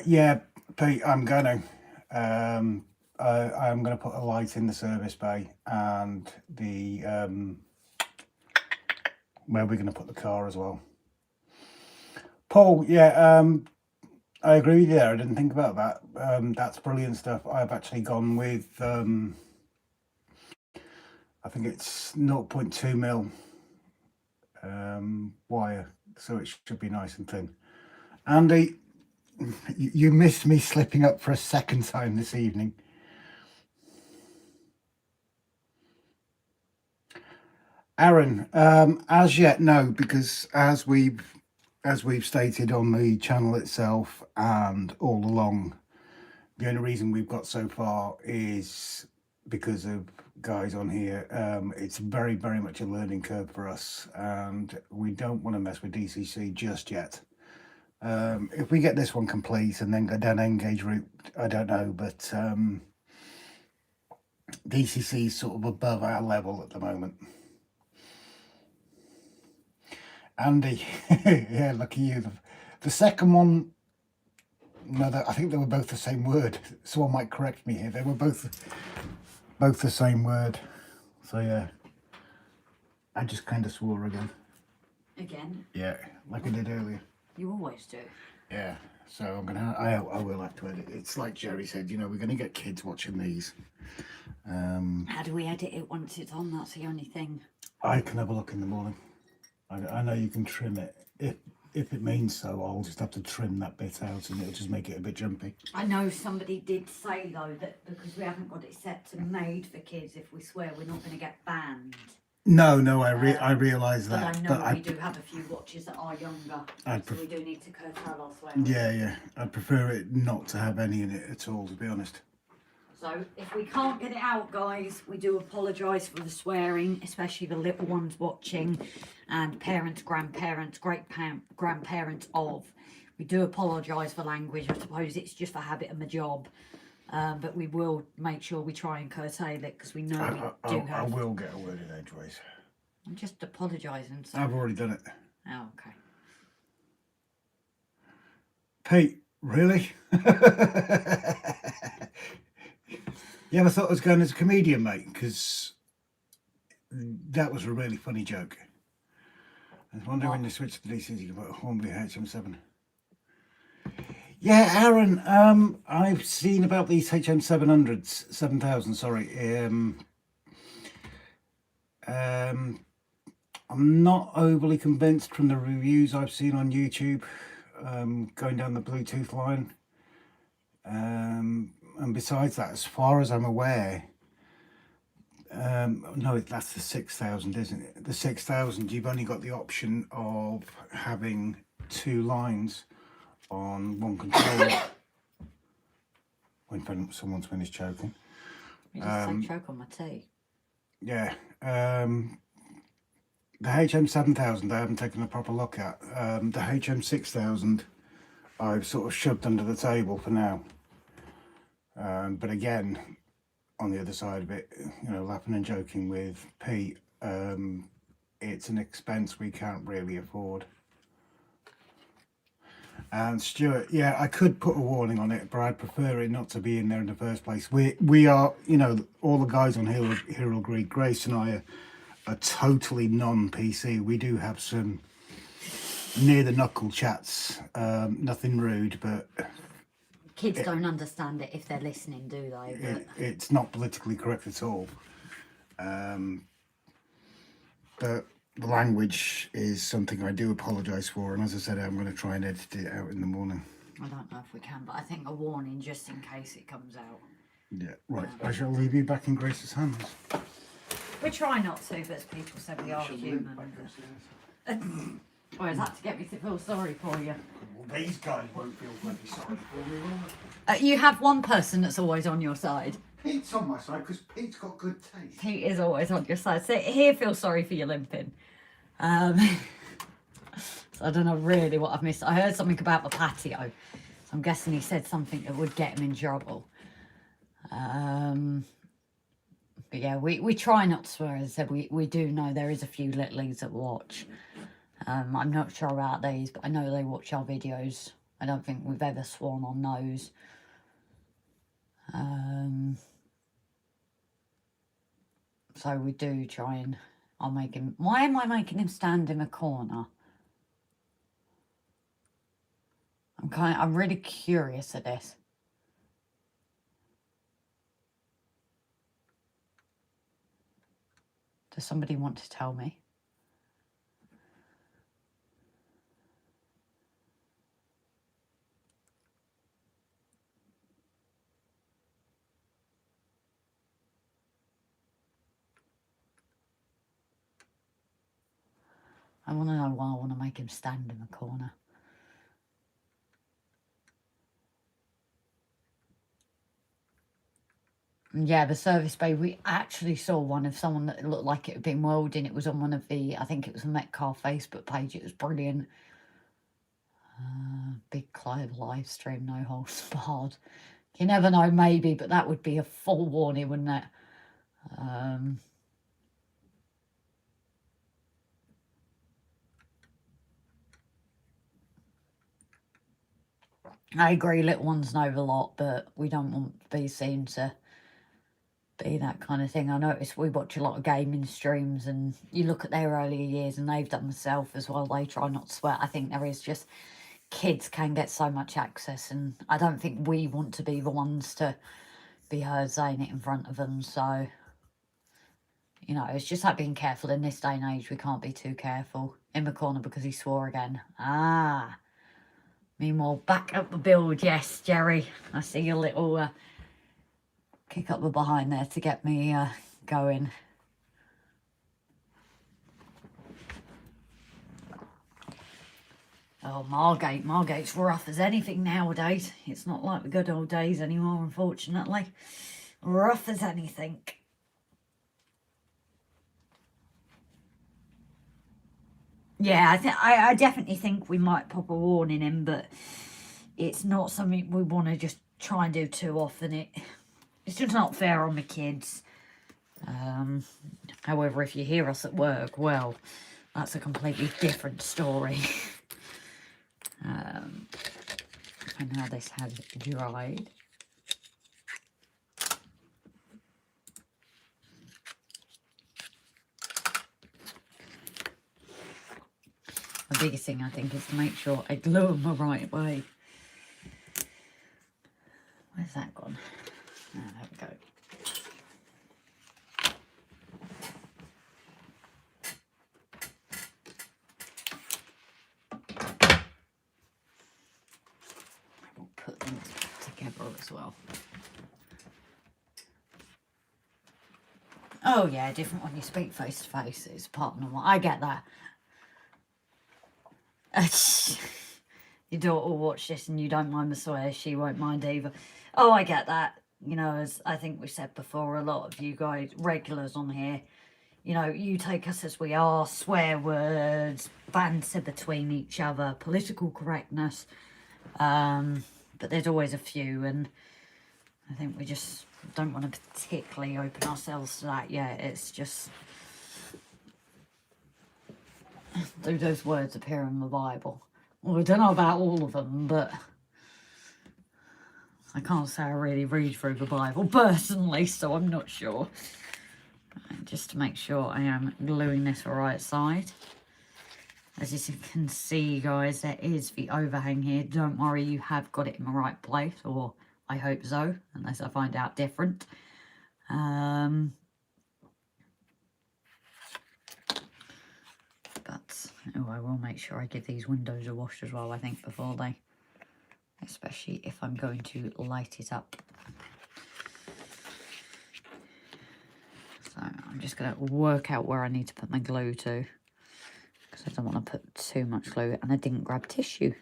Yeah, Pete, I'm going to put a light in the service bay and the where we're going to put the car as well. Paul, yeah, I agree with you there. I didn't think about that. That's brilliant stuff. I've actually gone with I think it's 0.2 mil wire, so it should be nice and thin. Andy, you missed me slipping up for a second time this evening. Aaron, as yet no, because as we've stated on the channel itself and all along, the only reason we've got so far is because of guys on here. It's very much a learning curve for us, and we don't want to mess with DCC just yet. If we get this one complete and then go down Engage route, I don't know, but DCC is sort of above our level at the moment. Andy, yeah, lucky you. The second one, no, I think they were both the same word. Someone might correct me here. They were both the same word. So yeah, I just kind of swore again. Again? Yeah, like I did earlier. You always do. Yeah, so I will have to edit. It's like Jerry said, you know, we're going to get kids watching these. How do we edit it once it's on? That's the only thing. I can have a look in the morning. I know you can trim it. If it means so, I'll just have to trim that bit out and it'll just make it a bit jumpy. I know somebody did say though that because we haven't got it set to made for kids, if we swear we're not going to get banned. No, I realise But that. I know we do have a few watchers that are younger, so we do need to curtail our swearing. Yeah. I'd prefer it not to have any in it at all, to be honest. So if we can't get it out, guys, we do apologise for the swearing, especially the little ones watching and parents, grandparents, great-grandparents of. We do apologise for language. I suppose it's just a habit of my job. But we will make sure we try and curtail it because we know we do have... I will get a word in edgeways. I'm just apologising. So... I've already done it. Oh, okay. Pete, really? You ever thought I was going as a comedian, mate? Because that was a really funny joke. I was wondering when you switch to DCs, you can put a Hornby HM7. Yeah, Aaron, I've seen about these HM700s, 7000, sorry. I'm not overly convinced from the reviews I've seen on YouTube, going down the Bluetooth line. And besides that, as far as I'm aware, no, that's the 6000, isn't it? The 6000, you've only got the option of having 2 lines on one controller. When someone's finished choking. You just say choke on my tea. Yeah. The HM7000 I haven't taken a proper look at. The HM6000 I've sort of shoved under the table for now. But again, on the other side of it, you know, laughing and joking with Pete, it's an expense we can't really afford. And Stuart, yeah, I could put a warning on it, but I'd prefer it not to be in there in the first place. We are, you know, all the guys on here will agree. Grace and I are totally non-PC. We do have some near the knuckle chats. Nothing rude, but kids don't understand it if they're listening, do they? But it's not politically correct at all. But the language is something I do apologise for, and as I said, I'm going to try and edit it out in the morning. I don't know if we can, but I think a warning just in case it comes out. Yeah, right. I shall leave you back in Grace's hands. We try not to, but as people say, we are human. Or is that to get me to feel sorry for you? Well, these guys won't feel bloody sorry for me, will they? You have one person that's always on your side. Pete's on my side because Pete's got good taste. Pete is always on your side. So here, feel sorry for your limping. So I don't know really what I've missed. I heard something about the patio. So I'm guessing he said something that would get him in trouble. But yeah, we try not to swear. As I said, we do know there is a few littlies that watch. I'm not sure about these, but I know they watch our videos. I don't think we've ever sworn on those. So we do try and I'll make him. Why am I making him stand in a corner? I'm really curious at this. Does somebody want to tell me? I want to know why I want to make him stand in the corner. Yeah, the service bay, we actually saw one of someone that looked like it had been welding. It was on one of the, I think it was a Metcalfe Facebook page. It was brilliant. Big Clive live stream, no holds barred. You never know, maybe, but that would be a full warning, wouldn't it? I agree, little ones know the lot, but we don't want to be seen to be that kind of thing. I notice we watch a lot of gaming streams and you look at their earlier years, and they've done themselves as well. They try not to swear. I think there is just, kids can get so much access, and I don't think we want to be the ones to be heard saying it in front of them. So, you know, it's just like being careful in this day and age. We can't be too careful. In the corner because he swore again. Ah. Meanwhile, back up the build. Yes, Jerry. I see your little kick up the behind there to get me going. Oh, Margate's rough as anything nowadays. It's not like the good old days anymore, unfortunately. Rough as anything. Yeah, I definitely think we might pop a warning in, but it's not something we want to just try and do too often. It's just not fair on the kids. However, if you hear us at work, well, that's a completely different story. And now this has dried. The biggest thing, I think, is to make sure I glue them the right way. Where's that gone? Oh, there we go. I will put them together as well. Oh yeah, different when you speak face to face. It's part of normal. I get that. Your daughter will watch this and you don't mind the swear, she won't mind either. Oh, I get that. You know, as I think we said before, a lot of you guys, regulars on here, you know, you take us as we are, swear words, banter between each other, political correctness. But there's always a few, and I think we just don't want to particularly open ourselves to that yet. It's just, do those words appear in the Bible? Well, I don't know about all of them, but I can't say I really read through the Bible personally, so I'm not sure. Just to make sure I am gluing this the right side. As you can see, guys, there is the overhang here. Don't worry, you have got it in the right place, or I hope so, unless I find out different. But, oh, I will make sure I give these windows a wash as well, I think, before they, especially if I'm going to light it up. So I'm just going to work out where I need to put my glue to, because I don't want to put too much glue, and I didn't grab tissue.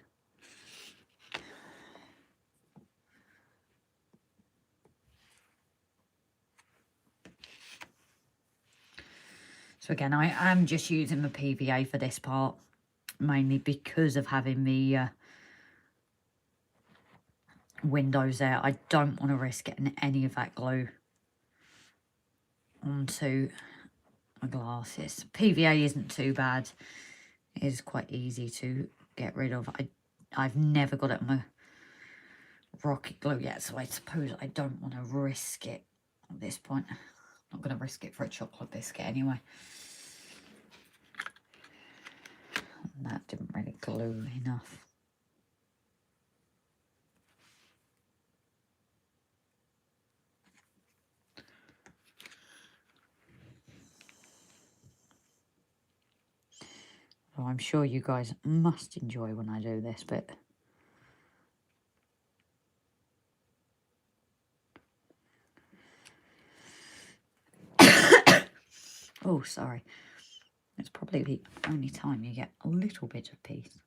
So again, I am just using the PVA for this part. mainly because of having the windows there. I don't want to risk getting any of that glue onto my glasses. PVA isn't too bad. It is quite easy to get rid of. I've never got it on my rocket glue yet, so I suppose I don't want to risk it at this point. I'm not going to risk it for a chocolate biscuit anyway. And that didn't really glue enough. So I'm sure you guys must enjoy when I do this bit. Oh, sorry. It's probably the only time you get a little bit of peace.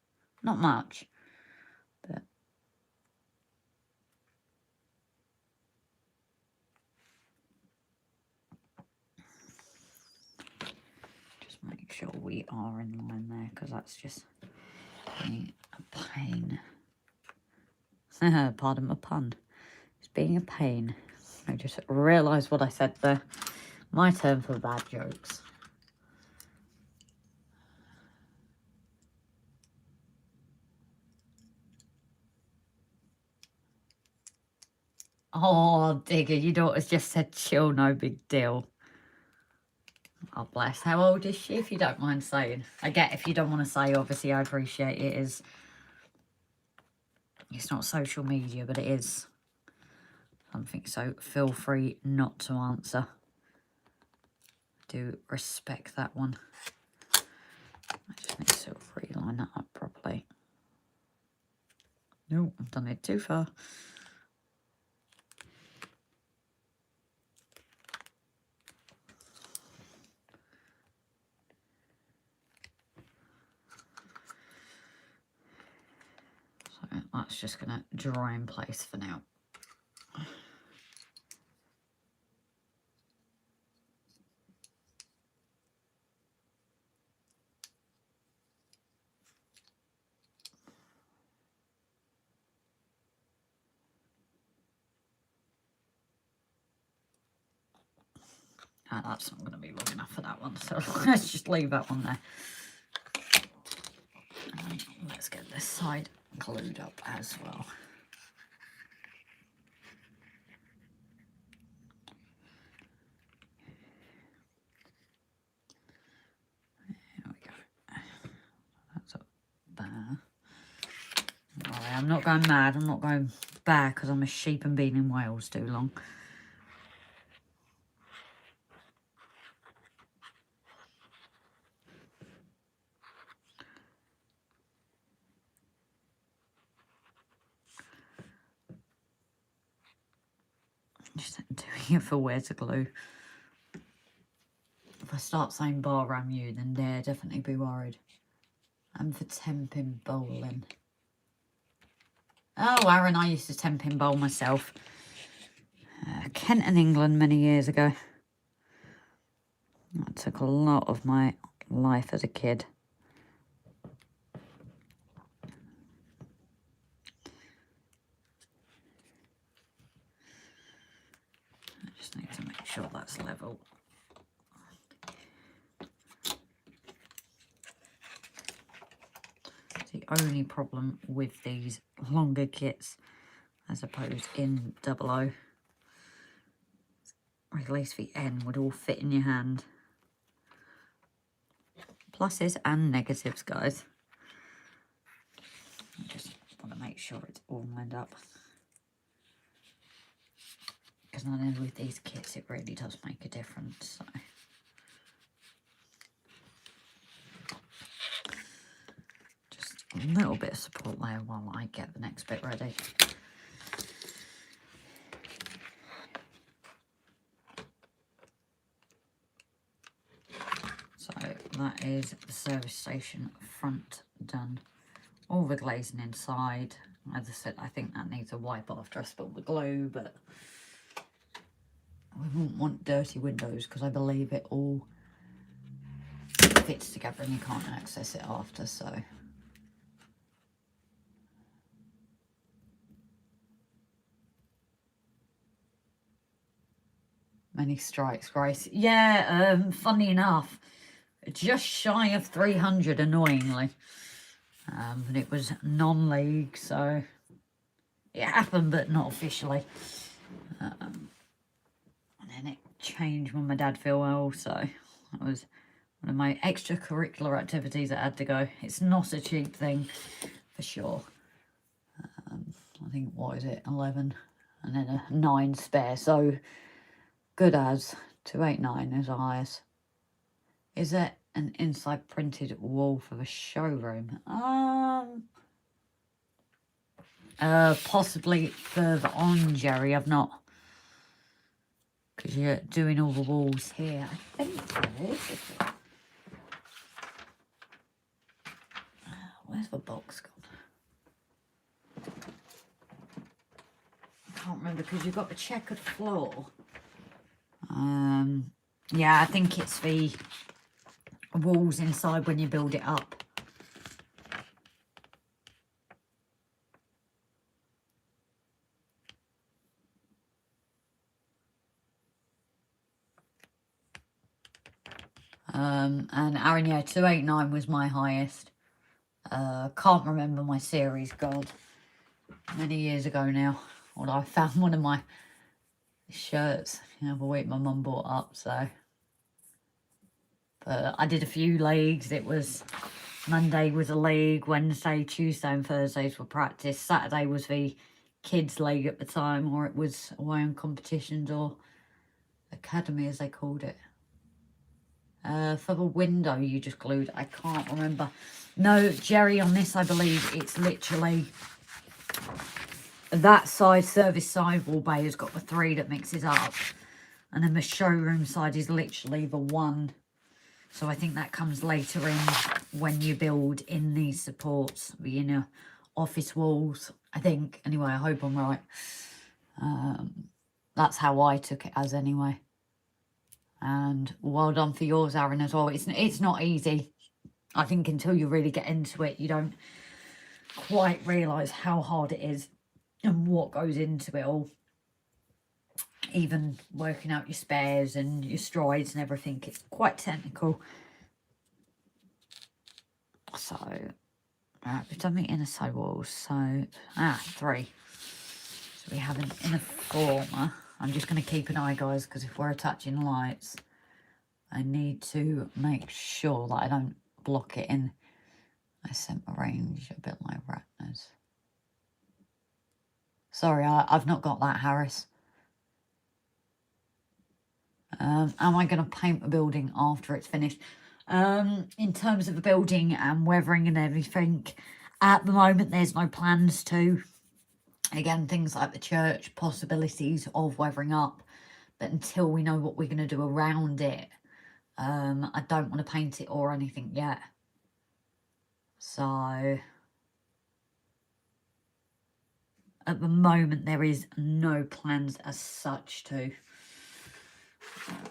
Not much, but... just make sure we are in line there, because that's just being a pain. Pardon my pun. It's being a pain. I just realised what I said there. My turn for bad jokes. Oh, Digger, your daughter's just said chill, no big deal. Oh, bless. How old is she, if you don't mind saying? I get if you don't want to say, obviously, I appreciate it. It's not social media, but it is something, so feel free not to answer. Do respect that one. I just need to reline that up properly. No, I've done it too far. So that's just going to dry in place for now. That's not going to be long enough for that one, so let's just leave that one there. And let's get this side glued up as well. There we go. That's up there. Right, I'm not going mad, I'm not going bad because I'm a sheep and been in Wales too long. Just doing it for where to glue. If I start saying bar ram you, then dare definitely be worried. And for 10-pin bowling. Oh, Aaron, I used to 10-pin bowl myself. Kent and England many years ago. That took a lot of my life as a kid. I just need to make sure that's level. The only problem with these longer kits, as opposed in 00, or at least the N would all fit in your hand. Pluses and negatives, guys. I just want to make sure it's all lined up. Because I know with these kits it really does make a difference. So. Just a little bit of support there while I get the next bit ready. So that is the service station front done. All the glazing inside. As I said, I think that needs a wipe after I spill the glue, but we wouldn't want dirty windows because I believe it all fits together and you can't access it after, so. Many strikes, Grace. Yeah, funny enough, just shy of 300, annoyingly. And it was non-league, so it happened, but not officially. And then it changed when my dad fell ill, so that was one of my extracurricular activities that had to go. It's not a cheap thing, for sure. I think, what is it, 11, and then a 9 spare, so good as 289 is the highest. Is it an inside printed wall for the showroom? Possibly further on, Jerry. I've not, because you're doing all the walls here. I think there is. Where's the box gone? I can't remember because you've got the checkered floor. Yeah, I think it's the walls inside when you build it up. And Aaron, yeah, 289 was my highest. Can't remember my series, God. Many years ago now. Although I found one of my shirts the other week my mum bought up, so. But I did a few leagues. It was Monday was a league, Wednesday, Tuesday and Thursdays were practice. Saturday was the kids league at the time, or it was away on competitions or academy as they called it. For the window you just glued, I can't remember. No, Jerry, on this I believe it's literally that side, service side wall bay has got the 3 that mixes up, and then the showroom side is literally the 1. So I think that comes later in when you build in these supports, the inner office walls, I think. Anyway, I hope I'm right. That's how I took it as anyway. And well done for yours, Aaron, as well. It's not easy. I think until you really get into it, you don't quite realise how hard it is and what goes into it all. Even working out your spares and your strides and everything, it's quite technical. So, we've done the inner side walls. So, 3. So we have an inner former. I'm just going to keep an eye, guys, because if we're attaching lights, I need to make sure that I don't block it in. I sent my range a bit like Ratner's. Sorry, I've not got that, Harris. Am I going to paint the building after it's finished? In terms of the building and weathering and everything, at the moment there's no plans to. Again, things like the church, possibilities of weathering up, but until we know what we're going to do around it, I don't want to paint it or anything yet. So at the moment there is no plans as such to.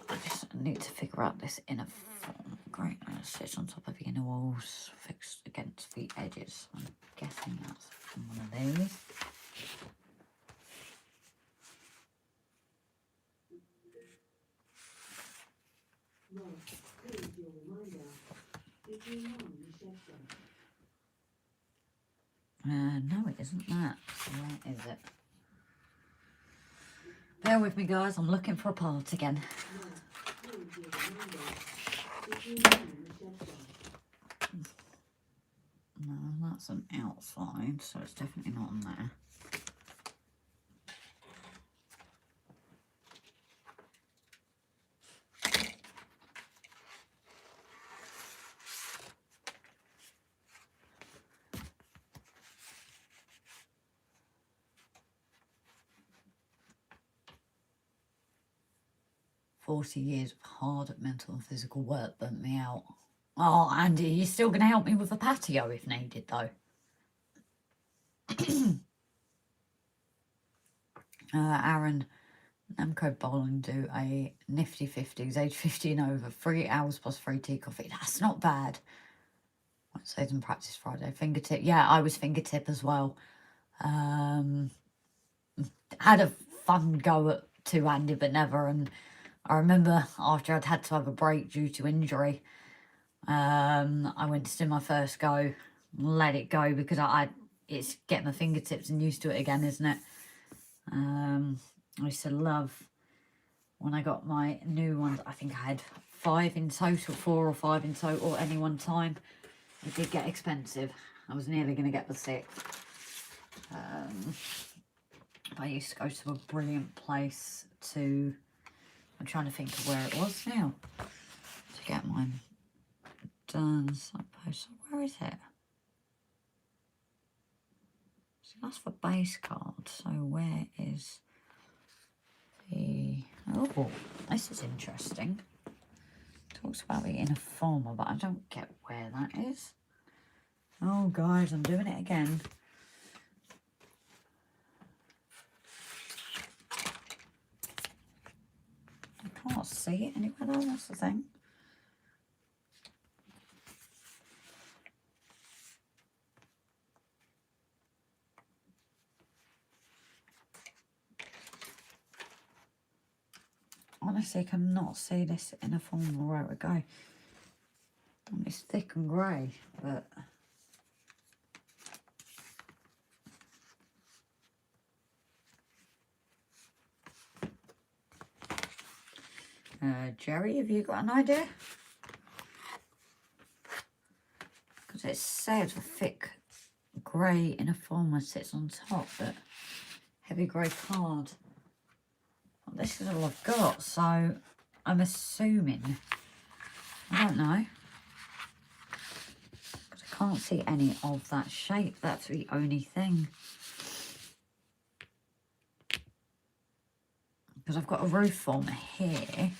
I just need to figure out this inner form. Great, it sits on top of the inner walls, fixed against the edges. I'm guessing that's from one of these. No, it isn't that. Where is it? Bear with me, guys. I'm looking for a part again. No, that's an outside, so it's definitely not on there. "40 years of hard mental and physical work burnt me out." Oh, Andy, you're still going to help me with the patio if needed, though. Aaron, Namco Bowling do a nifty 50s, age 50 and over, 3 hours plus free tea coffee. That's not bad. Wednesdays and practice Friday. Fingertip. Yeah, I was fingertip as well. Had a fun go at two-handed, but never. And I remember after I'd had to have a break due to injury, I went to do my first go, let it go because it's getting my fingertips and used to it again, isn't it? I used to love when I got my new ones. I think I had 5 in total, 4 or 5 in total at any one time. It did get expensive. I was nearly going to get the 6th. I used to go to a brilliant place to, I'm trying to think of where it was now, to get mine done. Suppose, where is it? So that's for base card. So where is the, oh, this is interesting. Talks about the inner former, but I don't get where that is. Oh guys, I'm doing it again. I can't see it anywhere though, that's the thing. Honestly, I cannot see this in a form where it would go. And it's thick and grey, but Jerry, have you got an idea? Because it says a thick grey in a form sits on top, but heavy grey card. Well, this is all I've got, so I'm assuming, I don't know, because I can't see any of that shape. That's the only thing. Because I've got a roof former here.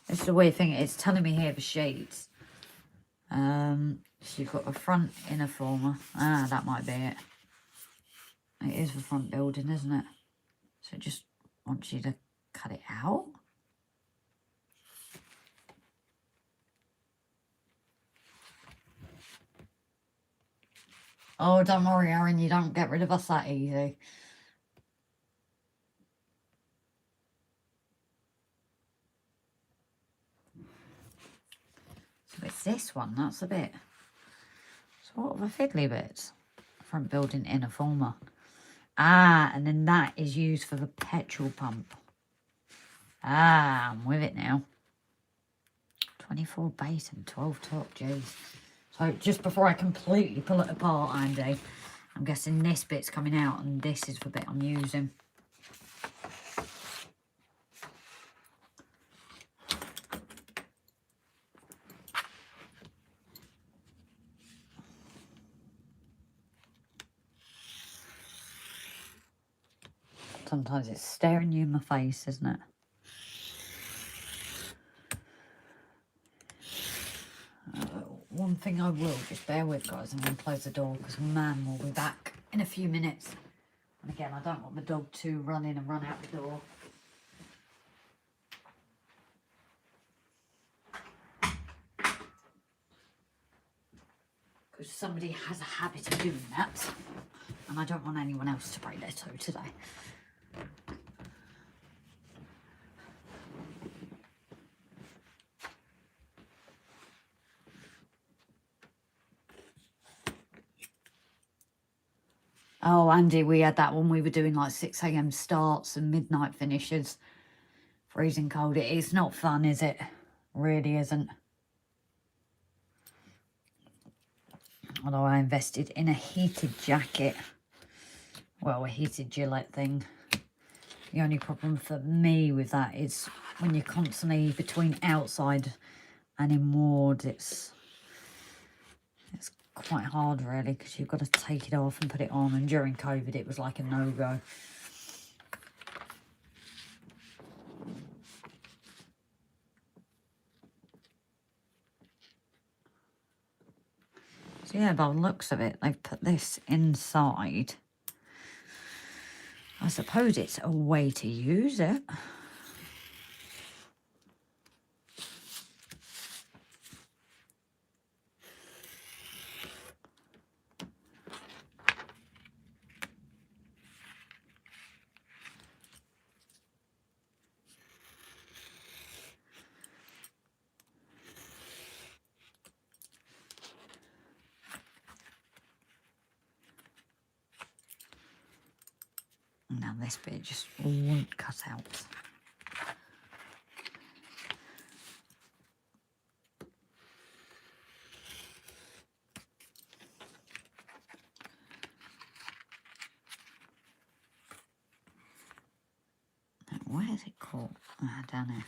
This is the weird thing, it's telling me here the sheets. So you've got a front inner former. Ah, that might be it. It is the front building, isn't it? So it just wants you to cut it out. Oh, don't worry, Aaron, you don't get rid of us that easy. So it's this one, that's a bit sort of a fiddly bit. Front building inner former. Ah, and then that is used for the petrol pump. Ah, I'm with it now. 24 base and 12 top, jeez. So just before I completely pull it apart, Andy, I'm guessing this bit's coming out and this is the bit I'm using. Sometimes it's staring you in the face, isn't it? One thing I will, just bear with guys, I'm going to close the door because Mam will be back in a few minutes. And again, I don't want the dog to run in and run out the door. Because somebody has a habit of doing that. And I don't want anyone else to break their toe today. Oh, Andy, we had that one. We were doing like 6 AM starts and midnight finishes. Freezing cold. It is not fun, is it? Really isn't. Although I invested in a heated jacket. Well, a heated Gillette thing. The only problem for me with that is when you're constantly between outside and in ward, it's quite hard really because you've got to take it off and put it on, and during COVID it was like a no-go. So yeah, by the looks of it, they've put this inside I suppose it's a way to use it. Now this bit just won't cut out. Now, where is it caught? Ah, down here.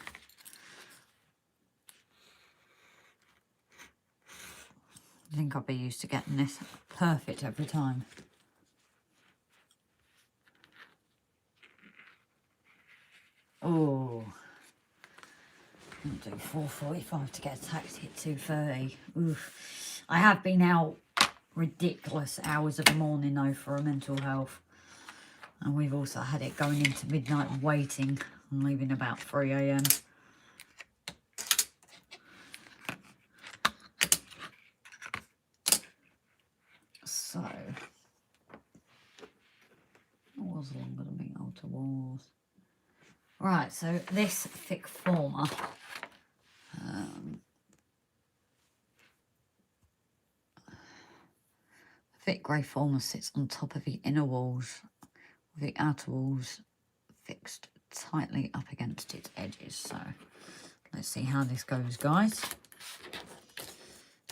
I think I'll be used to getting this perfect every time. Oh, I'll do 4:45 to get a taxi at 2:30. Oof. I have been out ridiculous hours of the morning though for a mental health. And we've also had it going into midnight waiting and leaving about 3 AM. So, it was longer than being outer walls. Right, so this thick former, thick grey former sits on top of the inner walls, with the outer walls fixed tightly up against its edges. So let's see how this goes, guys.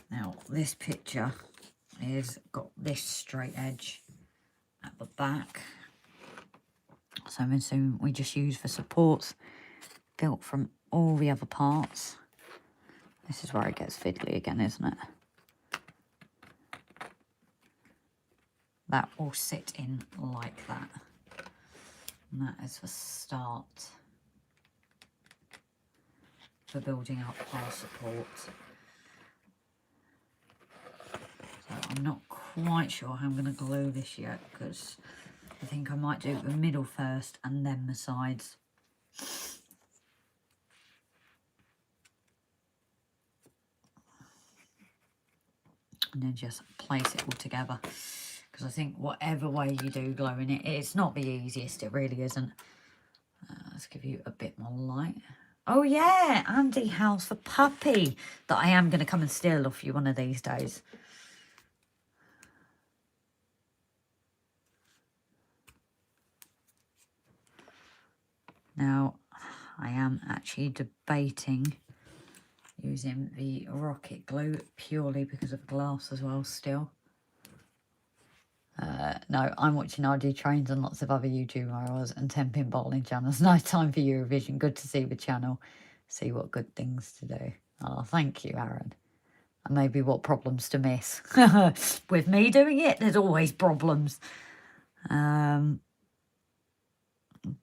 Now this picture is got this straight edge at the back. So I'm assuming we just use for supports built from all the other parts. This is where it gets fiddly again, isn't it? That will sit in like that. And that is the start for building up our support. So I'm not quite sure how I'm going to glue this yet, because I think I might do the middle first and then the sides. And then just place it all together. Because I think whatever way you do gluing it, it's not the easiest, it really isn't. Let's give you a bit more light. Oh yeah, Andy House for Puppy, that I am going to come and steal off you one of these days. Now, I am actually debating using the rocket glue purely because of glass as well still. No, I'm watching RG Trains and lots of other YouTube morals and 10-pin bowling channels. Nice time for Eurovision. Good to see the channel. See what good things to do. Oh, thank you, Aaron. And maybe what problems to miss. With me doing it, there's always problems.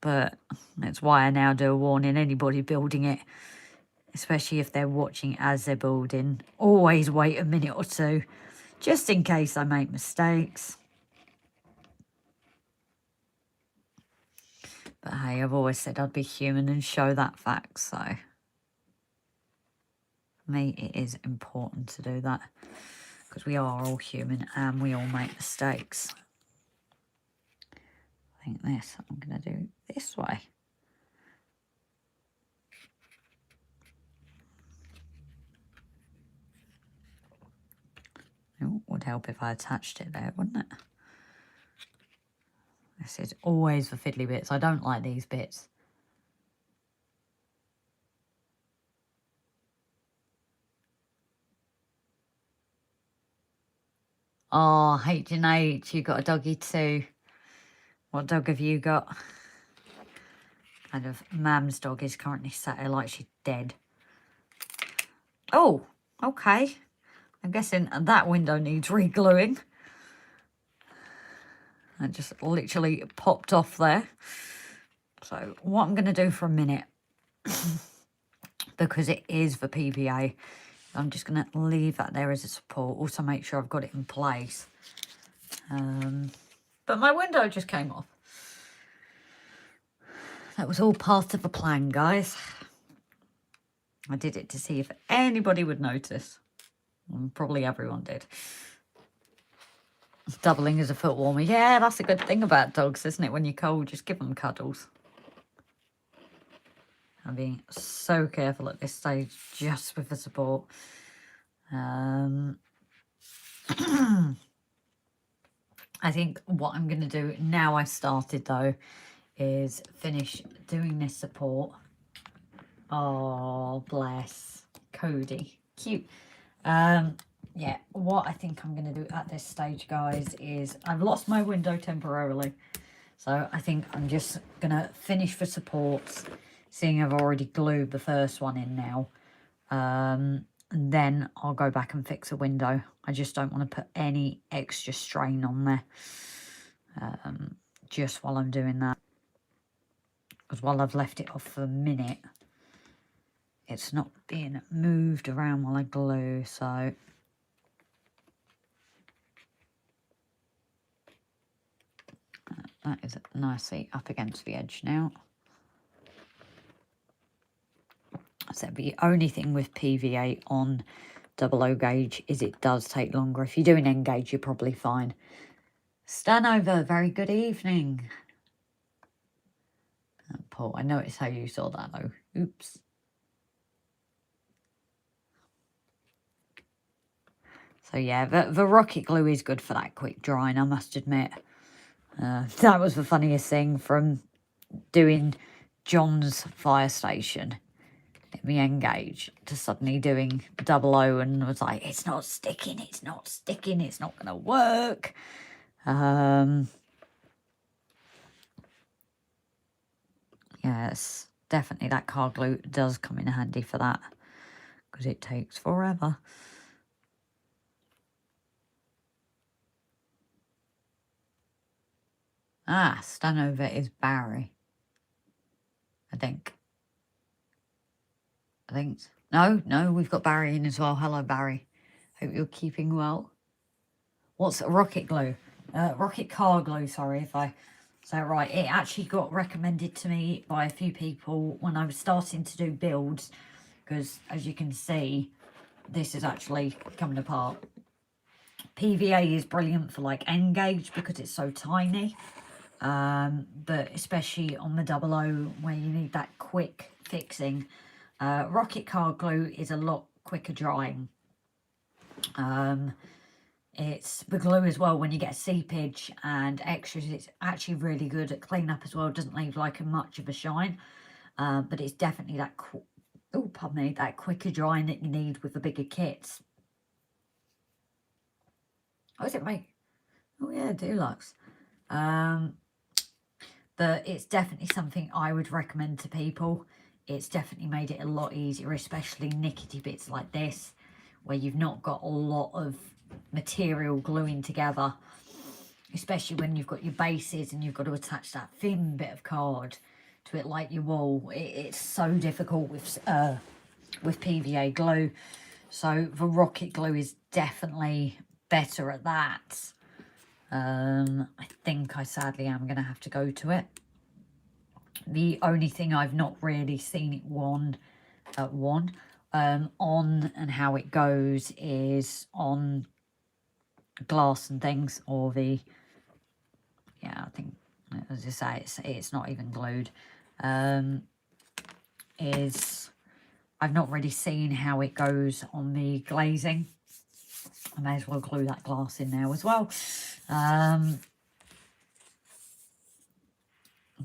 But that's why I now do a warning. Anybody building it, especially if they're watching as they're building, always wait a minute or two, just in case I make mistakes. But hey, I've always said I'd be human and show that fact, so for me it is important to do that, because we are all human and we all make mistakes. I think this, I'm going to do this way. It would help if I attached it there, wouldn't it? This is always the fiddly bits. I don't like these bits. Oh, H&H, you got a doggy too. What dog have you got? Kind of Mam's dog is currently sat here like she's dead. Oh, okay. I'm guessing that window needs re-gluing. I just literally popped off there. So what I'm going to do for a minute, because it is the PVA, I'm just going to leave that there as a support. Also make sure I've got it in place. But my window just came off. That was all part of the plan, guys. I did it to see if anybody would notice. And probably everyone did. Doubling as a foot warmer. Yeah, that's a good thing about dogs, isn't it? When you're cold, just give them cuddles. I'm being so careful at this stage, just with the support. I think what I'm going to do now I've started, though, is finish doing this support. Oh, bless. Cody. Cute. Yeah, what I think I'm going to do at this stage, guys, is I've lost my window temporarily. So I think I'm just going to finish the supports, seeing I've already glued the first one in now. And then I'll go back and fix a window. I just don't want to put any extra strain on there just while I'm doing that. Because while I've left it off for a minute, it's not being moved around while I glue, so... That is nicely up against the edge now. So the only thing with PVA on 00 gauge is it does take longer. If you're doing N gauge, you're probably fine. Stanover, very good evening. Oh, Paul, I noticed how you saw that though. Oops. So yeah, the rocket glue is good for that quick drying, I must admit. That was the funniest thing from doing John's fire station in the N gauge to suddenly doing 00 and was like, it's not sticking, it's not sticking, it's not going to work. Yes, definitely that car glue does come in handy for that because it takes forever. Ah, Stanover is Barry. I think. No, we've got Barry in as well. Hello, Barry. Hope you're keeping well. What's rocket glue? Rocket car glue, sorry if I say it right. It actually got recommended to me by a few people when I was starting to do builds. Because, as you can see, this is actually coming apart. PVA is brilliant for, like, N gauge because it's so tiny. But especially on the 00 where you need that quick fixing, rocket car glue is a lot quicker drying. It's the glue as well when you get seepage and extras. It's actually really good at cleanup as well. It doesn't leave like much of a shine, but it's definitely that that quicker drying that you need with the bigger kits. Oh, is it right? Oh yeah, Deluxe. But it's definitely something I would recommend to people. It's definitely made it a lot easier, especially nickety bits like this, where you've not got a lot of material gluing together, especially when you've got your bases and you've got to attach that thin bit of card to it like your wall. It's so difficult with PVA glue. So the rocket glue is definitely better at that. I think I sadly am going to have to go to it. The only thing I've not really seen it on and how it goes is on glass and things, or the, yeah, I think, as I say, it's not even glued. Is I've not really seen how it goes on the glazing. I may as well glue that glass in there as well.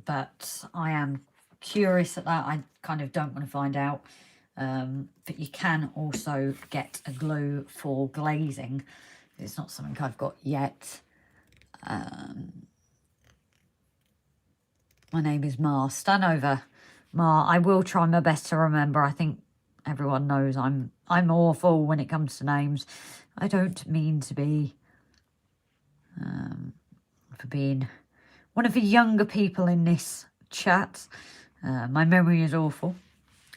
But I am curious at that. I kind of don't want to find out. But you can also get a glue for glazing. It's not something I've got yet. My name is Mar. Stanover. Mar, I will try my best to remember. I think everyone knows I'm awful when it comes to names. I don't mean to be for being one of the younger people in this chat. My memory is awful.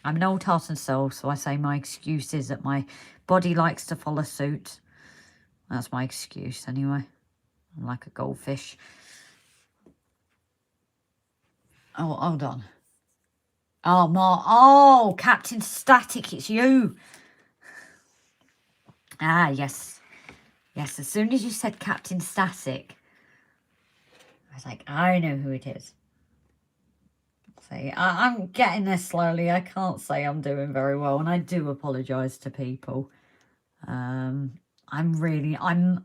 I'm an old heart and soul, so I say my excuse is that my body likes to follow suit. That's my excuse anyway. I'm like a goldfish. Oh, hold on. Oh, Mark. Oh, Captain Static, it's you. Ah, yes. Yes, as soon as you said Captain Static, I was like, I know who it is. See, I'm getting there slowly. I can't say I'm doing very well, and I do apologise to people. I'm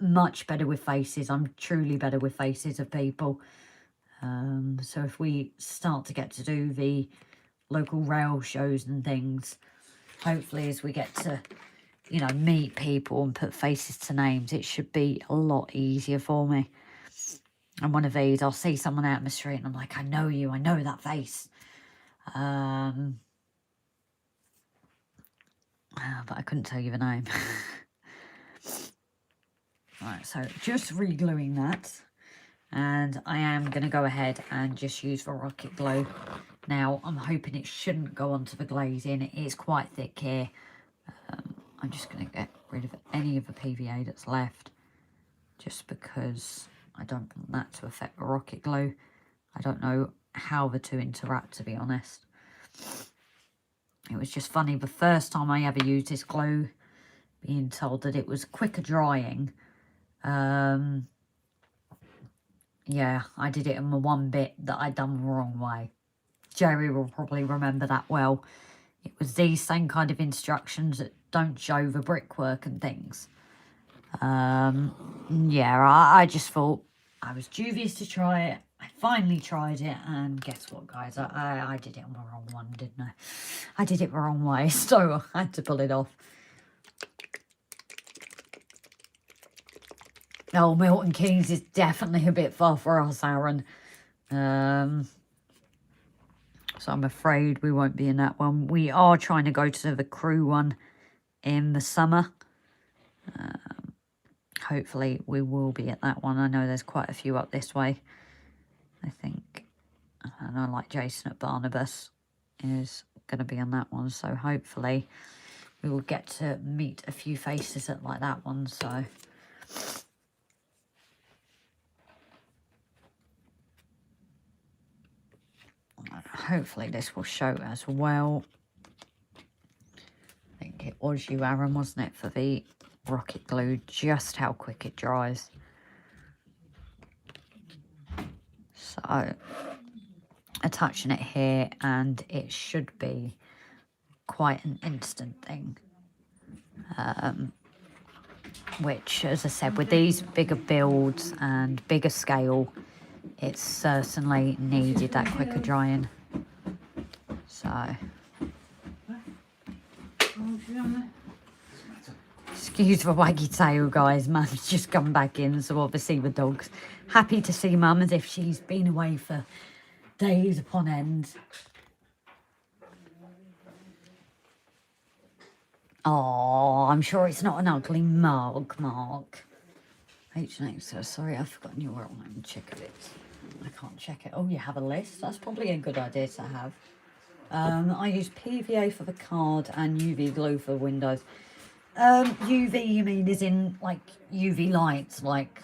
much better with faces. I'm truly better with faces of people. So if we start to get to do the local rail shows and things, hopefully as we get to, you know, meet people and put faces to names, it should be a lot easier for me. And one of these, I'll see someone out in the street and I'm like, I know you, I know that face. But I couldn't tell you the name. Right, so just re-gluing that. And I am going to go ahead and just use the rocket glue. Now, I'm hoping it shouldn't go onto the glazing. It is quite thick here. I'm just going to get rid of any of the PVA that's left. Just because I don't want that to affect the rocket glue. I don't know how the two interact, to be honest. It was just funny, the first time I ever used this glue, being told that it was quicker drying. Yeah, I did it in the one bit that I'd done the wrong way. Jerry will probably remember that well. It was these same kind of instructions that don't show the brickwork and things. Yeah, I just thought I was dubious to try it. I finally tried it, and guess what, guys? I did it on the wrong one, didn't I? I did it the wrong way, so I had to pull it off. Oh, Milton Keynes is definitely a bit far for us, Aaron. So I'm afraid we won't be in that one. We are trying to go to the crew one in the summer. Hopefully we will be at that one. I know there's quite a few up this way. I think, I know, like Jason at Barnabas is going to be on that one. So hopefully we will get to meet a few faces at like that one. So hopefully this will show as well. I think it was you, Aaron, wasn't it, for the rocket glue, just how quick it dries. So attaching it here, and it should be quite an instant thing. Which, as I said, with these bigger builds and bigger scale, it's certainly needed that quicker drying. So excuse the waggy tail, guys. Mum's just come back in, so obviously the dog's happy to see Mum, as if she's been away for days upon end. Oh, I'm sure it's not an ugly mug, Mark. H&M, so sorry, I've forgotten your online. Check it. I can't check it. Oh, you have a list? That's probably a good idea to have. I use PVA for the card and UV glue for windows. UV, you mean, is in, like, UV lights, like,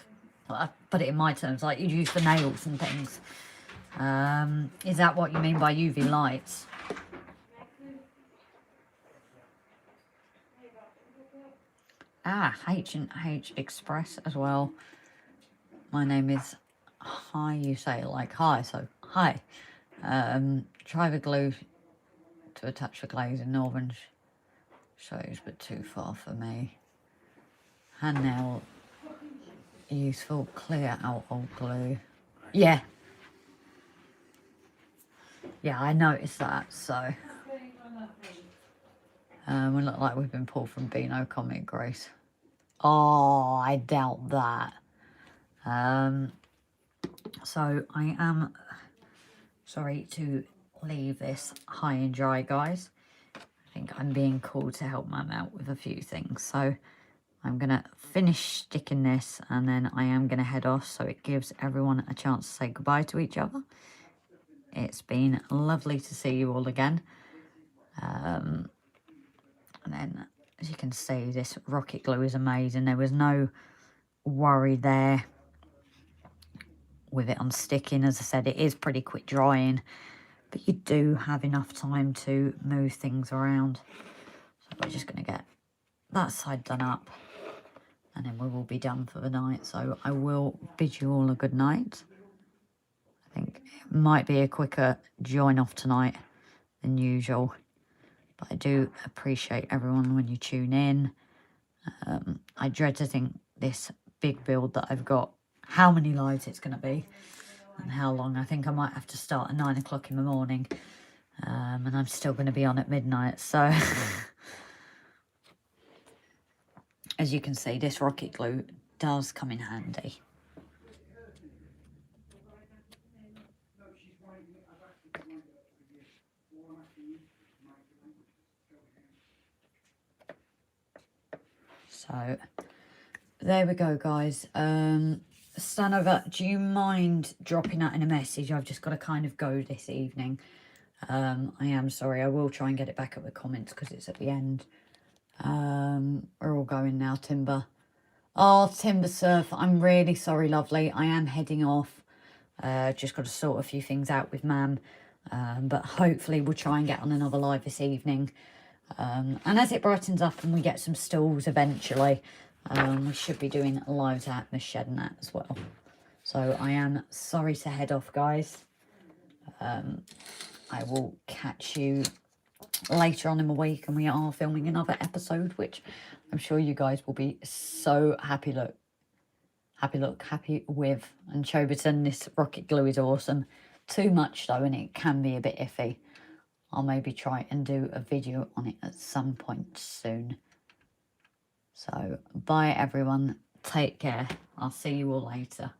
I put it in my terms, like you use for nails and things. Is that what you mean by UV lights? Ah, H&H Express as well. My name is Hi, you say it like hi, so hi. Try the glue to attach the glaze in Northern shows, but too far for me. Hand nail, useful, clear out old glue. Yeah. Yeah, I noticed that, so. We look like we've been pulled from Beano Comic Grace. Oh, I doubt that. So I am sorry to leave this high and dry, guys. I think I'm being called to help Mum out with a few things. So I'm going to finish sticking this, and then I am going to head off, so it gives everyone a chance to say goodbye to each other. It's been lovely to see you all again. And then, as you can see, this rocket glue is amazing. There was no worry there with it on sticking. As I said, it is pretty quick drying, but you do have enough time to move things around. So we're just going to get that side done up, and then we will be done for the night. So I will bid you all a good night. I think it might be a quicker join off tonight than usual, but I do appreciate everyone when you tune in. I dread to think this big build that I've got, how many lives it's going to be and how long. I think I might have to start at 9 o'clock in the morning, and I'm still going to be on at midnight. So as you can see, this rocket glue does come in handy. So there we go, guys. Stanover, do you mind dropping that in a message? I've just got to kind of go this evening. I am sorry. I will try and get it back at the comments because it's at the end. We're all going now, Timber. Oh, Timber Surf, I'm really sorry, lovely. I am heading off. Just got to sort a few things out with Mam. But hopefully we'll try and get on another live this evening. And as it brightens up and we get some stalls eventually, we should be doing lives out in the shed and that as well. So I am sorry to head off, guys. I will catch you later on in the week, and we are filming another episode, which I'm sure you guys will be so happy with. And Choberton, this rocket glue is awesome. Too much though, and it can be a bit iffy. I'll maybe try and do a video on it at some point soon. So, bye everyone. Take care. I'll see you all later.